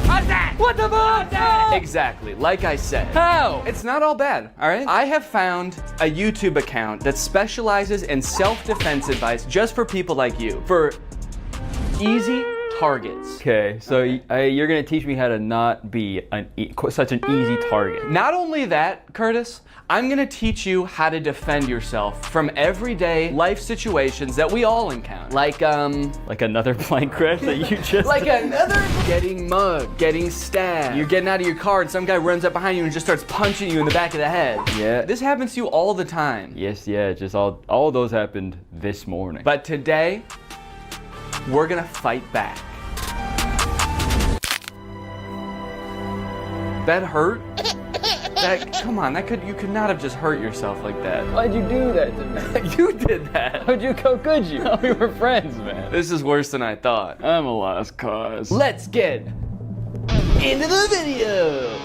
Attack! What the fuck? Exactly, like I said. How? It's not all bad, all right? I have found a YouTube account that specializes in self-defense advice just for people like you. For easy targets. Okay, so you're gonna teach me how to not be such an easy target. Not only that, Curtis, I'm gonna teach you how to defend yourself from everyday life situations that we all encounter. Like another plane crash that you just like another getting mugged, getting stabbed. You're getting out of your car and some guy runs up behind you and just starts punching you in the back of the head. Yeah. This happens to you all the time. Yes, yeah, just all of those happened this morning. But today, we're gonna fight back. That hurt? Come on, you could not have just hurt yourself like that. Why'd you do that to me? You did that. How could you? We were friends, man. This is worse than I thought. I'm a lost cause. Let's get into the video.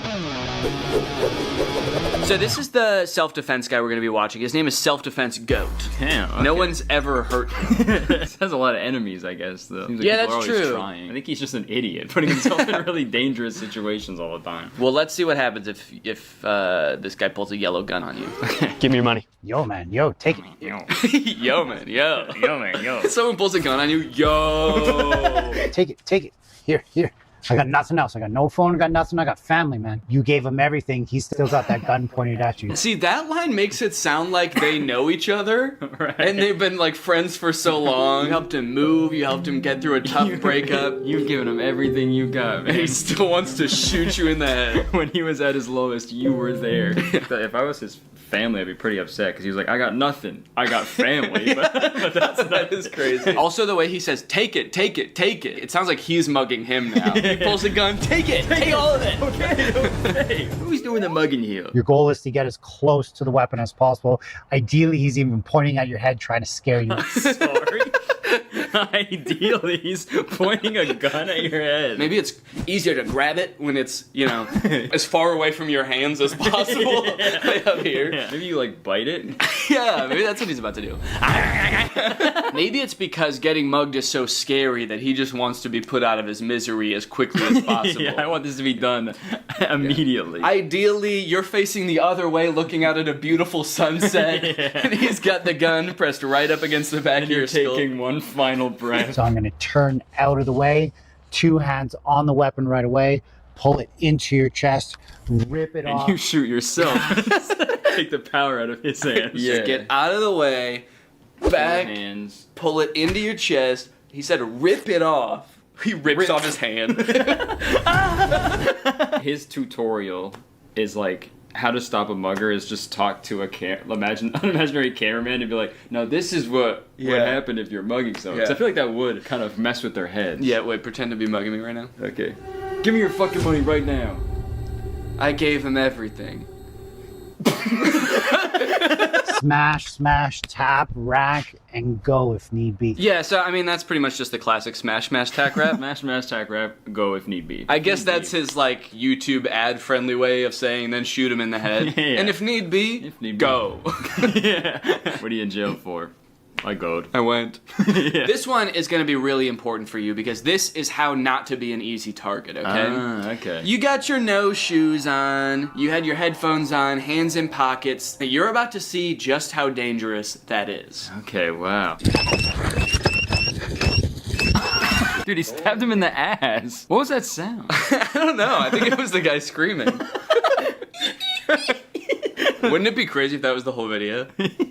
So this is the self-defense guy we're gonna be watching. His name is Self-Defense Goat. Damn. Okay. No one's ever hurt him. He has a lot of enemies, I guess, though. Seems like yeah, people that's are always true. Trying. I think he's just an idiot, putting himself in really dangerous situations all the time. Well, let's see what happens if this guy pulls a yellow gun on you. Give me your money. Yo, man, yo, take it. Yo. Yo, man, yo. Yo, man, yo. Someone pulls a gun on you, yo. Take it. Here. I got nothing else. I got no phone, I got nothing. I got family, man. You gave him everything. He's still got that gun pointed at you. See, that line makes it sound like they know each other, right? And they've been like friends for so long. You helped him move, you helped him get through a tough breakup. You've given him everything you got, man. And he still wants to shoot you in the head. When he was at his lowest, you were there. If I was his family, I'd be pretty upset because he was like, I got nothing. I got family. but that is crazy. Also, the way he says, take it, take it, take it. It sounds like he's mugging him now. He pulls a gun, take it, take all of it. Okay. Who's doing the mugging here? Your goal is to get as close to the weapon as possible. Ideally, he's even pointing at your head trying to scare you. Sorry. Ideally, he's pointing a gun at your head. Maybe it's easier to grab it when it's, you know, as far away from your hands as possible. Like up here. Yeah. Maybe you like bite it. Yeah, maybe that's what he's about to do. Maybe it's because getting mugged is so scary that he just wants to be put out of his misery as quickly as possible. Yeah, I want this to be done immediately. Yeah. Ideally, you're facing the other way looking out at a beautiful sunset, and he's got the gun pressed right up against the back of your skull. Taking one final breath. So I'm going to turn out of the way, 2 hands on the weapon right away, pull it into your chest, rip it off. And you shoot yourself. Take the power out of his hands. Yeah. Just get out of the way, back, hands. Pull it into your chest. He said rip it off. He rips off his hand. His tutorial is like, how to stop a mugger is just talk to an imaginary cameraman and be like, no, this is what would happen if you're mugging someone. Yeah. I feel like that would kind of mess with their heads. Yeah, wait, pretend to be mugging me right now. Okay. Give me your fucking money right now. I gave him everything. Smash, smash, tap, rack, and go if need be. Yeah, so I mean that's pretty much just the classic smash, smash, tack rap. Smash, smash, tack rap, go if need be. I guess that's his like YouTube ad-friendly way of saying then shoot him in the head. Yeah. And if need be, go. Yeah. What are you in jail for? I goed. I went. Yeah. This one is going to be really important for you because this is how not to be an easy target, okay? Ah, okay. You got your no shoes on, you had your headphones on, hands in pockets. You're about to see just how dangerous that is. Okay, wow. Dude, he stabbed him in the ass. What was that sound? I don't know. I think it was the guy screaming. Wouldn't it be crazy if that was the whole video?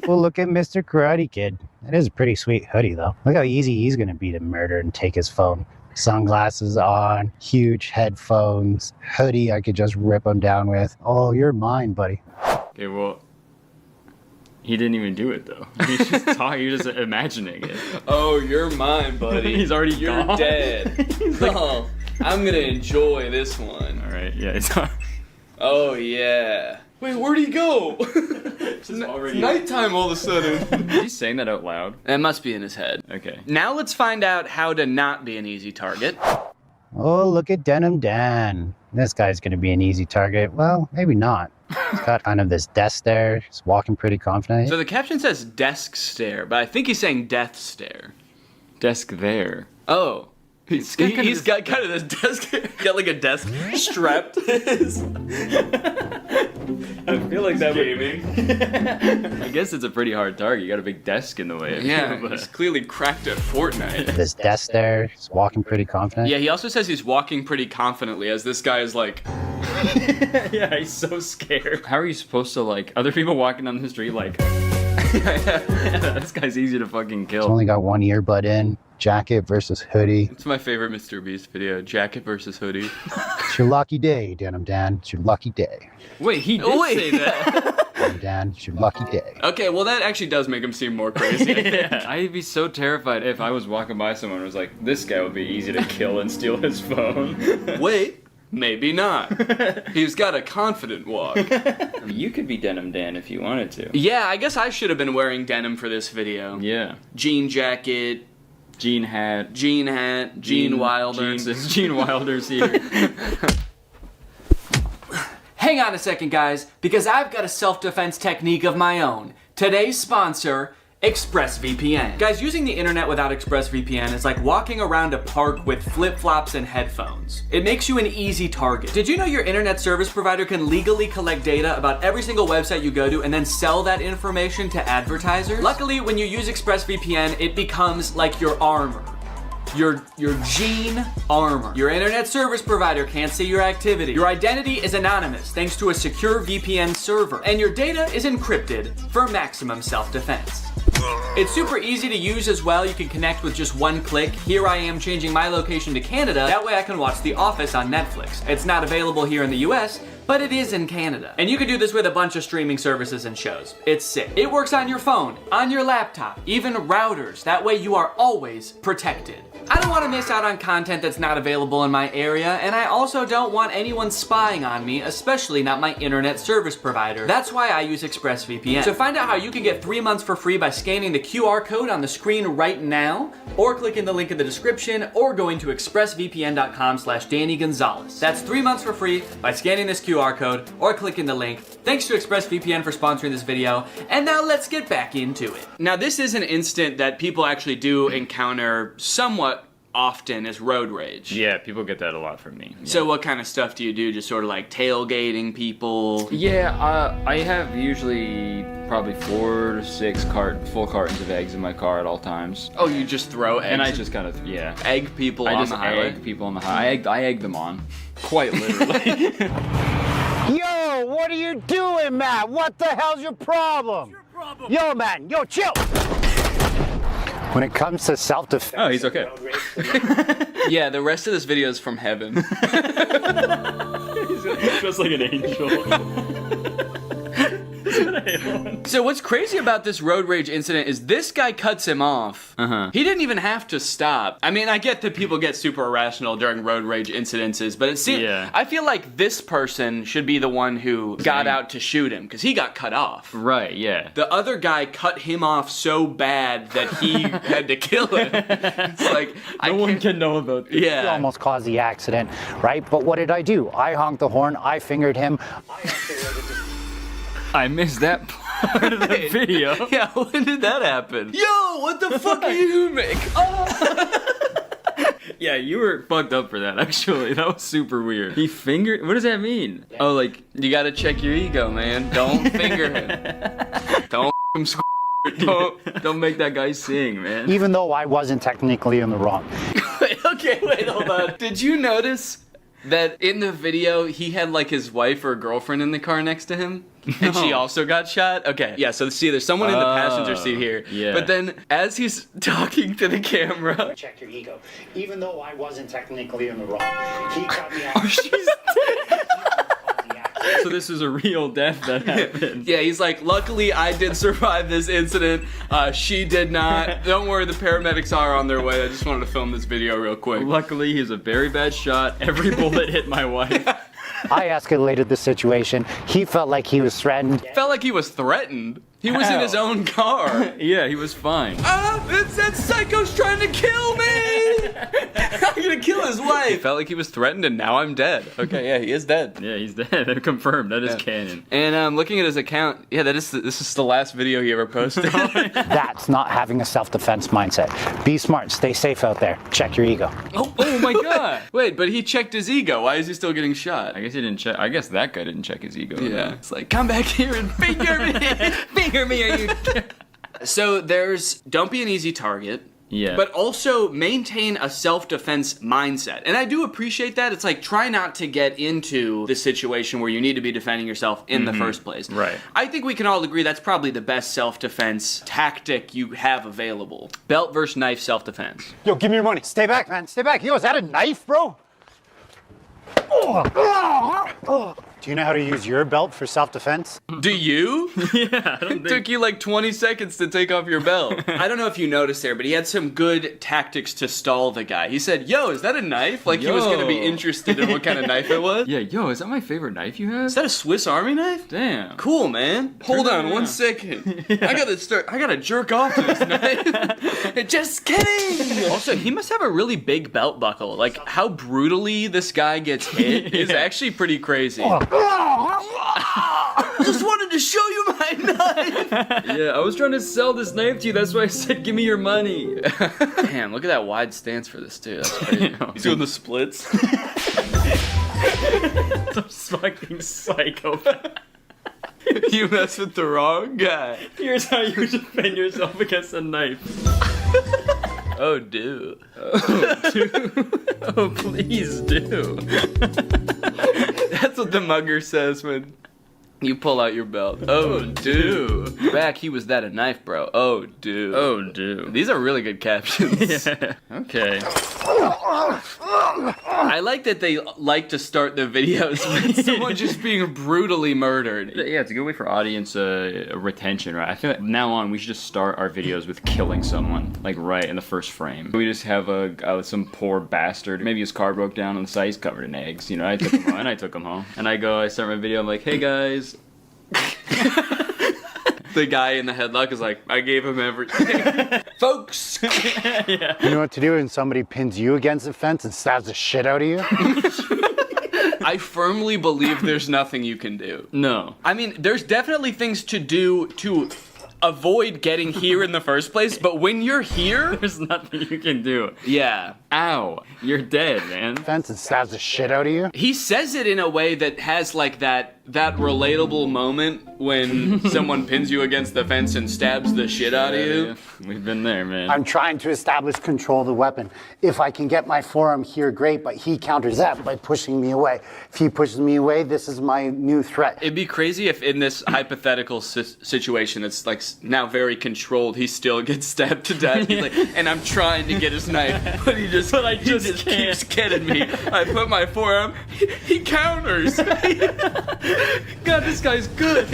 Well, look at Mr. Karate Kid. That is a pretty sweet hoodie, though. Look how easy he's going to be to murder and take his phone. Sunglasses on, huge headphones, hoodie I could just rip him down with. Oh, you're mine, buddy. Okay, well, he didn't even do it, though. He's just talking, he's just imagining it. Oh, you're mine, buddy. He's already You're gone. dead. Like, oh, I'm going to enjoy this one. All right, yeah, it's on. Oh, yeah. Wait, where'd he go? It's nighttime all of a sudden. Is he saying that out loud? It must be in his head. Okay. Now let's find out how to not be an easy target. Oh, look at Denim Dan. This guy's going to be an easy target. Well, maybe not. He's got kind of this desk there. He's walking pretty confident. So the caption says desk stare, but I think he's saying death stare. Desk there. Oh. He's got kind of this desk. He's got like a desk strapped to his. I feel like that gaming. I guess it's a pretty hard target. You got a big desk in the way. Yeah, he's clearly cracked at Fortnite. This desk there. He's walking pretty confident. Yeah, he also says he's walking pretty confidently as this guy is like. Yeah, he's so scared. How are you supposed to like other people walking down the street like? This guy's easy to fucking kill. He's only got one earbud in. Jacket versus hoodie. It's my favorite Mr. Beast video. Jacket versus hoodie. It's your lucky day, Denim Dan. It's your lucky day. Wait, he did say that. Denim Dan, it's your lucky day. Okay, well that actually does make him seem more crazy. Yeah. I'd be so terrified if I was walking by someone and was like, this guy would be easy to kill and steal his phone. Wait, maybe not. He's got a confident walk. You could be Denim Dan if you wanted to. Yeah, I guess I should have been wearing denim for this video. Yeah. Jean jacket. Gene hat. Gene Wilder. Gene Wilder's here. Hang on a second, guys, because I've got a self-defense technique of my own. Today's sponsor, ExpressVPN. Guys, using the internet without ExpressVPN is like walking around a park with flip-flops and headphones. It makes you an easy target. Did you know your internet service provider can legally collect data about every single website you go to and then sell that information to advertisers? Luckily, when you use ExpressVPN, it becomes like your armor. your gene armor. Your internet service provider can't see your activity. Your identity is anonymous thanks to a secure VPN server. And your data is encrypted for maximum self-defense. It's super easy to use as well. You can connect with just one click. Here I am changing my location to Canada. That way I can watch The Office on Netflix. It's not available here in the US, but it is in Canada. And you can do this with a bunch of streaming services and shows. It's sick. It works on your phone, on your laptop, even routers. That way you are always protected. I don't want to miss out on content that's not available in my area, and I also don't want anyone spying on me, especially not my internet service provider. That's why I use ExpressVPN. To find out how you can get 3 months for free by scanning the QR code on the screen right now, or clicking the link in the description, or going to expressvpn.com/Danny Gonzalez. That's 3 months for free by scanning this QR code or clicking the link. Thanks to ExpressVPN for sponsoring this video, and now let's get back into it. Now this is an instant that people actually do encounter somewhat often is road rage. Yeah, people get that a lot from me. Yeah. So what kind of stuff do you do? Just sort of like tailgating people? Yeah, I have usually probably 4 to 6 full cartons of eggs in my car at all times. Oh, you just throw eggs? And I just kind of, yeah. Egg people on the highway? I egg people on the highway. I egg them on. Quite literally. Yo, what are you doing, Matt? What the hell's your problem? Yo, man, yo, chill. When it comes to self-defense... Oh, he's okay. Yeah, the rest of this video is from heaven. He's just like an angel. So what's crazy about this road rage incident is this guy cuts him off. He didn't even have to stop. I mean, I get that people get super irrational during road rage incidences, but it seems, I feel like this person should be the one who got out to shoot him, because he got cut off. Right, yeah. The other guy cut him off so bad that he had to kill him. It's like, no one can know about this. He almost caused the accident, right? But what did I do? I honked the horn, I fingered him. I missed that part of the video. Yeah, when did that happen? Yo, what the fuck are you doing? Yeah, you were fucked up for that, actually. That was super weird. He fingered... What does that mean? Oh, like... You gotta check your ego, man. Don't finger him. Don't him Don't make that guy sing, man. Even though I wasn't technically in the wrong. Wait, hold on. Did you notice that in the video, he had like his wife or girlfriend in the car next to him? And she also got shot? Okay, yeah, so see, there's someone in the passenger seat here. Yeah. But then, as he's talking to the camera... Check your ego. Even though I wasn't technically in the wrong, he cut me off. So this is a real death that happened. Yeah, he's like, luckily I did survive this incident. She did not. Don't worry, the paramedics are on their way. I just wanted to film this video real quick. Luckily, he's a very bad shot. Every bullet hit my wife. I escalated the situation. He felt like he was threatened. Felt like he was threatened. He was in his own car. Yeah, he was fine. That psycho's trying to kill me! I'm gonna kill his wife. Felt like he was threatened and now I'm dead. Okay, yeah, he is dead. Yeah, he's dead. Confirmed. That is canon. And looking at his account, yeah, this is the last video he ever posted. That's not having a self-defense mindset. Be smart. Stay safe out there. Check your ego. Oh my god. Wait, but he checked his ego. Why is he still getting shot? I guess he didn't check. I guess that guy didn't check his ego. Yeah. It's like, come back here and finger me. Finger me, are you... So there's don't be an easy target. Yeah. But also maintain a self-defense mindset. And I do appreciate that. It's like, try not to get into the situation where you need to be defending yourself in the first place. Right. I think we can all agree that's probably the best self-defense tactic you have available. Belt versus knife self-defense. Yo, give me your money. Stay back, man. Stay back. Yo, is that a knife, bro? Do you know how to use your belt for self-defense? Do you? Yeah. It took you like 20 seconds to take off your belt. I don't know if you noticed there, but he had some good tactics to stall the guy. He said, yo, is that a knife? Like he was going to be interested in what kind of knife it was. Yeah, yo, is that my favorite knife you have? Is that a Swiss Army knife? Damn. Cool, man. Hold on 1 second. Yeah. I gotta jerk off to this knife. Just kidding. Also, he must have a really big belt buckle. Like how brutally this guy gets hit is actually pretty crazy. I just wanted to show you my knife. Yeah, I was trying to sell this knife to you. That's why I said, give me your money. Damn, look at that wide stance for this dude. That's crazy. He's doing the splits. Some fucking psychopath. You mess with the wrong guy. Here's how you defend yourself against a knife. Oh, do. Oh, do. Oh, please do. That's what the mugger says when you pull out your belt. Oh, do. Back, he was that a knife, bro. Oh, do. Oh, do. These are really good captions. Yeah. Okay. I like that they like to start their videos with someone just being brutally murdered. Yeah, it's a good way for audience retention, right? I feel like now on we should just start our videos with killing someone, like right in the first frame. We just have some poor bastard. Maybe his car broke down on the side. He's covered in eggs. You know, I took him home, and I took him home. And I start my video. I'm like, hey guys. The guy in the headlock is like, I gave him everything. Folks! Yeah. You know what to do when somebody pins you against the fence and stabs the shit out of you? I firmly believe there's nothing you can do. No. I mean, there's definitely things to do to avoid getting here in the first place, but when you're here, there's nothing you can do. Yeah. Ow. You're dead, man. Fence and stabs the shit out of you? He says it in a way that has like that relatable moment when someone pins you against the fence and stabs the shit out of you. Yeah. We've been there, man. I'm trying to establish control of the weapon. If I can get my forearm here, great, but he counters that by pushing me away. If he pushes me away, this is my new threat. It'd be crazy if in this hypothetical situation that's like now very controlled, he still gets stabbed to death. He's like, and I'm trying to get his knife, but he just keeps getting me. I put my forearm, he counters. God, this guy's good.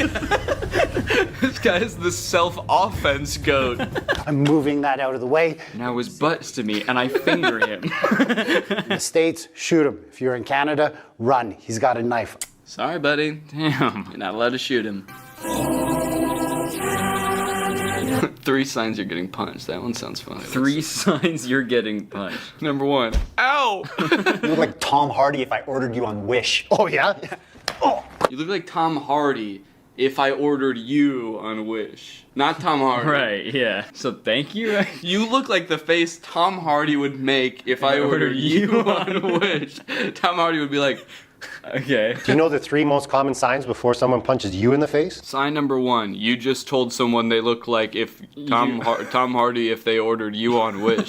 This guy is the self-offense goat. I'm moving that out of the way. Now his butt's to me, and I finger him. In the States, shoot him. If you're in Canada, run. He's got a knife. Sorry, buddy. Damn, you're not allowed to shoot him. 3 signs you're getting punched. That one sounds funny. 3 signs you're getting punched. Number 1. Ow! You look like Tom Hardy if I ordered you on Wish. Oh, yeah? Oh. You look like Tom Hardy if I ordered you on Wish. Not Tom Hardy. Right, yeah. So thank you. You look like the face Tom Hardy would make if I ordered you on Wish. Tom Hardy would be like, okay. Do you know the 3 most common signs before someone punches you in the face? Sign number 1, you just told someone they look like if Tom Hardy if they ordered you on Wish.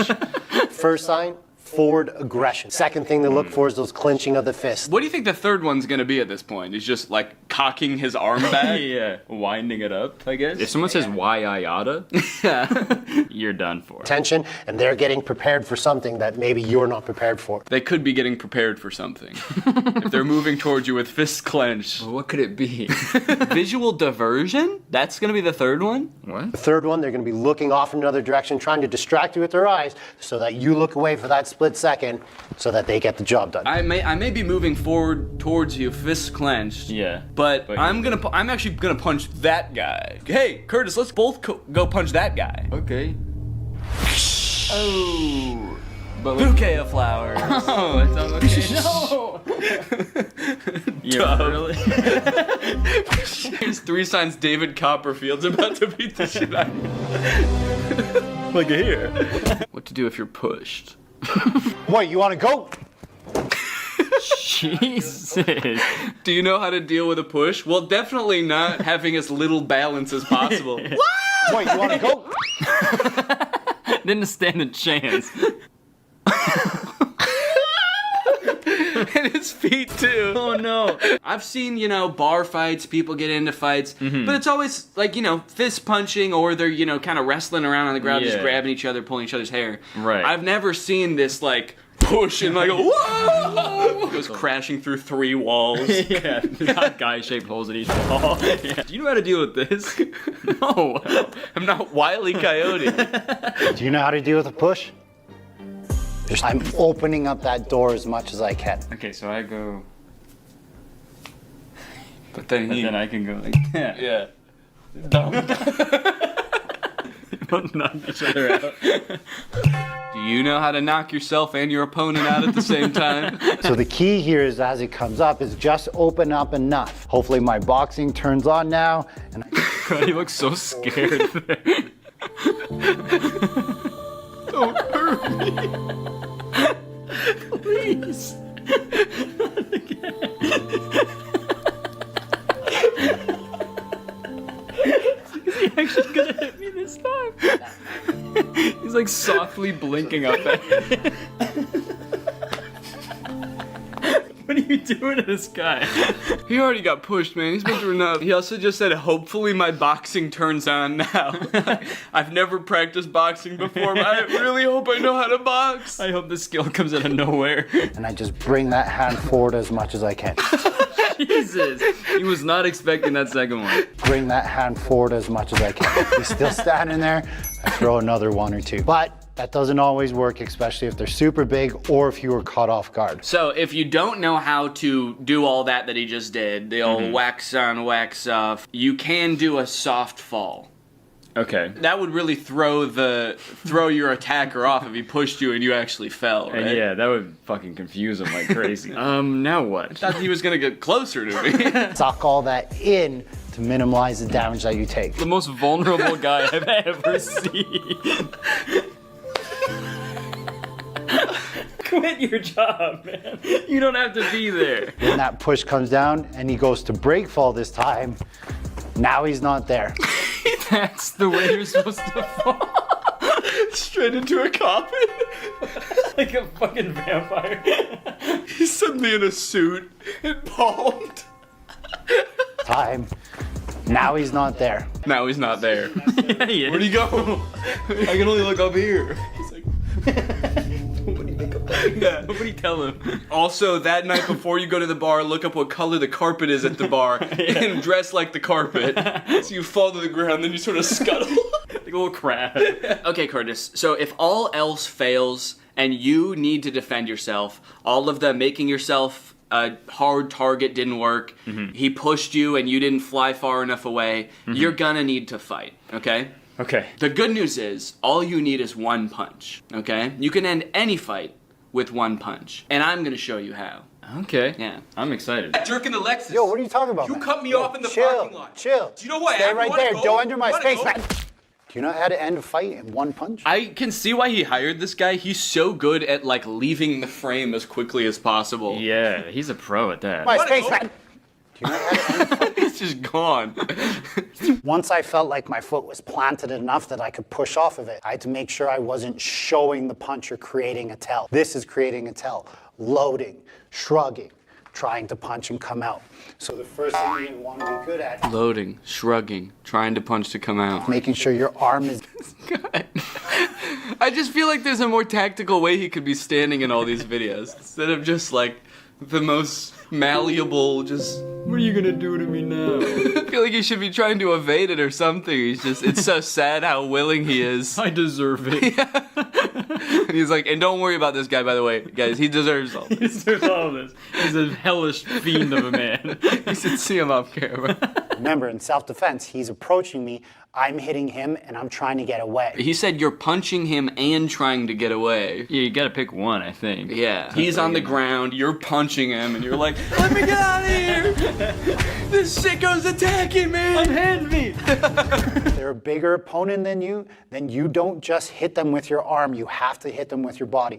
First sign, forward aggression. Second thing to look for is those clenching of the fist. What do you think the third one's gonna be at this point? He's just like cocking his arm back? Yeah, winding it up, I guess. If someone says why I oughta, you're done for. Tension, and they're getting prepared for something that maybe you're not prepared for. They could be getting prepared for something. If they're moving towards you with fists clenched. Well, what could it be? Visual diversion? That's gonna be the third one? What? The third one, they're going to be looking off in another direction, trying to distract you with their eyes so that you look away for that split second so that they get the job done. I may be moving forward towards you, fists clenched. Yeah. But I'm actually gonna punch that guy. Hey, Curtis, let's both go punch that guy. Okay. Oh. Bouquet of flowers. Oh, it's okay. No. Yeah, really? Here's 3 signs David Copperfield's about to beat the shit out of you. Look at here. What to do if you're pushed? What, you want to go? Jesus. Do you know how to deal with a push? Well, definitely not having as little balance as possible. What, you want to go? Didn't stand a chance. And his feet too. Oh no. I've seen, bar fights, people get into fights, but it's always like, fist punching or they're, kind of wrestling around on the ground, just grabbing each other, pulling each other's hair. Right. I've never seen this like push and like whoa! Goes crashing through 3 walls. Yeah, got guy-shaped holes in each wall. Yeah. Do you know how to deal with this? No, I'm not Wile E. Coyote. Do you know how to deal with a push? I'm opening up that door as much as I can. Okay, so I go. But then I can go like that. Yeah. We'll knock each other out. Do you know how to knock yourself and your opponent out at the same time? So the key here is as it comes up is just open up enough. Hopefully my boxing turns on now. And God, he looks so scared there. Don't hurt me. Please. Not again. Is he actually gonna hit me this time? He's like softly blinking up at you. What are you doing to this guy? He already got pushed, man. He's been through enough. He also just said, hopefully my boxing turns on now. I've never practiced boxing before, but I really hope I know how to box. I hope the skill comes out of nowhere. And I just bring that hand forward as much as I can. Jesus. He was not expecting that second one. Bring that hand forward as much as I can. He's still standing there. I throw another one or two. But that doesn't always work, especially if they're super big or if you were caught off guard. So if you don't know how to do all that he just did, the old wax on, wax off, you can do a soft fall. Okay. That would really throw your attacker off if he pushed you and you actually fell, right? And yeah, that would fucking confuse him like crazy. Now what? I thought he was gonna get closer to me. Suck all that in to minimize the damage that you take. The most vulnerable guy I've ever seen. Quit your job, man. You don't have to be there. When that push comes down and he goes to break fall this time, now he's not there. That's the way you're supposed to fall. Straight into a coffin. Like a fucking vampire. He's suddenly in a suit and palmed. Time. Now he's not there. Now he's not there. Yeah, he is. Where'd he go? I can only look up here. He's like... Yeah, nobody tell him. Also, that night before you go to the bar, look up what color the carpet is at the bar and dress like the carpet. So you fall to the ground, then you sort of scuttle. Like a little crab. Okay, Curtis, so if all else fails and you need to defend yourself, all of the making yourself a hard target didn't work, he pushed you and you didn't fly far enough away, you're gonna need to fight, okay? Okay. The good news is, all you need is one punch, okay? You can end any fight with one punch, and I'm gonna show you how. Okay. Yeah. I'm excited. Jerking the Lexus. Yo, what are you talking about? You man? cut me Yo, off in the chill, parking lot. Chill. Do you know what? Stay right there. Go? Don't enter my Wanna space, go? man. Do you know how to end a fight in one punch? I can see why he hired this guy. He's so good at, like, leaving the frame as quickly as possible. Yeah, he's a pro at that. My space, man. Do you know how to end a fight? He's just gone. Once I felt like my foot was planted enough that I could push off of it, I had to make sure I wasn't showing the punch or creating a tell. This is creating a tell. Loading, shrugging, trying to punch and come out. So the first thing you want to be good at, Loading, shrugging, trying to punch to come out. making sure your arm is... I just feel like there's a more tactical way he could be standing in all these videos. Instead of just, like, the most malleable, just, what are you gonna do to me now? I feel like he should be trying to evade it or something. He's just, it's so sad how willing he is. I deserve it. And he's like, and don't worry about this guy, by the way, guys, he deserves all He this. deserves all of this. He's a hellish fiend of a man. You should see him off camera. Remember, in self-defense, he's approaching me, I'm hitting him, and I'm trying to get away. He said you're punching him and trying to get away. Yeah, you gotta pick one, I think. Yeah. He's on the ground, you're punching him, and you're like, let me get out of here! This sicko's attacking me! Unhand me! If they're a bigger opponent than you, then you don't just hit them with your arm, you have to hit them with your body.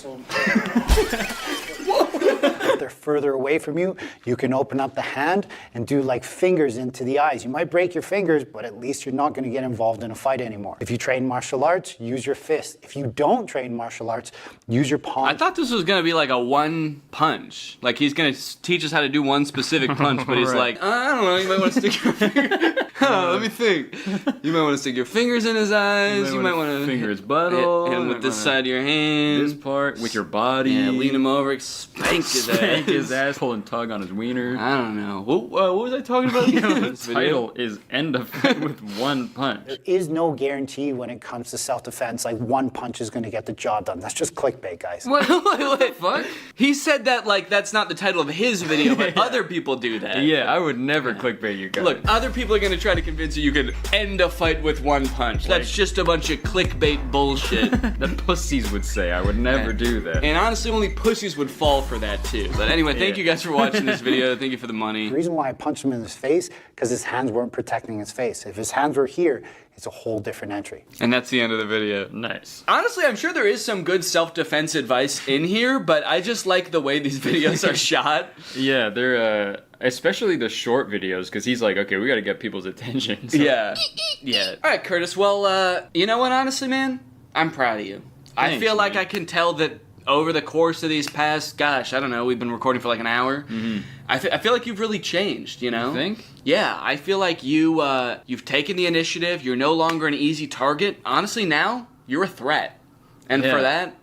If they're further away from you, you can open up the hand and do like fingers into the eyes. You might break your fingers, but at least you're not going to get involved in a fight anymore. If you train martial arts, use your fist. If you don't train martial arts, use your palm. I thought this was gonna be like a one punch. Like he's gonna teach us how to do one specific punch, but he's Right. like, I don't know, you might want to stick your finger. Let me think. You might want to stick your fingers in his eyes. You might want to finger his butthole. hit him with this side of your hand. This part with your body. Yeah, lean him over, spank his ass. Spank his ass, pull and tug on his wiener. I don't know. What was I talking about? The title is End a Fight with One Punch. There is no guarantee when it comes to self-defense, like one punch is going to get the job done. That's just clickbait, guys. What the fuck? He said that like that's not the title of his video, but other people do that. Yeah, I would never clickbait you guys. Look, other people are gonna try to convince you can end a fight with one punch. That's just a bunch of clickbait bullshit. The pussies would say I would never do that. And honestly, only pussies would fall for that too. But anyway, thank you guys for watching this video. Thank you for the money. The reason why I punched him in his face, because his hands weren't protecting his face. If his hands were here, it's a whole different entry. And that's the end of the video. Nice. Honestly, I'm sure there is some good self-defense advice in here, but I just like the way these videos are shot. Yeah, they're especially the short videos, because he's like, okay, we got to get people's attention. So. Yeah. Yeah. All right, Curtis. Well, you know what? Honestly, man, I'm proud of you. I feel like I can tell that over the course of these past, gosh, I don't know, we've been recording for like an hour. Mm-hmm. I feel like you've really changed, you know? You think? Yeah, I feel like you've taken the initiative. You're no longer an easy target. Honestly, now, you're a threat. And for that,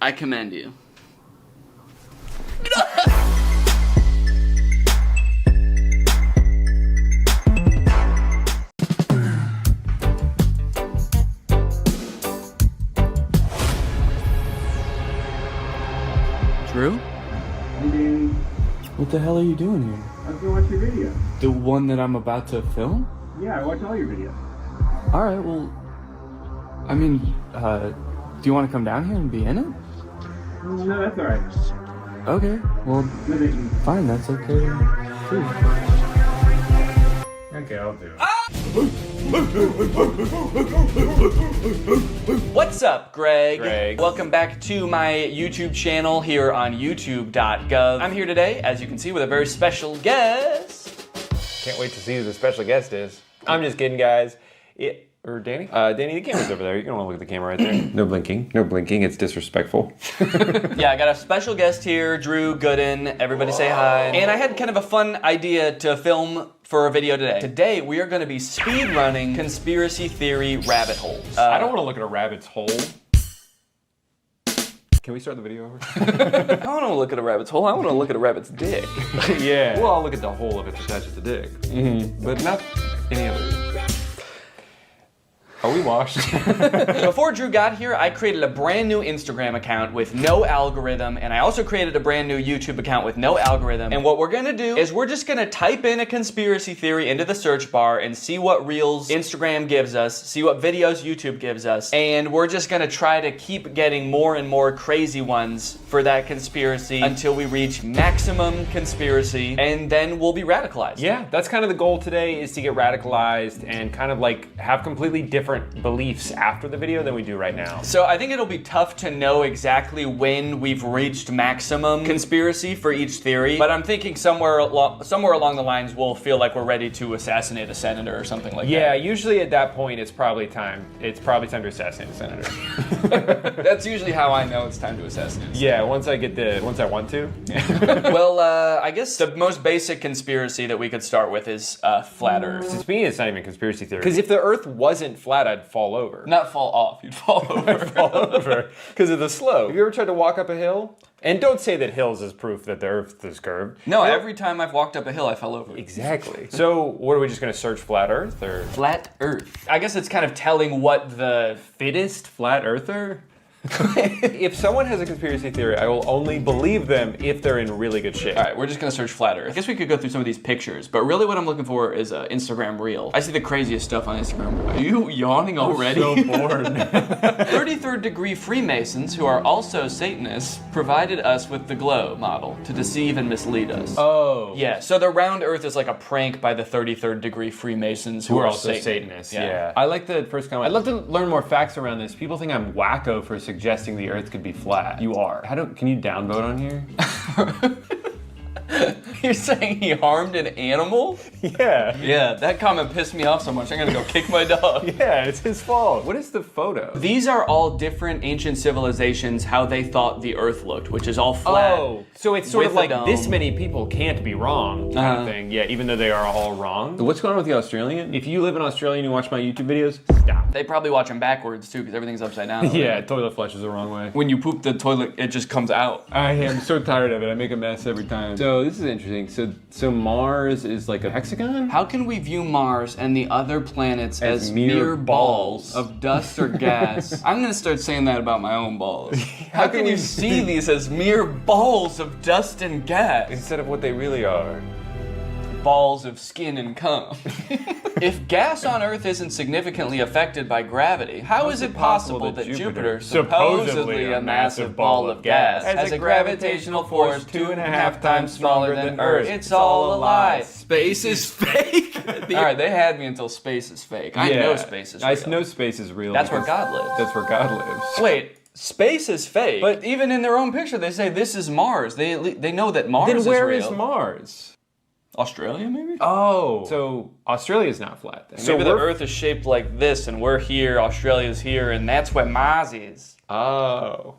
I commend you. Drew? What the hell are you doing here? I was gonna watch your video. The one that I'm about to film? Yeah, I watch all your videos. Alright, well, I mean, do you want to come down here and be in it? No, that's alright. Okay, well, fine, that's okay. Too. Okay, I'll do it. What's up, Greg? Welcome back to my YouTube channel here on youtube.gov. I'm here today, as you can see, with a very special guest. Can't wait to see who the special guest is. I'm just kidding, guys. Or Danny? Danny, the camera's over there. You're gonna want to look at the camera right there. No blinking. No blinking. It's disrespectful. Yeah, I got a special guest here, Drew Gooden. Everybody say hi. And I had kind of a fun idea to film for a video today. Today, we are going to be speed running conspiracy theory rabbit holes. I don't want to look at a rabbit's hole. Can we start the video over? I don't want to look at a rabbit's hole. I want to look at a rabbit's dick. Yeah. Well, I'll look at the hole if it's attached to the dick. Mm-hmm. But not any other. Are we washed? Before Drew got here, I created a brand new Instagram account with no algorithm, and I also created a brand new YouTube account with no algorithm. And what we're gonna do is we're just gonna type in a conspiracy theory into the search bar and see what reels Instagram gives us, see what videos YouTube gives us, and we're just gonna try to keep getting more and more crazy ones for that conspiracy until we reach maximum conspiracy, and then we'll be radicalized. Yeah, that's kind of the goal today, is to get radicalized and kind of like have completely different beliefs after the video than we do right now. So I think it'll be tough to know exactly when we've reached maximum conspiracy for each theory, but I'm thinking somewhere along the lines we'll feel like we're ready to assassinate a senator or something like that. Yeah, usually at that point it's probably time to assassinate a senator. That's usually how I know it's time to assassinate. Yeah, once I want to. Well, I guess the most basic conspiracy that we could start with is flat Earth. To me, it's not even a conspiracy theory. Because if the Earth wasn't flat, I'd fall over. Not fall off, you'd fall over. I'd fall over because of the slope. Have you ever tried to walk up a hill? And don't say that hills is proof that the Earth is curved. No, every time I've walked up a hill, I fell over. Exactly. So, what are we just going to search flat Earth or flat Earth? I guess it's kind of telling what the fittest flat earther. If someone has a conspiracy theory, I will only believe them if they're in really good shape. All right, we're just gonna search flat Earth. I guess we could go through some of these pictures, but really what I'm looking for is an Instagram reel. I see the craziest stuff on Instagram. Are you yawning already? I'm so bored. 33rd degree Freemasons, who are also Satanists, provided us with the glow model to deceive and mislead us. Oh. Yeah, so the round Earth is like a prank by the 33rd degree Freemasons who are also Satanists. Yeah. I like the first comment. I'd love to learn more facts around this. People think I'm wacko for suggesting the Earth could be flat. You are. Can you downvote on here? You're saying he harmed an animal? Yeah. Yeah, that comment pissed me off so much, I'm gonna go kick my dog. Yeah, it's his fault. What is the photo? These are all different ancient civilizations, how they thought the Earth looked, which is all flat. Oh, so it's sort of like this many people can't be wrong kind of thing. Yeah, even though they are all wrong. So what's going on with the Australian? If you live in Australia and you watch my YouTube videos, stop. They probably watch them backwards too, because everything's upside down. Yeah, toilet flushes the wrong way. When you poop the toilet, it just comes out. I am so tired of it. I make a mess every time. So this is interesting. So Mars is like a hexagon? How can we view Mars and the other planets as mere balls of dust or gas? I'm gonna start saying that about my own balls. How can you see these as mere balls of dust and gas? Instead of what they really are. Balls of skin and cum. If gas on Earth isn't significantly affected by gravity, how is it possible that Jupiter, supposedly a massive ball of gas, has a gravitational force 2.5 times smaller than Earth? It's all a lie. Space is fake. Alright, they had me until space is fake. I know space is real. I know space is real. That's where God lives. That's where God lives. Wait. Space is fake, but even in their own picture, they say this is Mars. They know that Mars is real. Then where is Mars? Australia, maybe? Oh, so Australia's not flat then. So maybe the Earth is shaped like this, and we're here, Australia's here, and that's where Mars is. Oh.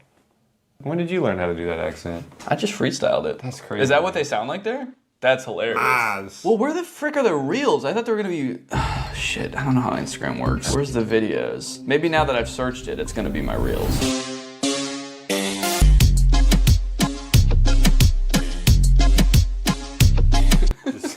When did you learn how to do that accent? I just freestyled it. That's crazy. Is that what they sound like there? That's hilarious. Mars. Well, where the frick are the reels? I thought they were gonna be... shit, I don't know how Instagram works. Where's the videos? Maybe now that I've searched it, it's gonna be my reels.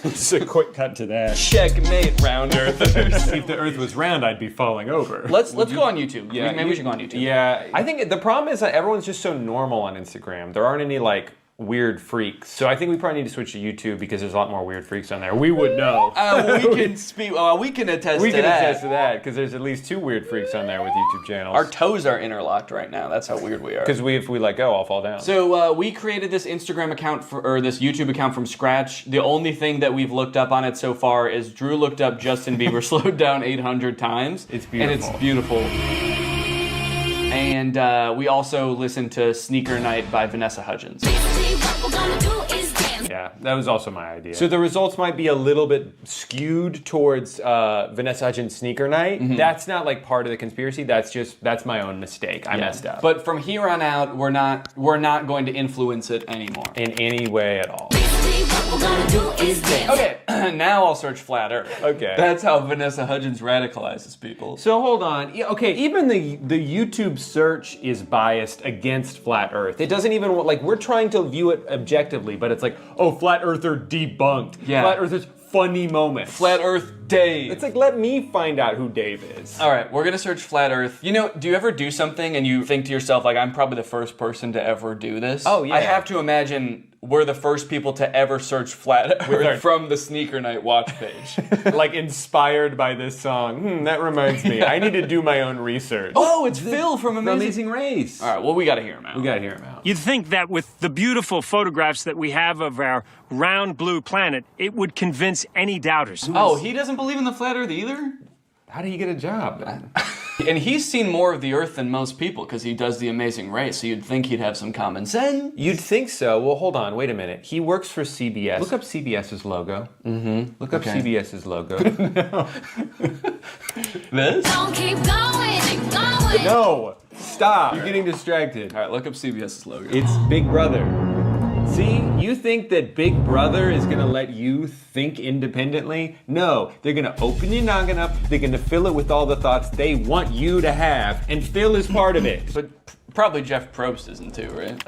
Just a quick cut to that. Checkmate, round earthers. If the Earth was round, I'd be falling over. Let's go on YouTube. Yeah, Maybe we should go on YouTube. Yeah, I think the problem is that everyone's just so normal on Instagram. There aren't any like weird freaks. So I think we probably need to switch to YouTube because there's a lot more weird freaks on there. We would know. We can speak. We can attest We to can that. attest to that because there's at least 2 weird freaks on there with YouTube channels. Our toes are interlocked right now. That's how weird we are. Because if we let go, I'll fall down. So we created this Instagram account or this YouTube account from scratch. The only thing that we've looked up on it so far is Drew looked up Justin Bieber slowed down 800 times. It's beautiful. And it's beautiful. And we also listened to Sneaker Night by Vanessa Hudgens. Yeah, that was also my idea. So the results might be a little bit skewed towards Vanessa Hudgens' Sneaker Night. Mm-hmm. That's not like part of the conspiracy. That's my own mistake. I messed up. But from here on out, we're not going to influence it anymore. In any way at all. Okay, now I'll search flat Earth. Okay. That's how Vanessa Hudgens radicalizes people. So hold on. Yeah, okay, even the YouTube search is biased against flat Earth. It doesn't even, like, we're trying to view it objectively, but it's like, oh, flat Earther debunked. Yeah. Flat Earthers funny moments. Flat Earth Dave. It's like, let me find out who Dave is. All right, we're gonna search flat Earth. You know, do you ever do something and you think to yourself, like, I'm probably the first person to ever do this? Oh, yeah. I have to imagine we're the first people to ever search flat Earth from the Sneaker Night watch page. Like, inspired by this song. That reminds me. I need to do my own research. Oh, it's Phil from Amazing Race. All right, well, we gotta hear him out. We gotta hear him out. You'd think that with the beautiful photographs that we have of our round blue planet, it would convince any doubters. Oh, he doesn't believe in the flat Earth either? How did he get a job then? And he's seen more of the Earth than most people because he does the Amazing Race, so you'd think he'd have some common sense. You'd think so. Well, hold on. Wait a minute. He works for CBS. Look up CBS's logo. Mm-hmm. Look up CBS's logo. This? Don't keep going. No! Stop! You're getting distracted. All right, look up CBS's logo. It's Big Brother. See, you think that Big Brother is gonna let you think independently? No, they're gonna open your noggin up, they're gonna fill it with all the thoughts they want you to have, and Phil is part of it. But probably Jeff Probst isn't too, right?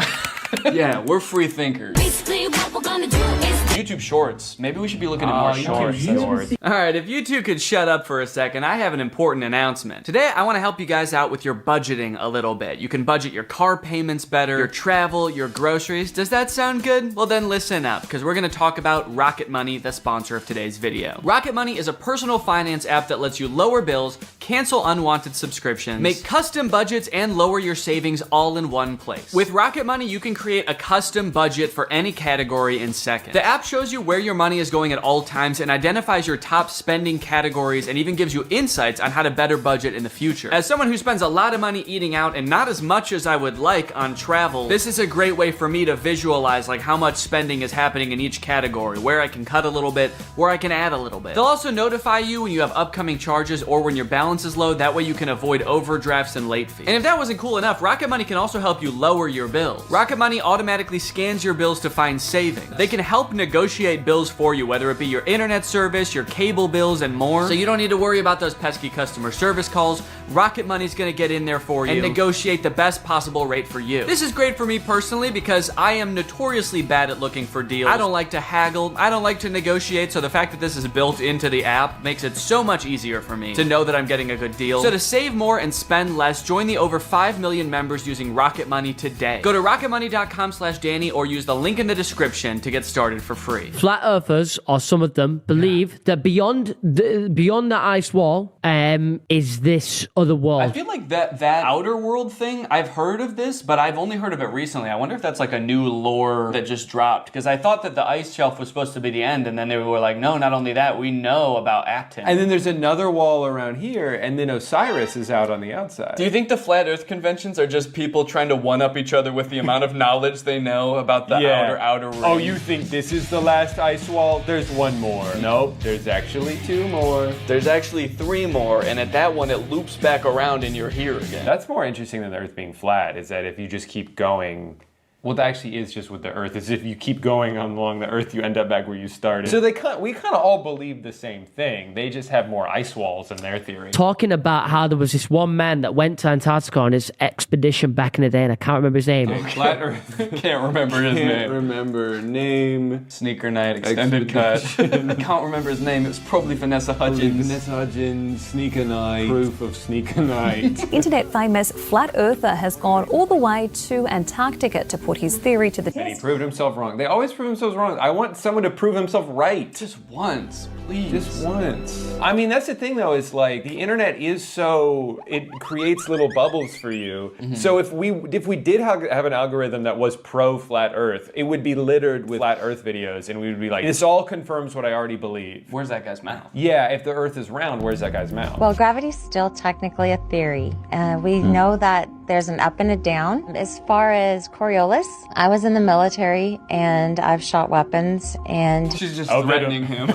Yeah, we're free thinkers. Basically, what we're gonna do is YouTube Shorts. Maybe we should be looking at more shorts. All right, if you two could shut up for a second, I have an important announcement. Today, I want to help you guys out with your budgeting a little bit. You can budget your car payments better, your travel, your groceries. Does that sound good? Well, then listen up, because we're going to talk about Rocket Money, the sponsor of today's video. Rocket Money is a personal finance app that lets you lower bills, cancel unwanted subscriptions, make custom budgets, and lower your savings all in one place. With Rocket Money, you can create a custom budget for any category in seconds. The app shows you where your money is going at all times and identifies your top spending categories and even gives you insights on how to better budget in the future. As someone who spends a lot of money eating out and not as much as I would like on travel, this is a great way for me to visualize like how much spending is happening in each category, where I can cut a little bit, where I can add a little bit. They'll also notify you when you have upcoming charges or when your balance is low. That way you can avoid overdrafts and late fees. And if that wasn't cool enough, Rocket Money can also help you lower your bills. Rocket Money automatically scans your bills to find savings. They can help negotiate bills for you, whether it be your internet service, your cable bills, and more. So you don't need to worry about those pesky customer service calls. Rocket Money's gonna get in there for you and negotiate the best possible rate for you. This is great for me personally because I am notoriously bad at looking for deals. I don't like to haggle. I don't like to negotiate, so the fact that this is built into the app makes it so much easier for me to know that I'm getting a good deal. So to save more and spend less, join the over 5 million members using Rocket Money today. Go to rocketmoney.com/Danny or use the link in the description to get started for free. Flat Earthers, or some of them, believe that beyond the ice wall is this other world. I feel like that outer world thing, I've heard of this, but I've only heard of it recently. I wonder if that's like a new lore that just dropped, because I thought that the ice shelf was supposed to be the end, and then they were like, no, not only that, we know about Acton. And then there's another wall around here, and then Osiris is out on the outside. Do you think the Flat Earth conventions are just people trying to one-up each other with the amount of knowledge they know about the outer ring. Oh, you think this is the last ice wall? There's one more. Nope, there's actually 2 more. There's actually 3 more, and at that one, it loops back around and you're here again. That's more interesting than the Earth being flat, is that if you just keep going, well, that actually is just with the Earth, is if you keep going along the Earth, you end up back where you started. So we kind of all believe the same thing. They just have more ice walls in their theory. Talking about how there was this one man that went to Antarctica on his expedition back in the day, and I can't remember his name. Flat Earth. Can't remember his name. Can't remember name. Sneaker Night Extended Cut. I can't remember his name. It was probably Vanessa Hudgens. Vanessa Hudgens, Sneaker Night. Proof of Sneaker Night. Internet famous flat earther has gone all the way to Antarctica to put his theory to the And he proved himself wrong. They always prove themselves wrong. I want someone to prove himself right. Just once, please. Just once. I mean, that's the thing though, is like the internet is so, it creates little bubbles for you. Mm-hmm. So if we did have an algorithm that was pro flat earth, it would be littered with flat earth videos and we would be like, this all confirms what I already believe. Where's that guy's mouth? Yeah, if the earth is round, where's that guy's mouth? Well, gravity's still technically a theory. We know that there's an up and a down. As far as Coriolis, I was in the military and I've shot weapons and... She's just threatening him.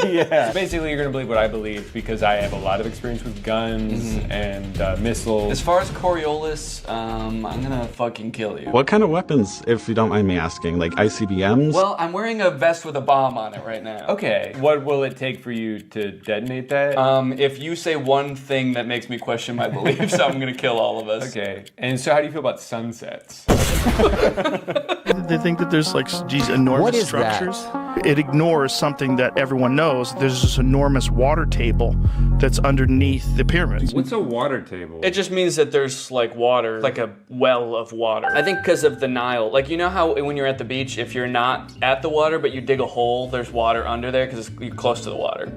Yeah. So basically, you're going to believe what I believe because I have a lot of experience with guns and missiles. As far as Coriolis, I'm gonna fucking kill you. What kind of weapons, if you don't mind me asking? Like ICBMs? Well, I'm wearing a vest with a bomb on it right now. Okay. What will it take for you to detonate that? If you say one thing that makes me question my beliefs, I'm gonna kill all of us. Okay. And so how do you feel about sunsets? They think that there's like these enormous structures. It ignores something that everyone knows. There's this enormous water table that's underneath the pyramids. What's a water table? It just means that there's like water, like a well of water. I think because of the Nile. Like, you know how when you're at the beach, if you're not at the water, but you dig a hole, there's water under there because you're close to the water.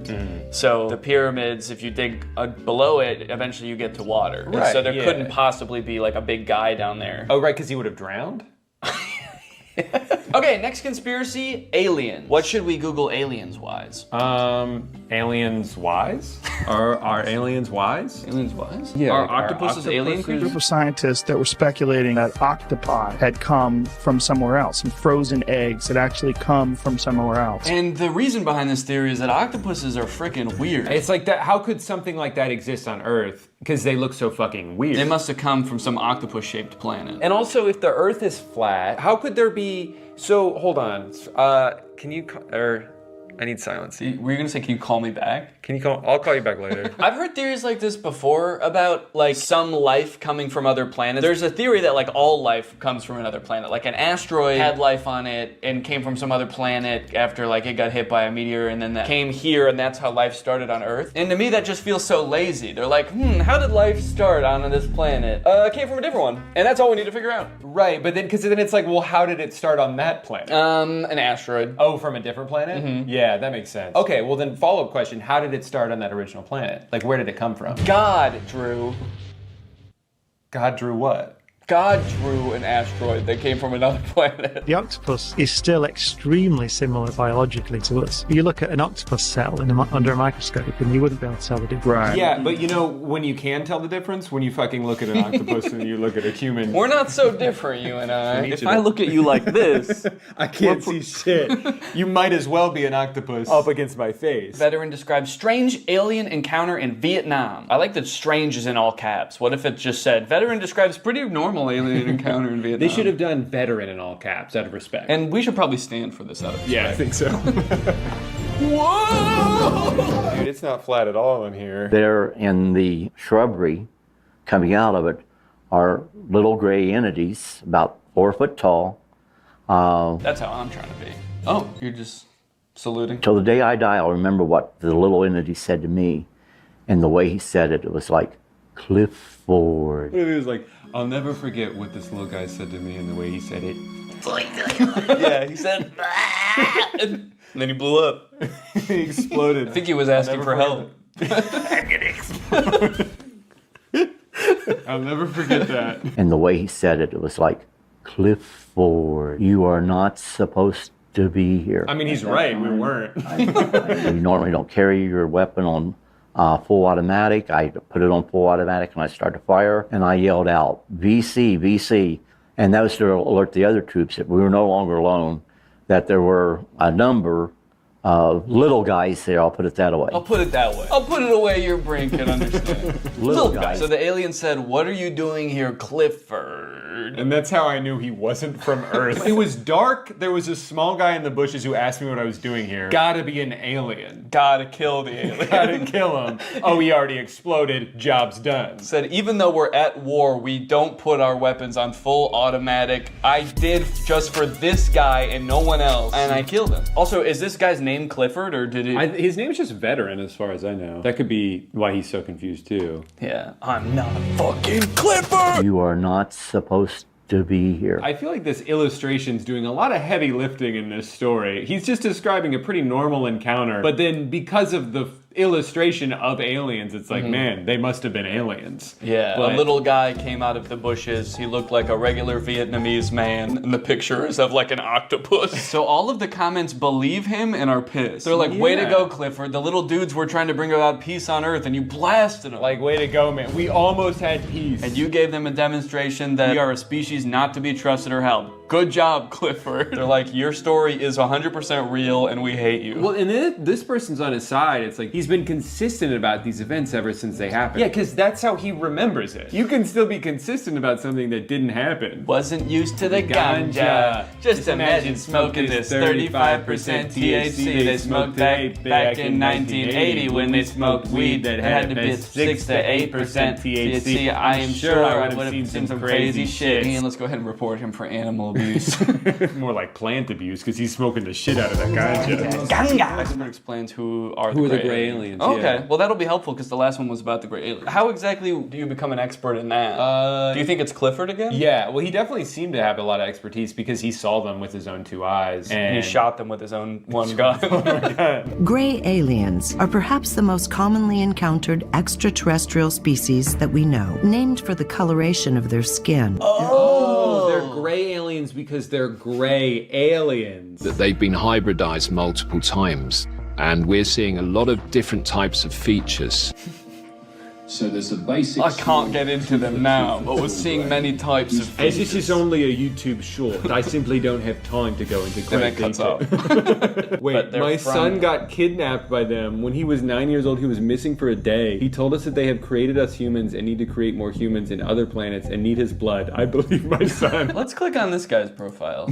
So the pyramids, if you dig below it, eventually you get to water. Right, and so there couldn't possibly be like a big guy down there. Oh, right, because he would have drowned? Okay, next conspiracy, aliens. What should we Google aliens wise? Aliens wise? Are aliens wise? Aliens wise? Yeah. Are octopuses alien A creatures? group of scientists that were speculating that octopi had come from somewhere else, and frozen eggs had actually come from somewhere else. And the reason behind this theory is that octopuses are freaking weird. It's like that. How could something like that exist on Earth? Because they look so fucking weird. They must have come from some octopus-shaped planet. And also, if the Earth is flat, how could there be? So hold on. Can you? I need silence. Were you gonna say, can you call me back? Can you call? I'll call you back later. I've heard theories like this before about like some life coming from other planets. There's a theory that like all life comes from another planet. Like an asteroid had life on it and came from some other planet after like it got hit by a meteor and then that came here and that's how life started on Earth. And to me that just feels so lazy. They're like, how did life start on this planet? It came from a different one. And that's all we need to figure out. Right, but then because then it's like, well, how did it start on that planet? An asteroid. Oh, from a different planet? Mm-hmm. Yeah, that makes sense. Okay, well then follow-up question, how did it start on that original planet? Like where did it come from? God drew. God drew what? God drew an asteroid that came from another planet. The octopus is still extremely similar biologically to us. You look at an octopus cell under a microscope and you wouldn't be able to tell the difference. Right. Yeah, but you know when you can tell the difference? When you fucking look at an octopus and you look at a human. We're not so different, you and I. If I look at you like this, I can't see shit. You might as well be an octopus up against my face. Veteran describes strange alien encounter in Vietnam. I like that strange is in all caps. What if it just said, veteran describes pretty normal alien encounter in Vietnam? They should have done veteran in all caps out of respect. And we should probably stand for this out of respect. Yeah, I think so. Whoa! Dude, it's not flat at all in here. There in the shrubbery, coming out of it, are little gray entities, about 4 foot tall. That's how I'm trying to be. Oh, you're just saluting? Till the day I die, I'll remember what the little entity said to me. And the way he said it, it was like, Clifford. It was like, I'll never forget what this little guy said to me and the way he said it. Yeah, he said, and then he blew up. He exploded. I think he was asking for help. I'm gonna explode. I'll never forget that. And the way he said it, it was like, Clifford, you are not supposed to be here. I mean, he's right, we weren't. You normally don't carry your weapon on full automatic. I put it on full automatic and I started to fire and I yelled out, VC, VC. And that was to alert the other troops that we were no longer alone, that there were a number of little guys there, I'll put it that way. I'll put it that way. I'll put it away your brain can understand. Little guys. So the alien said, "What are you doing here, Clifford?" And that's how I knew he wasn't from Earth. It was dark. There was a small guy in the bushes who asked me what I was doing here. Gotta be an alien. Gotta kill the alien. Gotta kill him. Oh, he already exploded. Job's done. Said, even though we're at war, we don't put our weapons on full automatic. I did just for this guy and no one else. And I killed him. Also, is this guy's name Clifford, or did it? His name's just Veteran, as far as I know. That could be why he's so confused too. Yeah, I'm not fucking Clifford. You are not supposed to be here. I feel like this illustration's doing a lot of heavy lifting in this story. He's just describing a pretty normal encounter, but then because of the illustration of aliens, it's like, man, they must have been aliens. Yeah, a little guy came out of the bushes. He looked like a regular Vietnamese man, and the picture is of like an octopus. So all of the comments believe him and are pissed. They're like, way to go, Clifford. The little dudes were trying to bring about peace on Earth, and you blasted them. Like, way to go, man. We almost had peace. And you gave them a demonstration that we are a species not to be trusted or helped. Good job, Clifford. They're like, your story is 100% real, and we hate you. Well, and then this person's on his side. It's like, he's been consistent about these events ever since they happened. Yeah, because that's how he remembers it. You can still be consistent about something that didn't happen. Wasn't used to the ganja. Just imagine smoking this 35% THC they smoked back in 1980 when they smoked weed that had to be 6 to 8% THC. I am sure I would have seen some crazy shit. And let's go ahead and report him for animal abuse. More like plant abuse, because he's smoking the shit out of that ganja. Ganja! Someone explains who are the gray aliens. Okay, well that'll be helpful because the last one was about the gray aliens. How exactly do you become an expert in that? Do you think it's Clifford again? Yeah, well he definitely seemed to have a lot of expertise because he saw them with his own 2 eyes. And he shot them with his own one gun. Gray aliens are perhaps the most commonly encountered extraterrestrial species that we know, named for the coloration of their skin. Oh, they're gray aliens because they're gray aliens. That they've been hybridized multiple times, and we're seeing a lot of different types of features. So there's a basic... I can't get into them now, but we're seeing many types of features. As this is only a YouTube short, I simply don't have time to go into great detail. Wait, my son got kidnapped by them. When he was 9 years old, he was missing for a day. He told us that they have created us humans and need to create more humans in other planets and need his blood. I believe my son. Let's click on this guy's profile.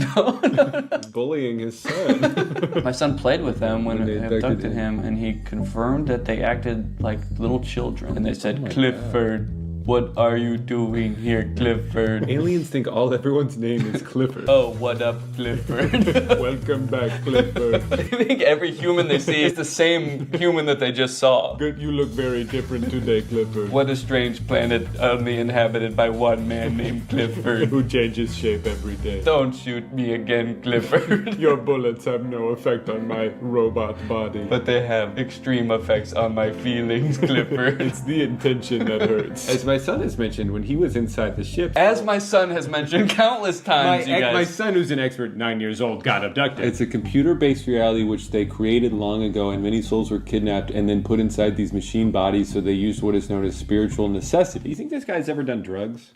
Bullying his son. My son played with them when they abducted him, and he confirmed that they acted like little children. And they said, Clifford, what are you doing here, Clifford? Aliens think everyone's name is Clifford. Oh, what up, Clifford? Welcome back, Clifford. I think every human they see is the same human that they just saw. Good, you look very different today, Clifford. What a strange planet only inhabited by one man named Clifford. Who changes shape every day. Don't shoot me again, Clifford. Your bullets have no effect on my robot body. But they have extreme effects on my feelings, Clifford. It's the intention that hurts. As my son has mentioned, when he was inside the ship... As my son has mentioned countless times, my son, who's an expert, 9 years old, got abducted. It's a computer-based reality which they created long ago, and many souls were kidnapped and then put inside these machine bodies, so they used what is known as spiritual necessity. Do you think this guy's ever done drugs?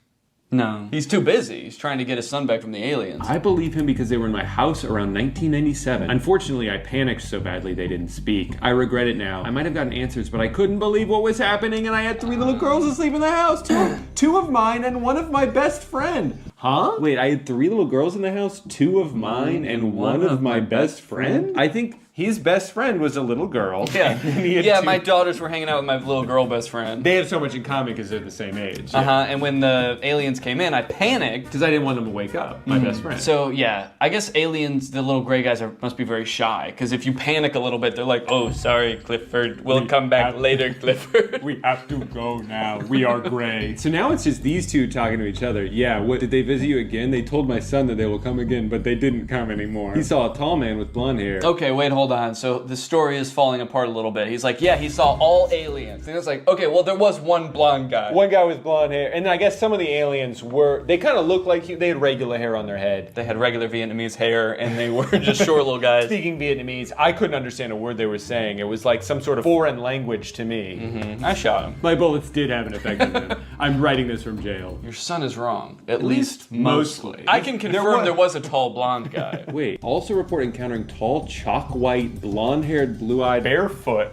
No. He's too busy. He's trying to get his son back from the aliens. I believe him because they were in my house around 1997. Unfortunately, I panicked so badly they didn't speak. I regret it now. I might have gotten answers, but I couldn't believe what was happening, and I had 3 little girls asleep in the house. Two of mine and one of my best friend. Huh? Wait, I had 3 little girls in the house, 2 of mine and one of my best friend? I think his best friend was a little girl. Yeah, my daughters were hanging out with my little girl best friend. They have so much in common because they're the same age. And when the aliens came in, I panicked. Because I didn't want them to wake up, my best friend. So yeah, I guess aliens, the little gray guys must be very shy. Because if you panic a little bit, they're like, oh, sorry, Clifford. We'll come back later, Clifford. We have to go now. We are gray. So now it's just these two talking to each other. Yeah, what, did they visit you again? They told my son that they will come again, but they didn't come anymore. He saw a tall man with blonde hair. Okay, wait, hold hold on. So the story is falling apart a little bit. He's like, yeah, he saw all aliens. And it's like, okay, well, there was one blonde guy. One guy with blonde hair. And I guess some of the aliens they kind of looked like they had regular hair on their head. They had regular Vietnamese hair, and they were just short little guys. Speaking Vietnamese, I couldn't understand a word they were saying. It was like some sort of foreign language to me. I shot him. My bullets did have an effect on them. I'm writing this from jail. Your son is wrong. At least mostly. I can confirm there was a tall blonde guy. Wait, also report encountering tall, chalk-white, blonde-haired, blue-eyed, barefoot.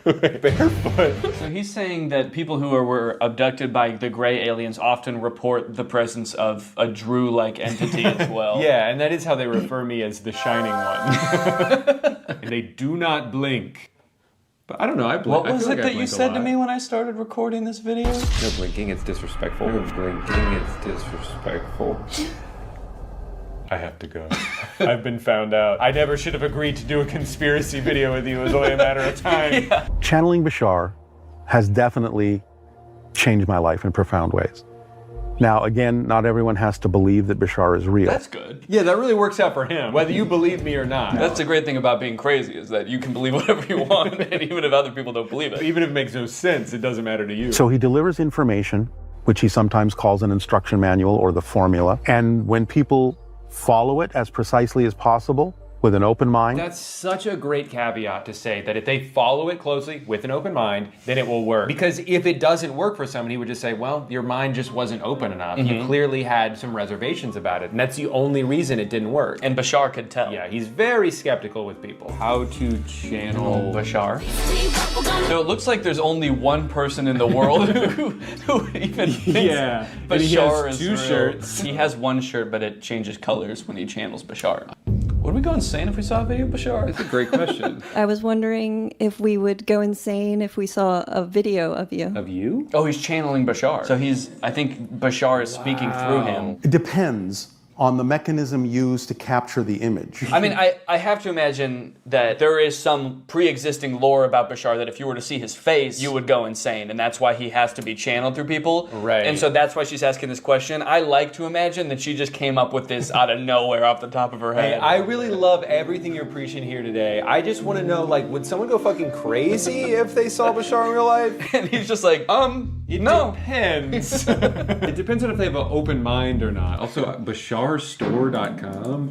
Barefoot. So he's saying that people who were abducted by the gray aliens often report the presence of a Drew-like entity as well. Yeah, and that is how they refer me as the Shining One. And they do not blink. But I don't know, I blink. What was it that you said to me when I started recording this video? No blinking, it's disrespectful. No blinking, it's disrespectful. I have to go. I've been found out. I never should have agreed to do a conspiracy video with you. It was only a matter of time. Yeah. Channeling Bashar has definitely changed my life in profound ways. Now, again, not everyone has to believe that Bashar is real. That's good. Yeah, that really works out for him, whether you believe me or not. That's the great thing about being crazy, is that you can believe whatever you want, and even if other people don't believe it. Even if it makes no sense, it doesn't matter to you. So he delivers information, which he sometimes calls an instruction manual or the formula. And when people follow it as precisely as possible with an open mind. That's such a great caveat to say that if they follow it closely with an open mind, then it will work. Because if it doesn't work for someone, he would just say, well, your mind just wasn't open enough. You clearly had some reservations about it. And that's the only reason it didn't work. And Bashar could tell. Yeah, he's very skeptical with people. How to channel Bashar. So it looks like there's only one person in the world who even thinks Bashar is real. Shirts. He has one shirt, but it changes colors when he channels Bashar. Would we go insane if we saw a video of Bashar? That's a great question. I was wondering if we would go insane if we saw a video of you. Of you? Oh, he's channeling Bashar. So I think Bashar is speaking through him. It depends on the mechanism used to capture the image. I mean, I have to imagine that there is some pre-existing lore about Bashar that if you were to see his face, you would go insane, and that's why he has to be channeled through people. Right. And so that's why she's asking this question. I like to imagine that she just came up with this out of nowhere off the top of her head. Hey, I really love everything you're preaching here today. I just want to know, like, would someone go fucking crazy if they saw Bashar in real life? And he's just like, it depends. It depends on if they have an open mind or not. Also, BasharStore.com?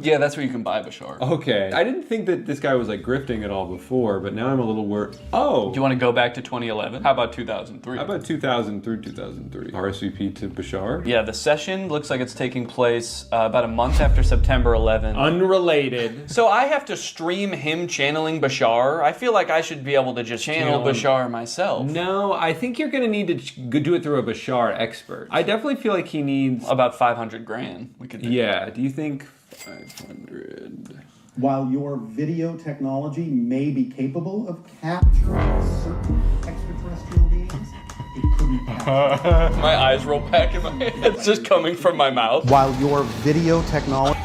Yeah, that's where you can buy Bashar. Okay. I didn't think that this guy was like grifting at all before, but now I'm a little worried. Oh! Do you want to go back to 2011? How about 2003? How about 2000 through 2003? RSVP to Bashar? Yeah, the session looks like it's taking place about a month after September 11th. Unrelated. So I have to stream him channeling Bashar? I feel like I should be able to just channel Bashar myself. No, I think you're going to need to do it through a Bashar expert. I definitely feel like he needs... About 500 grand. We could do. Yeah, do you think 500... While your video technology may be capable of capturing certain extraterrestrial beings, it couldn't capture. My eyes roll back in my head. It's just coming from my mouth. While your video technology...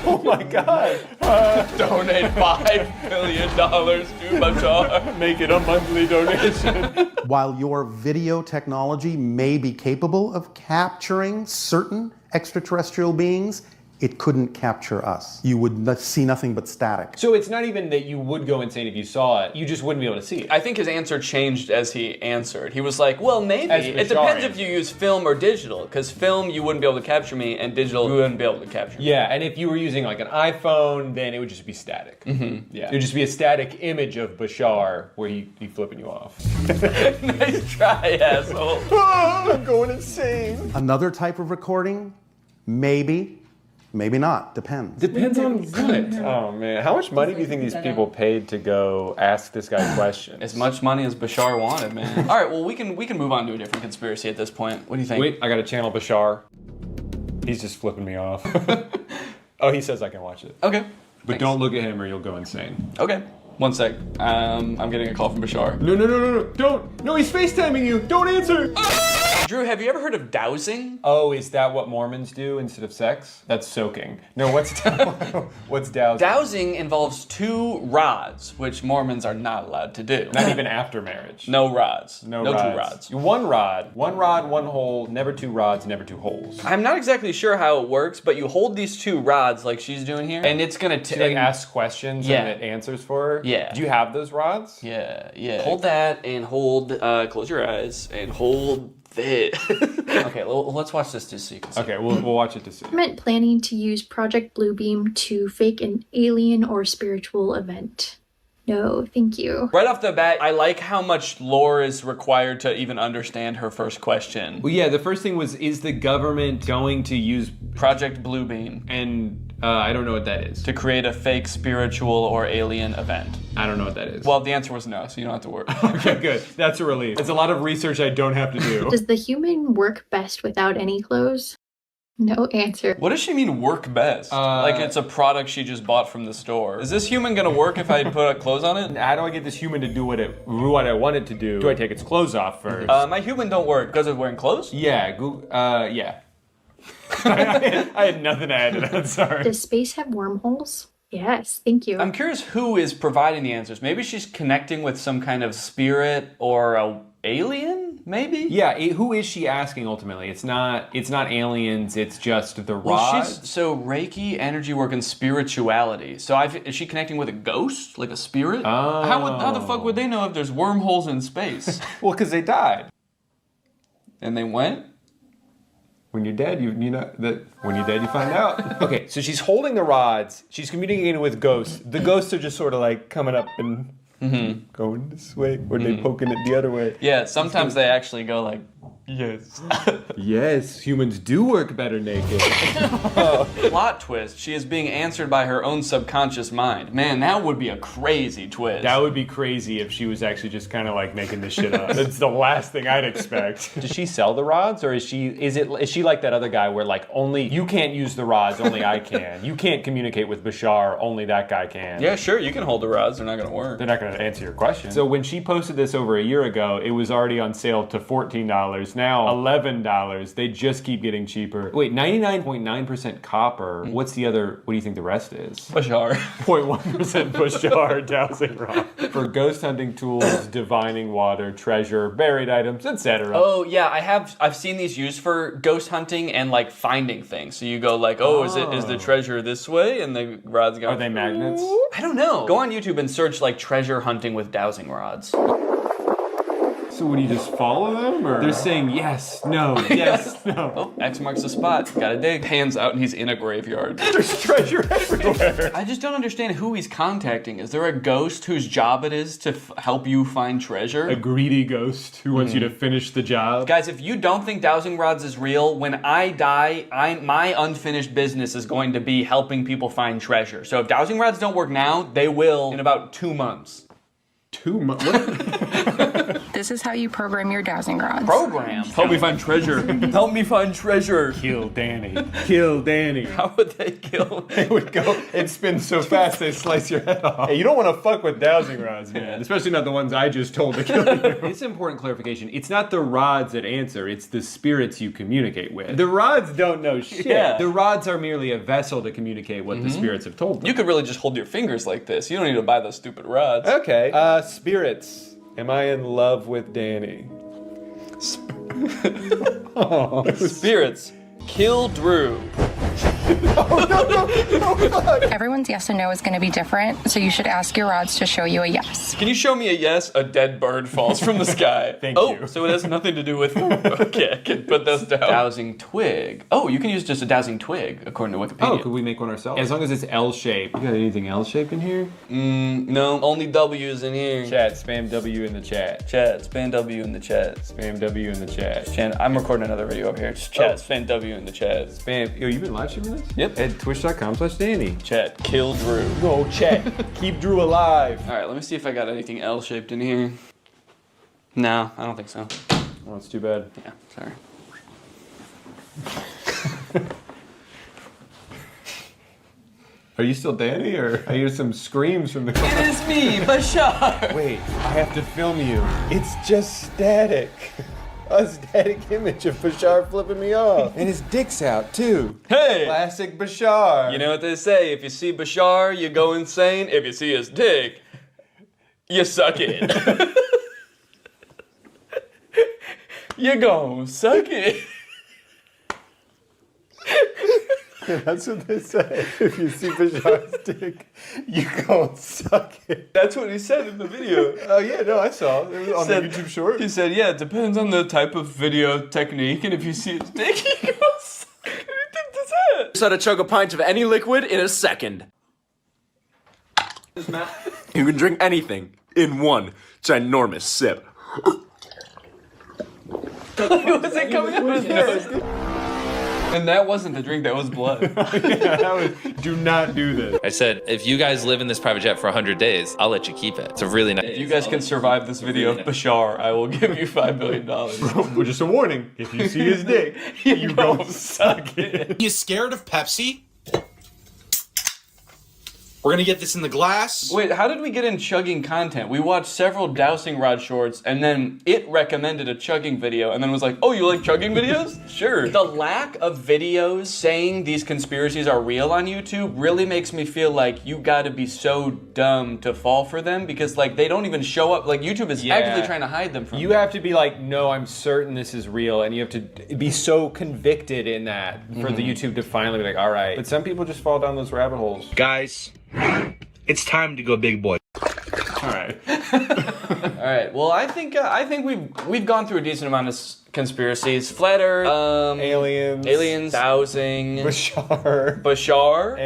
Oh my God! Donate $5 million to Bashar. Make it a monthly donation. While your video technology may be capable of capturing certain extraterrestrial beings, it couldn't capture us. You would see nothing but static. So it's not even that you would go insane if you saw it, you just wouldn't be able to see it. I think his answer changed as he answered. He was like, well, maybe. It depends if you use film or digital, because film, you wouldn't be able to capture me, and digital, you wouldn't be able to capture me. Yeah, and if you were using like an iPhone, then it would just be static. Yeah. It would just be a static image of Bashar where he flipping you off. Nice try, asshole. I'm going insane. Another type of recording? Maybe. Maybe not. Depends. Depends on what? Oh man, how much money do you think these people paid to go ask this guy questions? As much money as Bashar wanted, man. All right, well we can move on to a different conspiracy at this point. What do you think? Wait, I got to channel Bashar. He's just flipping me off. Oh, he says I can watch it. Okay. But don't look at him or you'll go insane. Okay. One sec. I'm getting a call from Bashar. No, don't. No, he's FaceTiming you. Don't answer. Drew, have you ever heard of dowsing? Oh, is that what Mormons do instead of sex? That's soaking. No, what's dowsing? Dowsing involves 2 rods, which Mormons are not allowed to do. Not even after marriage. No rods. No 2 rods. rods. 1 rod, 1 hole, never 2 rods, never 2 holes. I'm not exactly sure how it works, but you hold these 2 rods like she's doing here, and it's gonna She like asks questions and it answers for her? Yeah. Do you have those rods? Yeah. Hold that and hold, close your eyes and hold it. Okay, well, let's watch this just so you can see. Okay, we'll watch it to see. Government planning to use Project Bluebeam to fake an alien or spiritual event. No, thank you. Right off the bat, I like how much lore is required to even understand her first question. Well, yeah, the first thing was, is the government going to use Project Bluebeam? And I don't know what that is. To create a fake spiritual or alien event. I don't know what that is. Well, the answer was no, so you don't have to worry. Okay, good. That's a relief. It's a lot of research I don't have to do. Does the human work best without any clothes? No answer. What does she mean work best? Like it's a product she just bought from the store. Is this human gonna work if I put clothes on it? How do I get this human to do what I want it to do? Do I take its clothes off first? My human don't work because of wearing clothes? Yeah, yeah. I had nothing to add to that, sorry. Does space have wormholes? Yes, thank you. I'm curious who is providing the answers. Maybe she's connecting with some kind of spirit or a alien, maybe? Yeah, who is she asking ultimately? It's not aliens, it's just the rods. So Reiki, energy work, and spirituality. So is she connecting with a ghost? Like a spirit? Oh. How the fuck would they know if there's wormholes in space? Well, because they died. And they went? When you're dead, when you're dead, you find out. Okay, so she's holding the rods. She's communicating with ghosts. The ghosts are just sort of like coming up and going this way, or they poking it the other way. Yeah, sometimes they actually go like, yes. Yes, humans do work better naked. Plot twist, she is being answered by her own subconscious mind. Man, that would be a crazy twist. That would be crazy if she was actually just kind of like making this shit up. That's the last thing I'd expect. Does she sell the rods, or is she like that other guy where like only you can't use the rods, only I can. You can't communicate with Bashar, only that guy can. Yeah, sure, you can hold the rods, they're not gonna work. They're not gonna answer your question. So when she posted this over a year ago, it was already on sale to $14. Now $11. They just keep getting cheaper. Wait, 99.9% copper. What's the other? What do you think the rest is? Bashar. 0.1% Bashar dowsing rod. For ghost hunting tools, divining water, treasure, buried items, etc. Oh yeah, I've seen these used for ghost hunting and like finding things. So you go like, is the treasure this way? And the rods go. Are they magnets? I don't know. Go on YouTube and search like treasure hunting with dowsing rods. So would you just follow them, or they're saying yes, no, yes, no? Oh, X marks the spot. Gotta dig. Pans out and he's in a graveyard. There's treasure everywhere. I just don't understand who he's contacting. Is there a ghost whose job it is to help you find treasure? A greedy ghost who wants you to finish the job. Guys, if you don't think dowsing rods is real, when I die, my unfinished business is going to be helping people find treasure. So if dowsing rods don't work now, they will in about 2 months. 2 months? This is how you program your dowsing rods. Program? Help me find treasure. Help me find treasure. Kill Danny. Kill Danny. How would they kill? They would go and spin so fast they slice your head off. Hey, you don't want to fuck with dowsing rods, man. Especially not the ones I just told to kill you. It's an important clarification. It's not the rods that answer, it's the spirits you communicate with. The rods don't know shit. Yeah. The rods are merely a vessel to communicate what the spirits have told them. You could really just hold your fingers like this. You don't need to buy those stupid rods. Okay. Spirits. Am I in love with Danny? Spirits. Kill Drew. Everyone's yes and no is going to be different, so you should ask your rods to show you a yes. Can you show me a yes? A dead bird falls from the sky. Thank you. Oh, so it has nothing to do with... Okay, I can put those down. Dowsing twig. Oh, you can use just a dowsing twig, according to Wikipedia. Oh, could we make one ourselves? As long as it's L-shaped. You got anything L-shaped in here? No, only W's in here. Chat, spam W in the chat. Chat, spam W in the chat. Spam W in the chat. Chat, I'm recording another video over here. Just chat, spam W in the chat. Spam. Yo, you been live streaming this? Yep. At twitch.com/Danny. Chat, kill Drew. Go chat. Keep Drew alive. All right, let me see if I got anything L-shaped in here. No, I don't think so. Oh, it's too bad. Yeah, sorry. Are you still Danny, or I hear some screams from the car? It is me, Bashar. Wait, I have to film you. It's just static. a static image of Bashar flipping me off. And his dick's out, too. Hey! Classic Bashar. You know what they say, if you see Bashar, you go insane. If you see his dick, you suck it. You gon' suck it. Yeah, that's what they say. If you see Bashar's dick, you gon' suck it. That's what he said in the video. Oh yeah, no, I saw. It was on the YouTube short. He said, yeah, it depends on the type of video technique, and if you see his dick, you go suck it. That's it. Just how to chug a pint of any liquid in a second. You can drink anything in one ginormous sip. Was it coming out of his nose? And that wasn't the drink, that was blood. Do not do this. I said, if you guys live in this private jet for 100 days, I'll let you keep it. It's a really nice. If you guys can survive this video of Bashar, I will give you $5 billion. Well, just a warning. If you see his dick, you gon' suck it. You scared of Pepsi? We're gonna get this in the glass. Wait, how did we get in chugging content? We watched several dowsing rod shorts, and then it recommended a chugging video, and then was like, oh, you like chugging videos? Sure. The lack of videos saying these conspiracies are real on YouTube really makes me feel like you gotta be so dumb to fall for them, because like they don't even show up. Like YouTube is actively trying to hide them from you. Have to be like, no, I'm certain this is real, and you have to be so convicted in that for the YouTube to finally be like, all right. But some people just fall down those rabbit holes. Guys, it's time to go big boy. All right. All right. Well, I think we've gone through a decent amount of conspiracies. Flat Earth, aliens, dowsing, Bashar,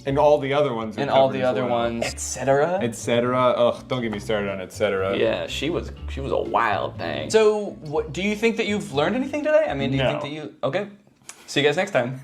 and all the other ones. And all the other ones, etc. Etc. Ugh, don't get me started on etc. Yeah, she was a wild thing. So, do you think that you've learned anything today? I mean, do you think that you? Okay. See you guys next time.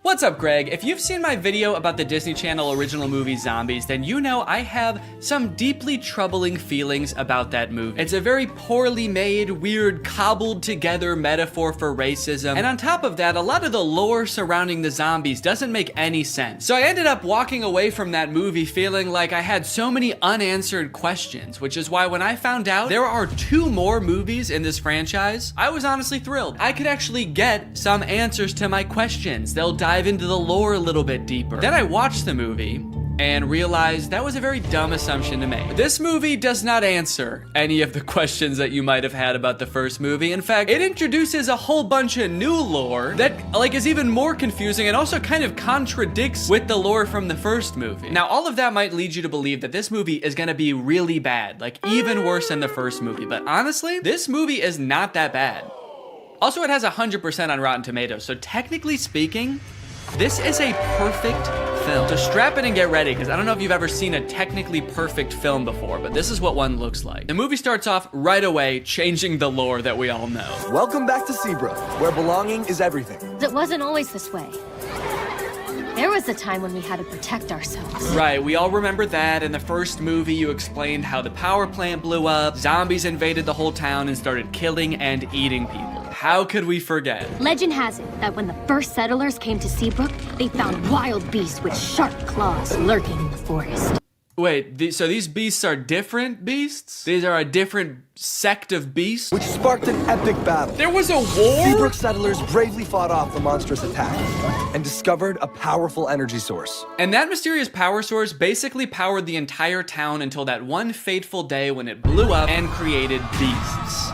What's up, Greg? If you've seen my video about the Disney Channel original movie Zombies, then you know I have some deeply troubling feelings about that movie. It's a very poorly made, weird, cobbled together metaphor for racism, and on top of that, a lot of the lore surrounding the zombies doesn't make any sense. So I ended up walking away from that movie feeling like I had so many unanswered questions, which is why when I found out there are 2 more movies in this franchise, I was honestly thrilled. I could actually get some answers to my questions. They'll dive into the lore a little bit deeper. Then I watched the movie and realized that was a very dumb assumption to make. This movie does not answer any of the questions that you might have had about the first movie. In fact, it introduces a whole bunch of new lore that like is even more confusing and also kind of contradicts with the lore from the first movie. Now, all of that might lead you to believe that this movie is gonna be really bad, like even worse than the first movie. But honestly, this movie is not that bad. Also, it has 100% on Rotten Tomatoes, so technically speaking, this is a perfect film. So strap in and get ready, because I don't know if you've ever seen a technically perfect film before, but this is what one looks like. The movie starts off right away, changing the lore that we all know. Welcome back to Seabrook, where belonging is everything. It wasn't always this way. There was a time when we had to protect ourselves. Right, we all remember that. In the first movie, you explained how the power plant blew up, zombies invaded the whole town and started killing and eating people. How could we forget? Legend has it that when the first settlers came to Seabrook, they found wild beasts with sharp claws lurking in the forest. Wait, so these beasts are different beasts? These are a different sect of beasts? Which sparked an epic battle. There was a war? Seabrook settlers bravely fought off the monstrous attack and discovered a powerful energy source. And that mysterious power source basically powered the entire town until that one fateful day when it blew up and created beasts.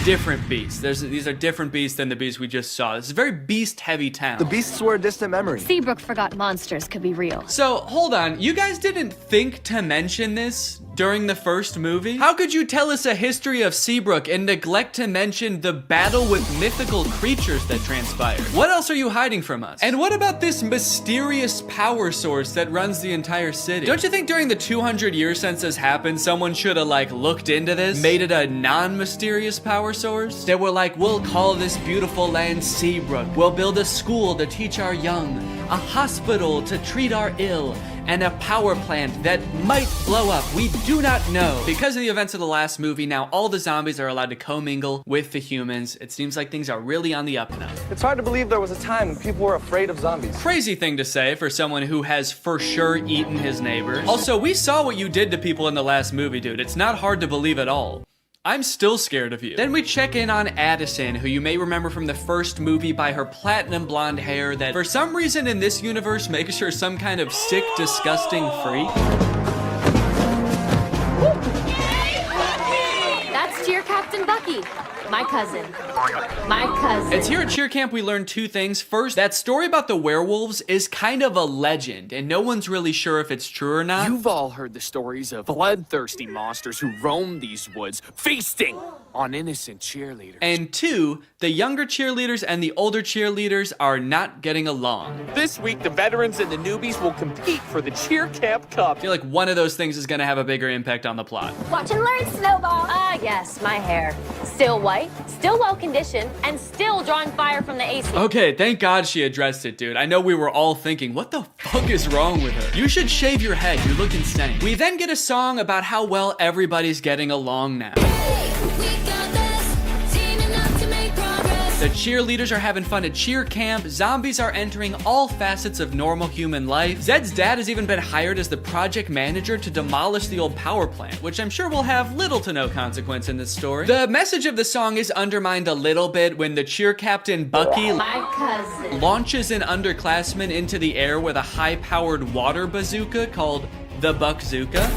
Different beasts. These are different beasts than the beasts we just saw. This is a very beast-heavy town. The beasts were a distant memory. Seabrook forgot monsters could be real. So, hold on. You guys didn't think to mention this during the first movie? How could you tell us a history of Seabrook and neglect to mention the battle with mythical creatures that transpired? What else are you hiding from us? And what about this mysterious power source that runs the entire city? Don't you think during the 200 years since this happened, someone should have like looked into this, made it a non-mysterious power source? They were like, we'll call this beautiful land Seabrook. We'll build a school to teach our young, a hospital to treat our ill, and a power plant that might blow up. We do not know. Because of the events of the last movie, now all the zombies are allowed to commingle with the humans. It seems like things are really on the up and up. It's hard to believe there was a time when people were afraid of zombies. Crazy thing to say for someone who has for sure eaten his neighbors. Also, we saw what you did to people in the last movie, dude. It's not hard to believe at all. I'm still scared of you. Then we check in on Addison, who you may remember from the first movie by her platinum blonde hair that for some reason in this universe makes her some kind of sick, disgusting freak. That's Cheer Captain Bucky, my cousin. My cousin. It's here at Cheer Camp we learned two things. First, that story about the werewolves is kind of a legend, and no one's really sure if it's true or not. You've all heard the stories of bloodthirsty monsters who roam these woods, feasting on innocent cheerleaders. And two, the younger cheerleaders and the older cheerleaders are not getting along. This week, the veterans and the newbies will compete for the Cheer Camp Cup. I feel like one of those things is gonna have a bigger impact on the plot. Watch and learn, Snowball. Ah, yes, my hair. Still white, still well conditioned, and still drawing fire from the AC. Okay, thank God she addressed it, dude. I know we were all thinking, what the fuck is wrong with her? You should shave your head, you look insane. We then get a song about how well everybody's getting along now. The cheerleaders are having fun at cheer camp, zombies are entering all facets of normal human life. Zed's dad has even been hired as the project manager to demolish the old power plant, which I'm sure will have little to no consequence in this story. The message of the song is undermined a little bit when the cheer captain Bucky My cousin. launches an underclassman into the air with a high-powered water bazooka called the Buckzooka.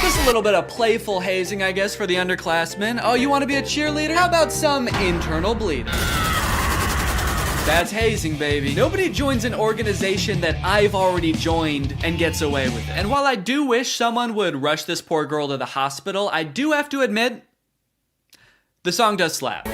Just a little bit of playful hazing, I guess, for the underclassmen. Oh, you want to be a cheerleader? How about some internal bleeding? That's hazing, baby. Nobody joins an organization that I've already joined and gets away with it. And while I do wish someone would rush this poor girl to the hospital, I do have to admit, the song does slap.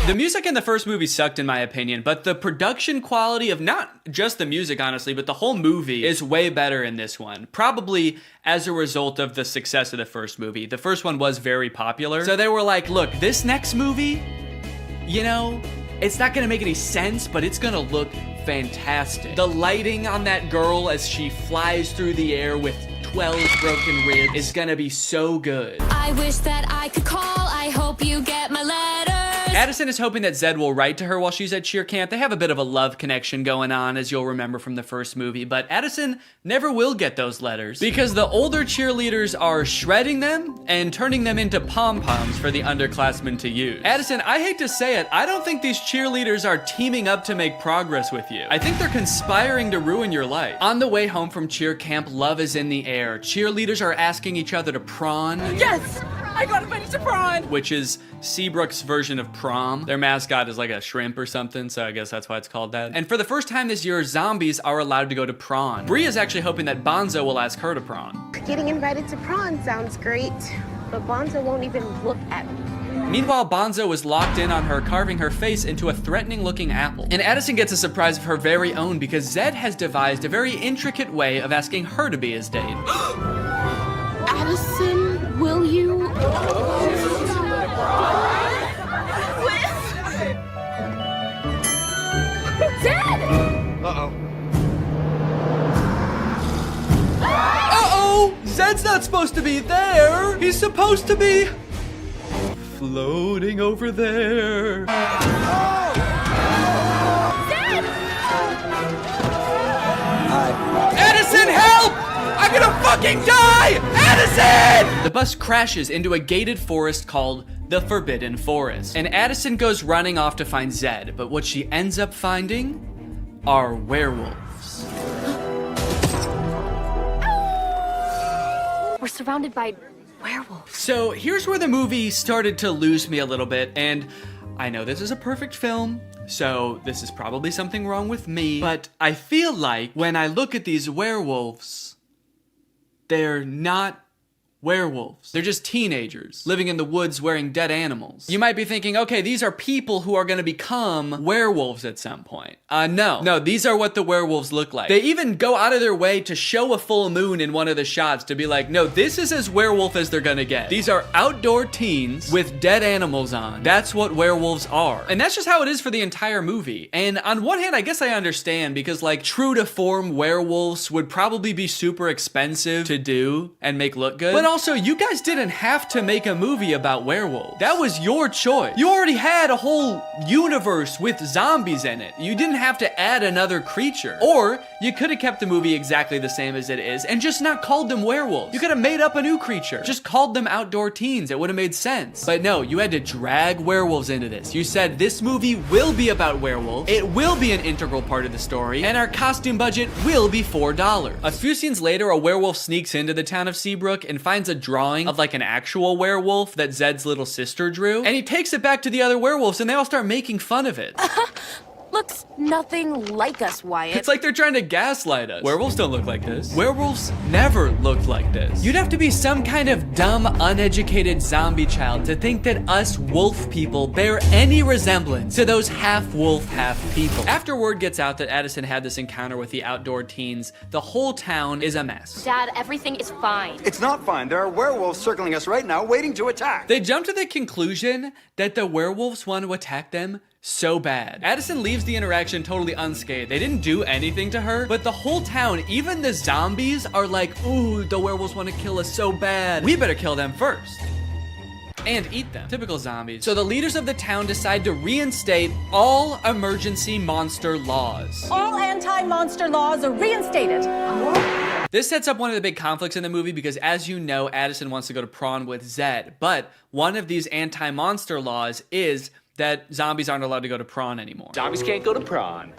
The music in the first movie sucked in my opinion, but the production quality of not just the music, honestly, but the whole movie is way better in this one. Probably as a result of the success of the first movie. The first one was very popular. So they were like, look, this next movie, you know, it's not gonna make any sense, but it's gonna look fantastic. The lighting on that girl as she flies through the air with 12 broken ribs is gonna be so good. I wish that I could call. I hope you get my letter. Addison is hoping that Zed will write to her while she's at cheer camp. They have a bit of a love connection going on, as you'll remember from the first movie, but Addison never will get those letters because the older cheerleaders are shredding them and turning them into pom-poms for the underclassmen to use. Addison, I hate to say it, I don't think these cheerleaders are teaming up to make progress with you. I think they're conspiring to ruin your life. On the way home from cheer camp, love is in the air. Cheerleaders are asking each other to prawn. Yes! I got invited to prawn! Which is Seabrook's version of prom. Their mascot is like a shrimp or something, so I guess that's why it's called that. And for the first time this year, zombies are allowed to go to prawn. Bree is actually hoping that Bonzo will ask her to prawn. Getting invited to prawn sounds great, but Bonzo won't even look at me. Meanwhile, Bonzo is locked in on her, carving her face into a threatening-looking apple. And Addison gets a surprise of her very own because Zed has devised a very intricate way of asking her to be his date. Addison, will you? Zed! Uh-oh. Uh-oh! Zed's not supposed to be there! He's supposed to be floating over there. Zed! Addison, help! I'm gonna fucking die! Addison! The bus crashes into a gated forest called the Forbidden Forest. And Addison goes running off to find Zed, but what she ends up finding are werewolves. We're surrounded by werewolves. So here's where the movie started to lose me a little bit, and I know this is a perfect film, so this is probably something wrong with me, but I feel like when I look at these werewolves, they're not werewolves. They're just teenagers living in the woods wearing dead animals. You might be thinking, okay, these are people who are gonna become werewolves at some point. No, these are what the werewolves look like. They even go out of their way to show a full moon in one of the shots to be like, no, this is as werewolf as they're gonna get. These are outdoor teens with dead animals on. That's what werewolves are. And that's just how it is for the entire movie. And on one hand, I guess I understand because like true to form werewolves would probably be super expensive to do and make look good. But also, you guys didn't have to make a movie about werewolves. That was your choice. You already had a whole universe with zombies in it. You didn't have to add another creature. Or you could have kept the movie exactly the same as it is and just not called them werewolves. You could have made up a new creature. Just called them outdoor teens. It would have made sense. But no, you had to drag werewolves into this. You said this movie will be about werewolves. It will be an integral part of the story. And our costume budget will be $4. A few scenes later, a werewolf sneaks into the town of Seabrook and finds a drawing of like an actual werewolf that Zed's little sister drew. And he takes it back to the other werewolves and they all start making fun of it. Looks nothing like us, Wyatt. It's like they're trying to gaslight us. Werewolves don't look like this. Werewolves never looked like this. You'd have to be some kind of dumb, uneducated zombie child to think that us wolf people bear any resemblance to those half-wolf, half-people. After word gets out that Addison had this encounter with the outdoor teens, the whole town is a mess. Dad, everything is fine. It's not fine. There are werewolves circling us right now, waiting to attack. They jump to the conclusion that the werewolves want to attack them so bad. Addison leaves the interaction totally unscathed. They didn't do anything to her, but the whole town, even the zombies, are like, ooh, the werewolves want to kill us so bad. We better kill them first. And eat them. Typical zombies. So the leaders of the town decide to reinstate all emergency monster laws. All anti-monster laws are reinstated. This sets up one of the big conflicts in the movie because, as you know, Addison wants to go to prom with Zed, but one of these anti-monster laws is that zombies aren't allowed to go to prawn anymore. Zombies can't go to prawn.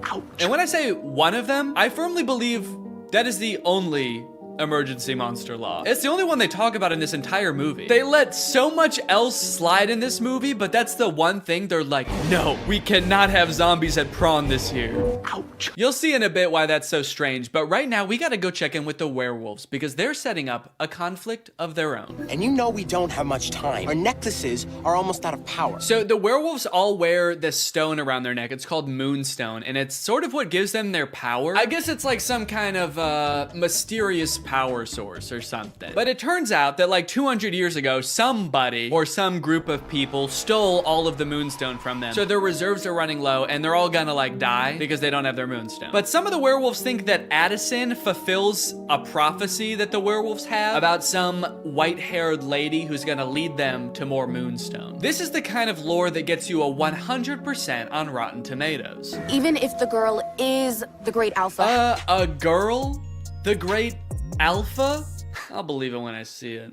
Ouch. And when I say one of them, I firmly believe that is the only emergency monster law. It's the only one they talk about in this entire movie. They let so much else slide in this movie, but that's the one thing they're like, no, we cannot have zombies at prawn this year. Ouch. You'll see in a bit why that's so strange, but right now we gotta go check in with the werewolves because they're setting up a conflict of their own. And you know we don't have much time. Our necklaces are almost out of power. So the werewolves all wear this stone around their neck. It's called Moonstone, and it's sort of what gives them their power. I guess it's like some kind of mysterious power source or something. But it turns out that like 200 years ago, somebody or some group of people stole all of the Moonstone from them. So their reserves are running low and they're all gonna like die because they don't have their Moonstone. But some of the werewolves think that Addison fulfills a prophecy that the werewolves have about some white-haired lady who's gonna lead them to more Moonstone. This is the kind of lore that gets you a 100% on Rotten Tomatoes. Even if the girl is the Great Alpha. A girl? The Great Alpha? I'll believe it when I see it.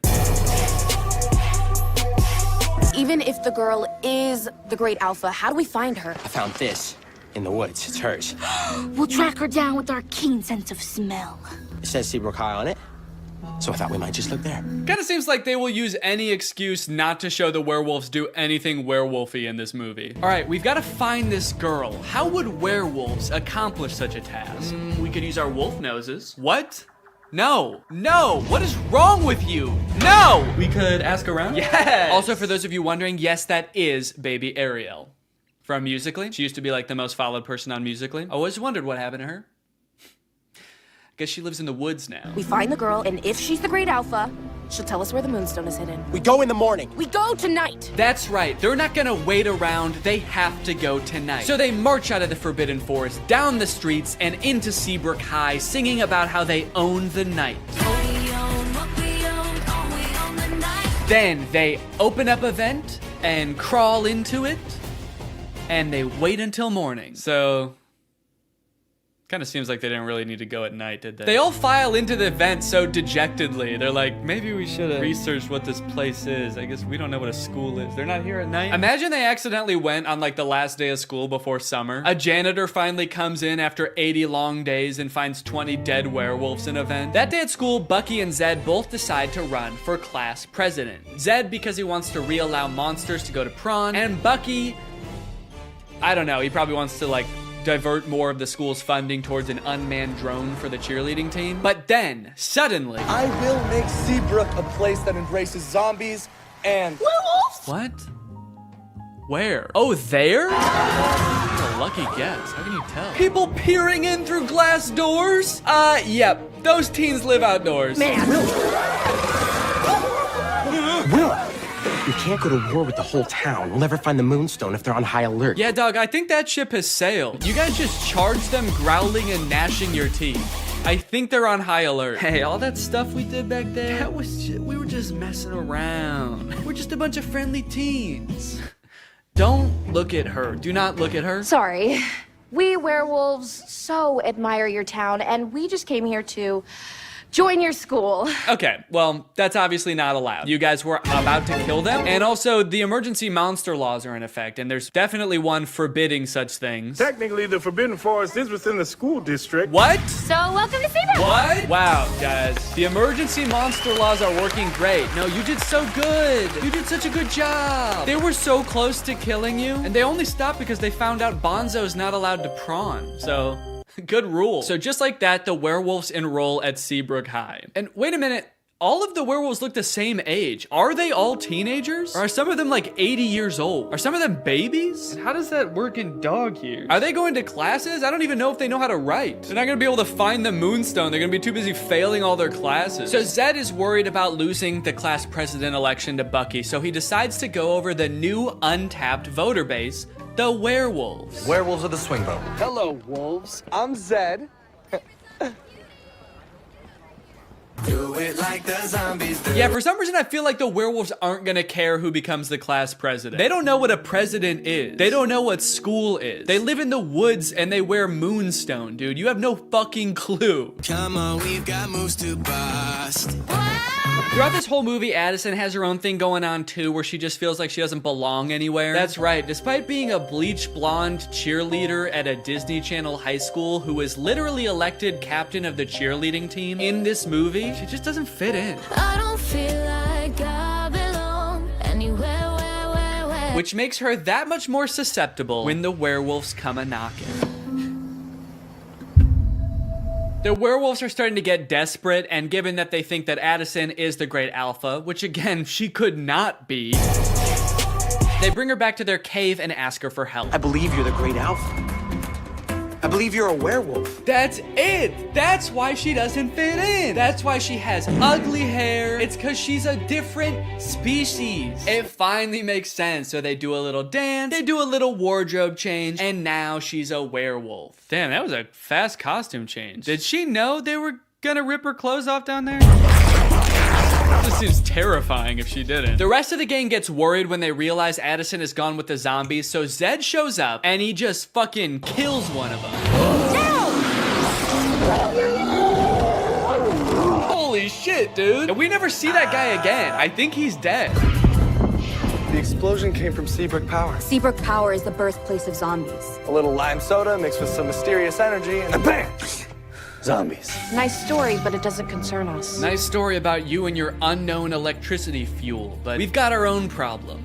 Even if the girl is the Great Alpha, how do we find her? I found this in the woods. It's hers. We'll track her down with our keen sense of smell. It says Seabrook High on it, so I thought we might just look there. Kinda seems like they will use any excuse not to show the werewolves do anything werewolfy in this movie. All right, we've gotta find this girl. How would werewolves accomplish such a task? We could use our wolf noses. What? No, what is wrong with you? No! We could ask around? Yes! Also, for those of you wondering, yes, that is baby Ariel from Musical.ly. She used to be like the most followed person on Musical.ly. I always wondered what happened to her. I guess she lives in the woods now. We find the girl, and if she's the Great Alpha, she'll tell us where the Moonstone is hidden. We go in the morning. We go tonight. That's right. They're not gonna wait around. They have to go tonight. So they march out of the Forbidden Forest, down the streets, and into Seabrook High, singing about how they own the night. Then they open up a vent and crawl into it, and they wait until morning. So kind of seems like they didn't really need to go at night, did they? They all file into the vent so dejectedly. They're like, maybe we should have researched what this place is. I guess we don't know what a school is. They're not here at night. Imagine they accidentally went on like the last day of school before summer. A janitor finally comes in after 80 long days and finds 20 dead werewolves in a vent. That day at school, Bucky and Zed both decide to run for class president. Zed because he wants to reallow monsters to go to prawn, and Bucky, I don't know, he probably wants to like divert more of the school's funding towards an unmanned drone for the cheerleading team. But then, suddenly, I will make Seabrook a place that embraces zombies and werewolves. What? Where? Oh, there? What a lucky guess. How can you tell? People peering in through glass doors? Yep. Those teens live outdoors. Man, Will, we can't go to war with the whole town. We'll never find the Moonstone if they're on high alert. Yeah, dog, I think that ship has sailed. You guys just charged them growling and gnashing your teeth. I think they're on high alert. Hey, all that stuff we did back there, that was we were just messing around. We're just a bunch of friendly teens. Don't look at her. Do not look at her. Sorry. We werewolves so admire your town, and we just came here to join your school. Okay, well, that's obviously not allowed. You guys were about to kill them, and also the emergency monster laws are in effect, and there's definitely one forbidding such things. Technically, the Forbidden Forest is within the school district. What? So welcome to Seabrook. What? Wow, guys. The emergency monster laws are working great. No, you did so good. You did such a good job. They were so close to killing you, and they only stopped because they found out Bonzo's not allowed to prawn, so... Good rule. So just like that, the werewolves enroll at Seabrook High. And wait a minute, all of the werewolves look the same age. Are they all teenagers? Or are some of them like 80 years old? Are some of them babies? And how does that work in dog years? Are they going to classes? I don't even know if they know how to write. They're not gonna be able to find the moonstone. They're gonna be too busy failing all their classes. So Zed is worried about losing the class president election to Bucky, so he decides to go over the new untapped voter base, the werewolves. Werewolves of the swing vote. Hello, wolves. I'm Zed. Do it like the zombies do. Yeah, for some reason I feel like the werewolves aren't gonna care who becomes the class president. They don't know what a president is. They don't know what school is. They live in the woods and they wear moonstone, dude. You have no fucking clue. Come on, we've got moves to bust. Throughout this whole movie, Addison has her own thing going on too, where she just feels like she doesn't belong anywhere. That's right, despite being a bleach blonde cheerleader at a Disney Channel high school who was literally elected captain of the cheerleading team in this movie, she just doesn't fit in. I don't feel like I belong anywhere, where. Which makes her that much more susceptible when the werewolves come a-knocking. The werewolves are starting to get desperate, and given that they think that Addison is the great alpha, which again, she could not be, they bring her back to their cave and ask her for help. I believe you're the great alpha. I believe you're a werewolf. That's it. That's why she doesn't fit in. That's why she has ugly hair. It's because she's a different species. It finally makes sense. So they do a little dance, they do a little wardrobe change, and now she's a werewolf. Damn, that was a fast costume change. Did she know they were gonna rip her clothes off down there? This seems terrifying if she didn't. The rest of the gang gets worried when they realize Addison is gone with the zombies, so Zed shows up and he just fucking kills one of them. Holy shit, dude. And we never see that guy again. I think he's dead. The explosion came from Seabrook Power. Seabrook Power is the birthplace of zombies. A little lime soda mixed with some mysterious energy, and bam! Zombies. Nice story, but it doesn't concern us. Nice story about you and your unknown electricity fuel, but we've got our own problem.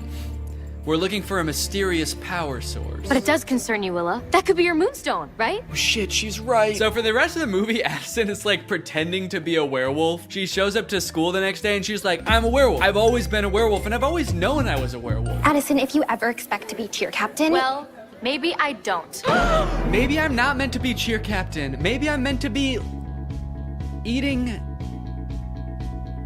We're looking for a mysterious power source. But it does concern you, Willa. That could be your moonstone, right? Oh shit, she's right. So for the rest of the movie, Addison is like pretending to be a werewolf. She shows up to school the next day and she's like, I'm a werewolf. I've always been a werewolf and I've always known I was a werewolf. Addison, if you ever expect to be cheer captain... Well, maybe I don't. Maybe I'm not meant to be cheer captain. Maybe I'm meant to be eating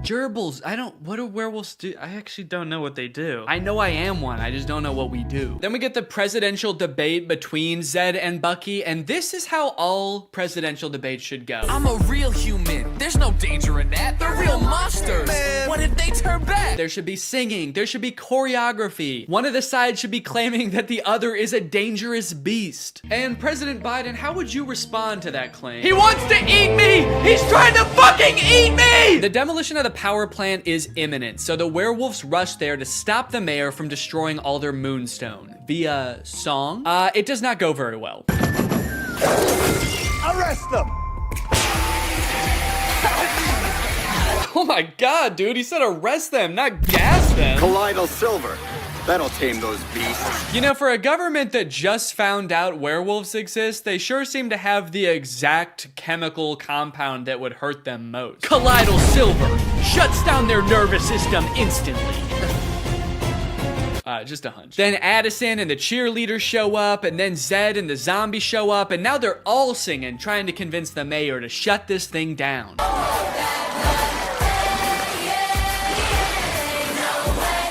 gerbils. What do werewolves do? I actually don't know what they do. I know I am one, I just don't know what we do. Then we get the presidential debate between Zed and Bucky, and this is how all presidential debates should go. I'm a real human. There's no danger in that. They're real monsters. Man. What if they turn back? There should be singing, there should be choreography. One of the sides should be claiming that the other is a dangerous beast. And President Biden, how would you respond to that claim? He wants to eat me! He's trying to fucking eat me! The demolition of the power plant is imminent, so the werewolves rush there to stop the mayor from destroying all their moonstone. Via song? It does not go very well. Arrest them! Oh my god, dude, he said arrest them, not gas them. Colloidal silver. That'll tame those beasts. You know, for a government that just found out werewolves exist, they sure seem to have the exact chemical compound that would hurt them most. Colloidal silver shuts down their nervous system instantly. Just a hunch. Then Addison and the cheerleaders show up, and then Zed and the zombies show up, and now they're all singing, trying to convince the mayor to shut this thing down.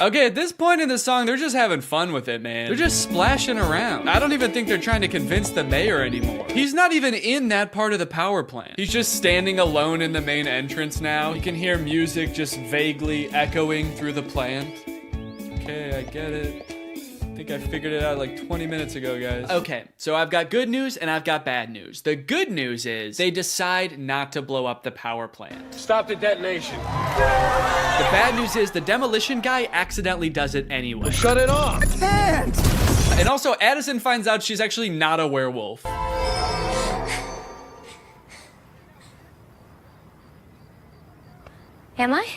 Okay, at this point in the song, they're just having fun with it, man. They're just splashing around. I don't even think they're trying to convince the mayor anymore. He's not even in that part of the power plant. He's just standing alone in the main entrance now. You can hear music just vaguely echoing through the plant. Okay, I get it. I think I figured it out like 20 minutes ago, guys. Okay, so I've got good news and I've got bad news. The good news is they decide not to blow up the power plant. Stop the detonation. The bad news is the demolition guy accidentally does it anyway. Shut it off. I can't. And also, Addison finds out she's actually not a werewolf. Am I?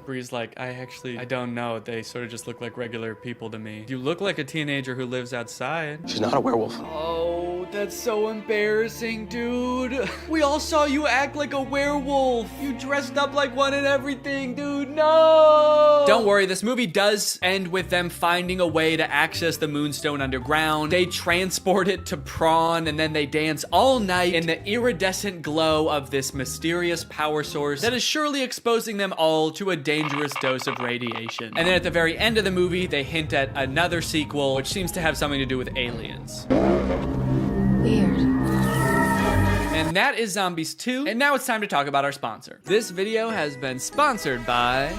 Bree's like, I don't know. They sort of just look like regular people to me. You look like a teenager who lives outside. She's not a werewolf. Oh, that's so embarrassing, dude. We all saw you act like a werewolf. You dressed up like one and everything, dude. No! Don't worry, this movie does end with them finding a way to access the Moonstone underground. They transport it to Prawn, and then they dance all night in the iridescent glow of this mysterious power source that is surely exposing them all to a dangerous dose of radiation. And then at the very end of the movie, they hint at another sequel, which seems to have something to do with aliens. Weird. And that is Zombies 2. And now it's time to talk about our sponsor. This video has been sponsored by...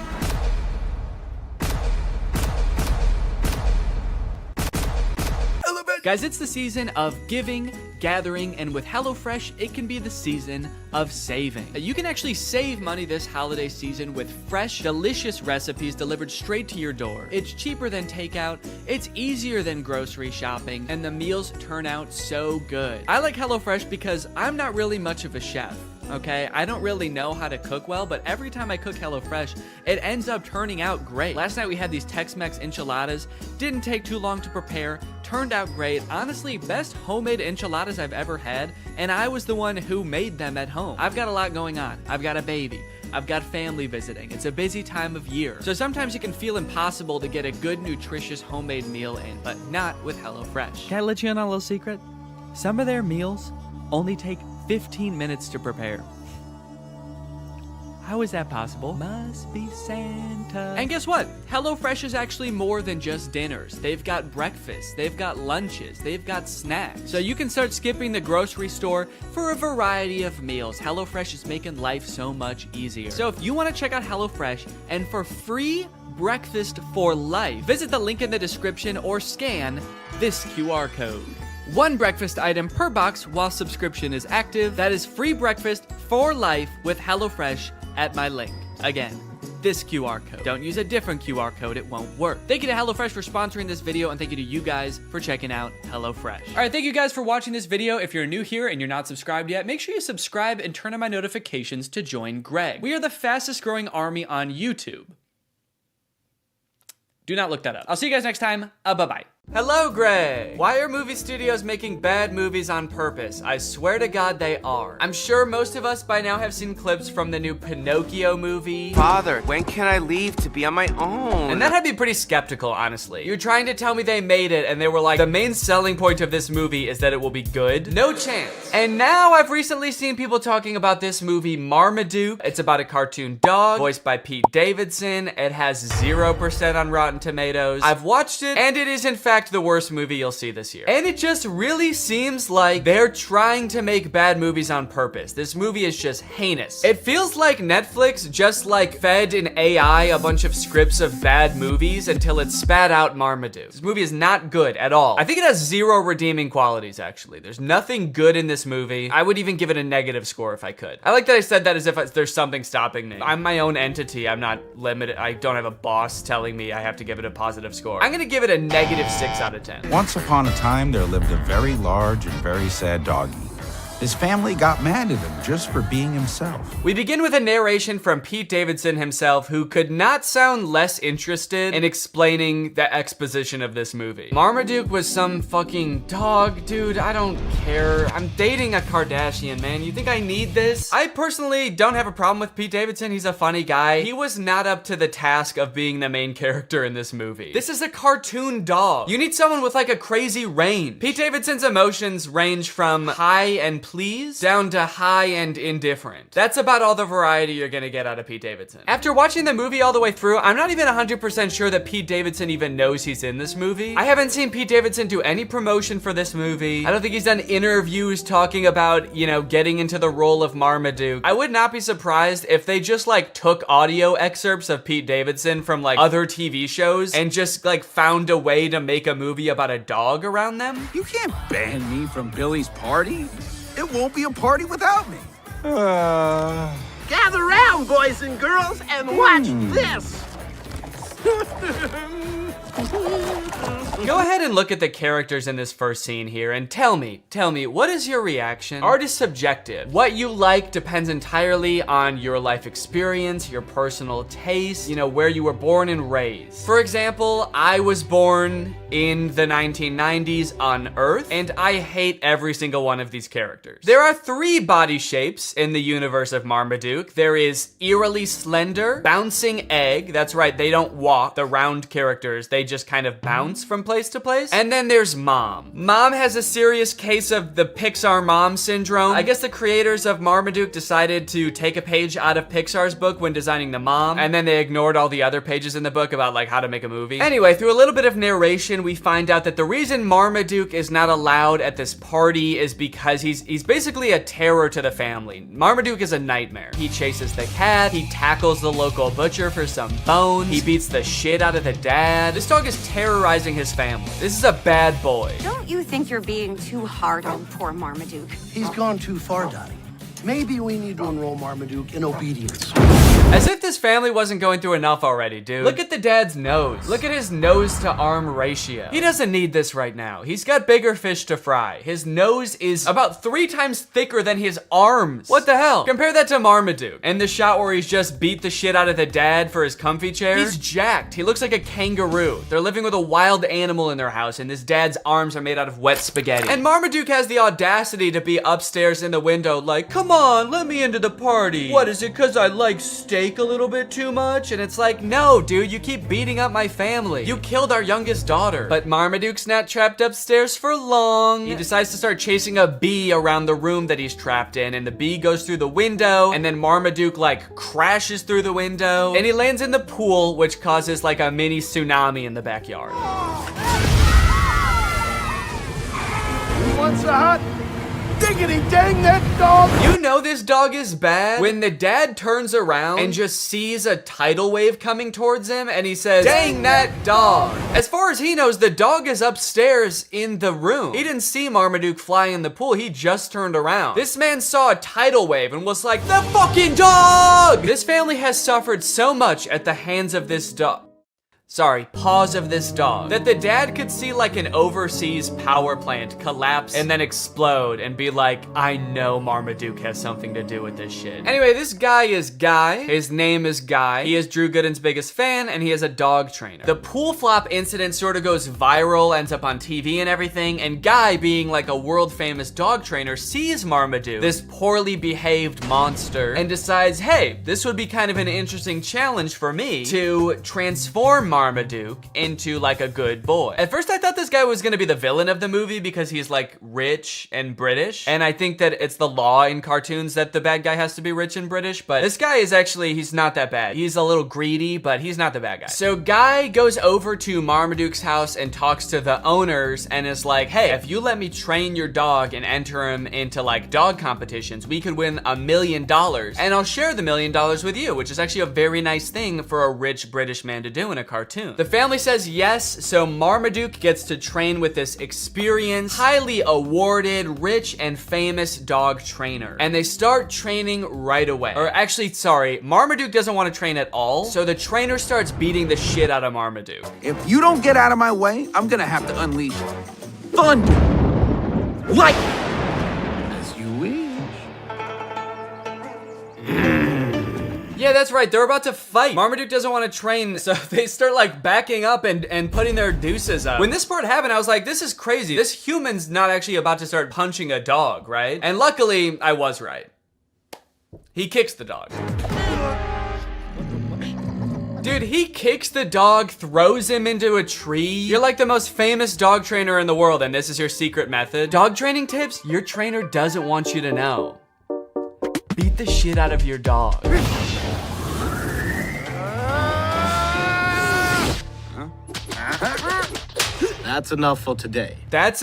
Guys, it's the season of giving, gathering, and with HelloFresh, it can be the season of saving. You can actually save money this holiday season with fresh, delicious recipes delivered straight to your door. It's cheaper than takeout, it's easier than grocery shopping, and the meals turn out so good. I like HelloFresh because I'm not really much of a chef. Okay, I don't really know how to cook well, but every time I cook HelloFresh, it ends up turning out great. Last night we had these Tex-Mex enchiladas. Didn't take too long to prepare. Turned out great. Honestly, best homemade enchiladas I've ever had, and I was the one who made them at home. I've got a lot going on. I've got a baby. I've got family visiting. It's a busy time of year. So sometimes it can feel impossible to get a good, nutritious homemade meal in, but not with HelloFresh. Can I let you in on a little secret? Some of their meals only take 15 minutes to prepare. How is that possible? Must be Santa. And guess what? HelloFresh is actually more than just dinners. They've got breakfast, they've got lunches, they've got snacks. So you can start skipping the grocery store for a variety of meals. HelloFresh is making life so much easier. So if you want to check out HelloFresh and for free breakfast for life, visit the link in the description or scan this QR code. One breakfast item per box while subscription is active. That is free breakfast for life with HelloFresh at my link. Again, this QR code. Don't use a different QR code, it won't work. Thank you to HelloFresh for sponsoring this video, and thank you to you guys for checking out HelloFresh. All right, thank you guys for watching this video. If you're new here and you're not subscribed yet, make sure you subscribe and turn on my notifications to join Greg. We are the fastest growing army on YouTube. Do not look that up. I'll see you guys next time. Bye-bye. Hello, Greg. Why are movie studios making bad movies on purpose? I swear to God they are. I'm sure most of us by now have seen clips from the new Pinocchio movie. Father, when can I leave to be on my own? And that had me pretty skeptical, honestly. You're trying to tell me they made it and they were like, the main selling point of this movie is that it will be good? No chance. And now I've recently seen people talking about this movie Marmaduke. It's about a cartoon dog voiced by Pete Davidson. It has 0% on Rotten Tomatoes. I've watched it and it is in fact the worst movie you'll see this year. And it just really seems like they're trying to make bad movies on purpose. This movie is just heinous. It feels like Netflix just like fed an AI a bunch of scripts of bad movies until it spat out Marmaduke. This movie is not good at all. I think it has 0 redeeming qualities, actually. There's nothing good in this movie. I would even give it a negative score if I could. I like that I said that as if there's something stopping me. I'm my own entity. I'm not limited. I don't have a boss telling me I have to give it a positive score. I'm gonna give it a -6 out of 10. Once upon a time, there lived a very large and very sad doggy. His family got mad at him just for being himself. We begin with a narration from Pete Davidson himself, who could not sound less interested in explaining the exposition of this movie. Marmaduke was some fucking dog, dude. I don't care. I'm dating a Kardashian, man. You think I need this? I personally don't have a problem with Pete Davidson. He's a funny guy. He was not up to the task of being the main character in this movie. This is a cartoon dog. You need someone with like a crazy range. Pete Davidson's emotions range from high and pleased down to high and indifferent. That's about all the variety you're gonna get out of Pete Davidson. After watching the movie all the way through, I'm not even 100% sure that Pete Davidson even knows he's in this movie. I haven't seen Pete Davidson do any promotion for this movie. I don't think he's done interviews talking about, you know, getting into the role of Marmaduke. I would not be surprised if they just like took audio excerpts of Pete Davidson from like other TV shows and just like found a way to make a movie about a dog around them. You can't ban me from Billy's party. It won't be a party without me. Gather round, boys and girls, and watch this. Go ahead and look at the characters in this first scene here and tell me, what is your reaction? Art is subjective. What you like depends entirely on your life experience, your personal taste, you know, where you were born and raised. For example, I was born in the 1990s on Earth, and I hate every single one of these characters. There are 3 body shapes in the universe of Marmaduke. There is eerily slender, bouncing egg. That's right, they don't walk, the round characters. They just kind of bounce from place to place. And then there's Mom. Mom has a serious case of the Pixar mom syndrome. I guess the creators of Marmaduke decided to take a page out of Pixar's book when designing the mom, and then they ignored all the other pages in the book about like how to make a movie. Anyway, through a little bit of narration, we find out that the reason Marmaduke is not allowed at this party is because he's basically a terror to the family. Marmaduke is a nightmare. He chases the cat, he tackles the local butcher for some bones, he beats the shit out of the dad. This dog is terrorizing his family. This is a bad boy. Don't you think you're being too hard on poor Marmaduke? He's gone too far, Dottie. Maybe we need to enroll Marmaduke in obedience. As if this family wasn't going through enough already, dude. Look at the dad's nose. Look at his nose to arm ratio. He doesn't need this right now. He's got bigger fish to fry. His nose is about 3 times thicker than his arms. What the hell? Compare that to Marmaduke. And the shot where he's just beat the shit out of the dad for his comfy chair. He's jacked. He looks like a kangaroo. They're living with a wild animal in their house, and this dad's arms are made out of wet spaghetti. And Marmaduke has the audacity to be upstairs in the window like, come on, let me into the party. What is it, cause I like steak a little bit too much? And it's like, no, dude, you keep beating up my family. You killed our youngest daughter. But Marmaduke's not trapped upstairs for long. He decides to start chasing a bee around the room that he's trapped in, and the bee goes through the window, and then Marmaduke like crashes through the window, and he lands in the pool, which causes like a mini tsunami in the backyard. Who wants a hot diggity dang that dog? You know this dog is bad when the dad turns around and just sees a tidal wave coming towards him and he says, dang that dog. As far as he knows, the dog is upstairs in the room. He didn't see Marmaduke fly in the pool. He just turned around. This man saw a tidal wave and was like, the fucking dog! This family has suffered so much at the hands of this dog. Paws of this dog, that the dad could see like an overseas power plant collapse and then explode and be like, I know Marmaduke has something to do with this shit. Anyway, this guy is Guy. His name is Guy. He is Drew Gooden's biggest fan, and he is a dog trainer. The pool flop incident sort of goes viral, ends up on TV and everything, and Guy, being like a world famous dog trainer, sees Marmaduke, this poorly behaved monster, and decides, hey, this would be kind of an interesting challenge for me to transform Marmaduke into like a good boy. At first I thought this guy was gonna be the villain of the movie because he's like rich and British, and I think that it's the law in cartoons that the bad guy has to be rich and British, but this guy is actually, he's not that bad. He's a little greedy, but he's not the bad guy. So Guy goes over to Marmaduke's house and talks to the owners and is like, hey, if you let me train your dog and enter him into like dog competitions, we could win $1 million, and I'll share the $1 million with you, which is actually a very nice thing for a rich British man to do in a cartoon. The family says yes, so Marmaduke gets to train with this experienced, highly awarded, rich and famous dog trainer. And they start training right away. Or actually, sorry, Marmaduke doesn't want to train at all, so the trainer starts beating the shit out of Marmaduke. If you don't get out of my way, I'm gonna have to unleash thunder. Lightning. As you wish. Yeah, that's right, they're about to fight. Marmaduke doesn't want to train, so they start like backing up and putting their deuces up. When this part happened, I was like, this is crazy. This human's not actually about to start punching a dog, right? And luckily, I was right. He kicks the dog. Dude, he kicks the dog, throws him into a tree. You're like the most famous dog trainer in the world, and this is your secret method. Dog training tips your trainer doesn't want you to know. Beat the shit out of your dog. That's enough for today. That's